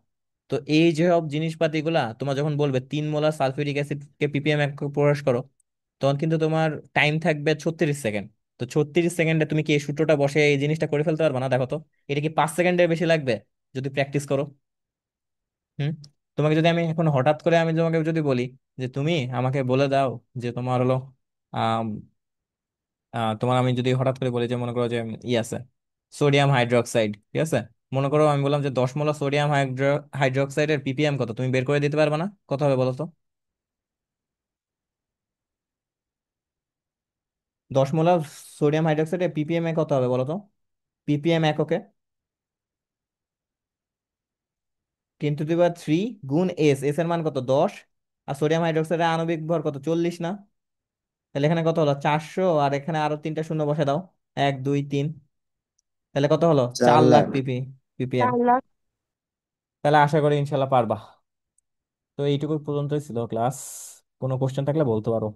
তো এই যে সব জিনিসপাতিগুলা তোমার যখন বলবে 3 মোলার সালফিউরিক অ্যাসিড কে পিপিএম প্রকাশ করো, তখন কিন্তু তোমার টাইম থাকবে 36 সেকেন্ড। তো 36 সেকেন্ডে তুমি কি এই সূত্রটা বসে এই জিনিসটা করে ফেলতে পারবে না? দেখো তো, এটা কি 5 সেকেন্ডের বেশি লাগবে যদি প্র্যাকটিস করো? হুম। তোমাকে যদি আমি এখন হঠাৎ করে আমি তোমাকে যদি বলি যে তুমি আমাকে বলে দাও যে তোমার হলো তোমার, আমি যদি হঠাৎ করে বলি যে মনে করো যে ই আছে সোডিয়াম হাইড্রোক্সাইড, ঠিক আছে? মনে করো আমি বললাম যে 10 মোলার সোডিয়াম হাইড্রোক্সাইডের পিপিএম কত, তুমি বের করে দিতে পারবে না? কত হবে বলো তো? 10 মোলার সোডিয়াম হাইড্রোক্সাইডের পিপিএম এ কত হবে বলো তো? পিপিএম এককে 10⁻³ গুণ এস, এস এর মান কত 10, আর সোডিয়াম হাইড্রোক্সাইডের আণবিক ভর কত 40 না? তাহলে এখানে কত হলো 400, আর এখানে আরো তিনটা শূন্য বসে দাও, 1 2 3, তাহলে কত হলো চার 4 লাখ লাখ পিপিএম। 4 লাখ। তাহলে আশা করি ইনশাল্লাহ পারবা। তো এইটুকু পর্যন্তই ছিল ক্লাস, কোনো কোশ্চেন থাকলে বলতে পারো।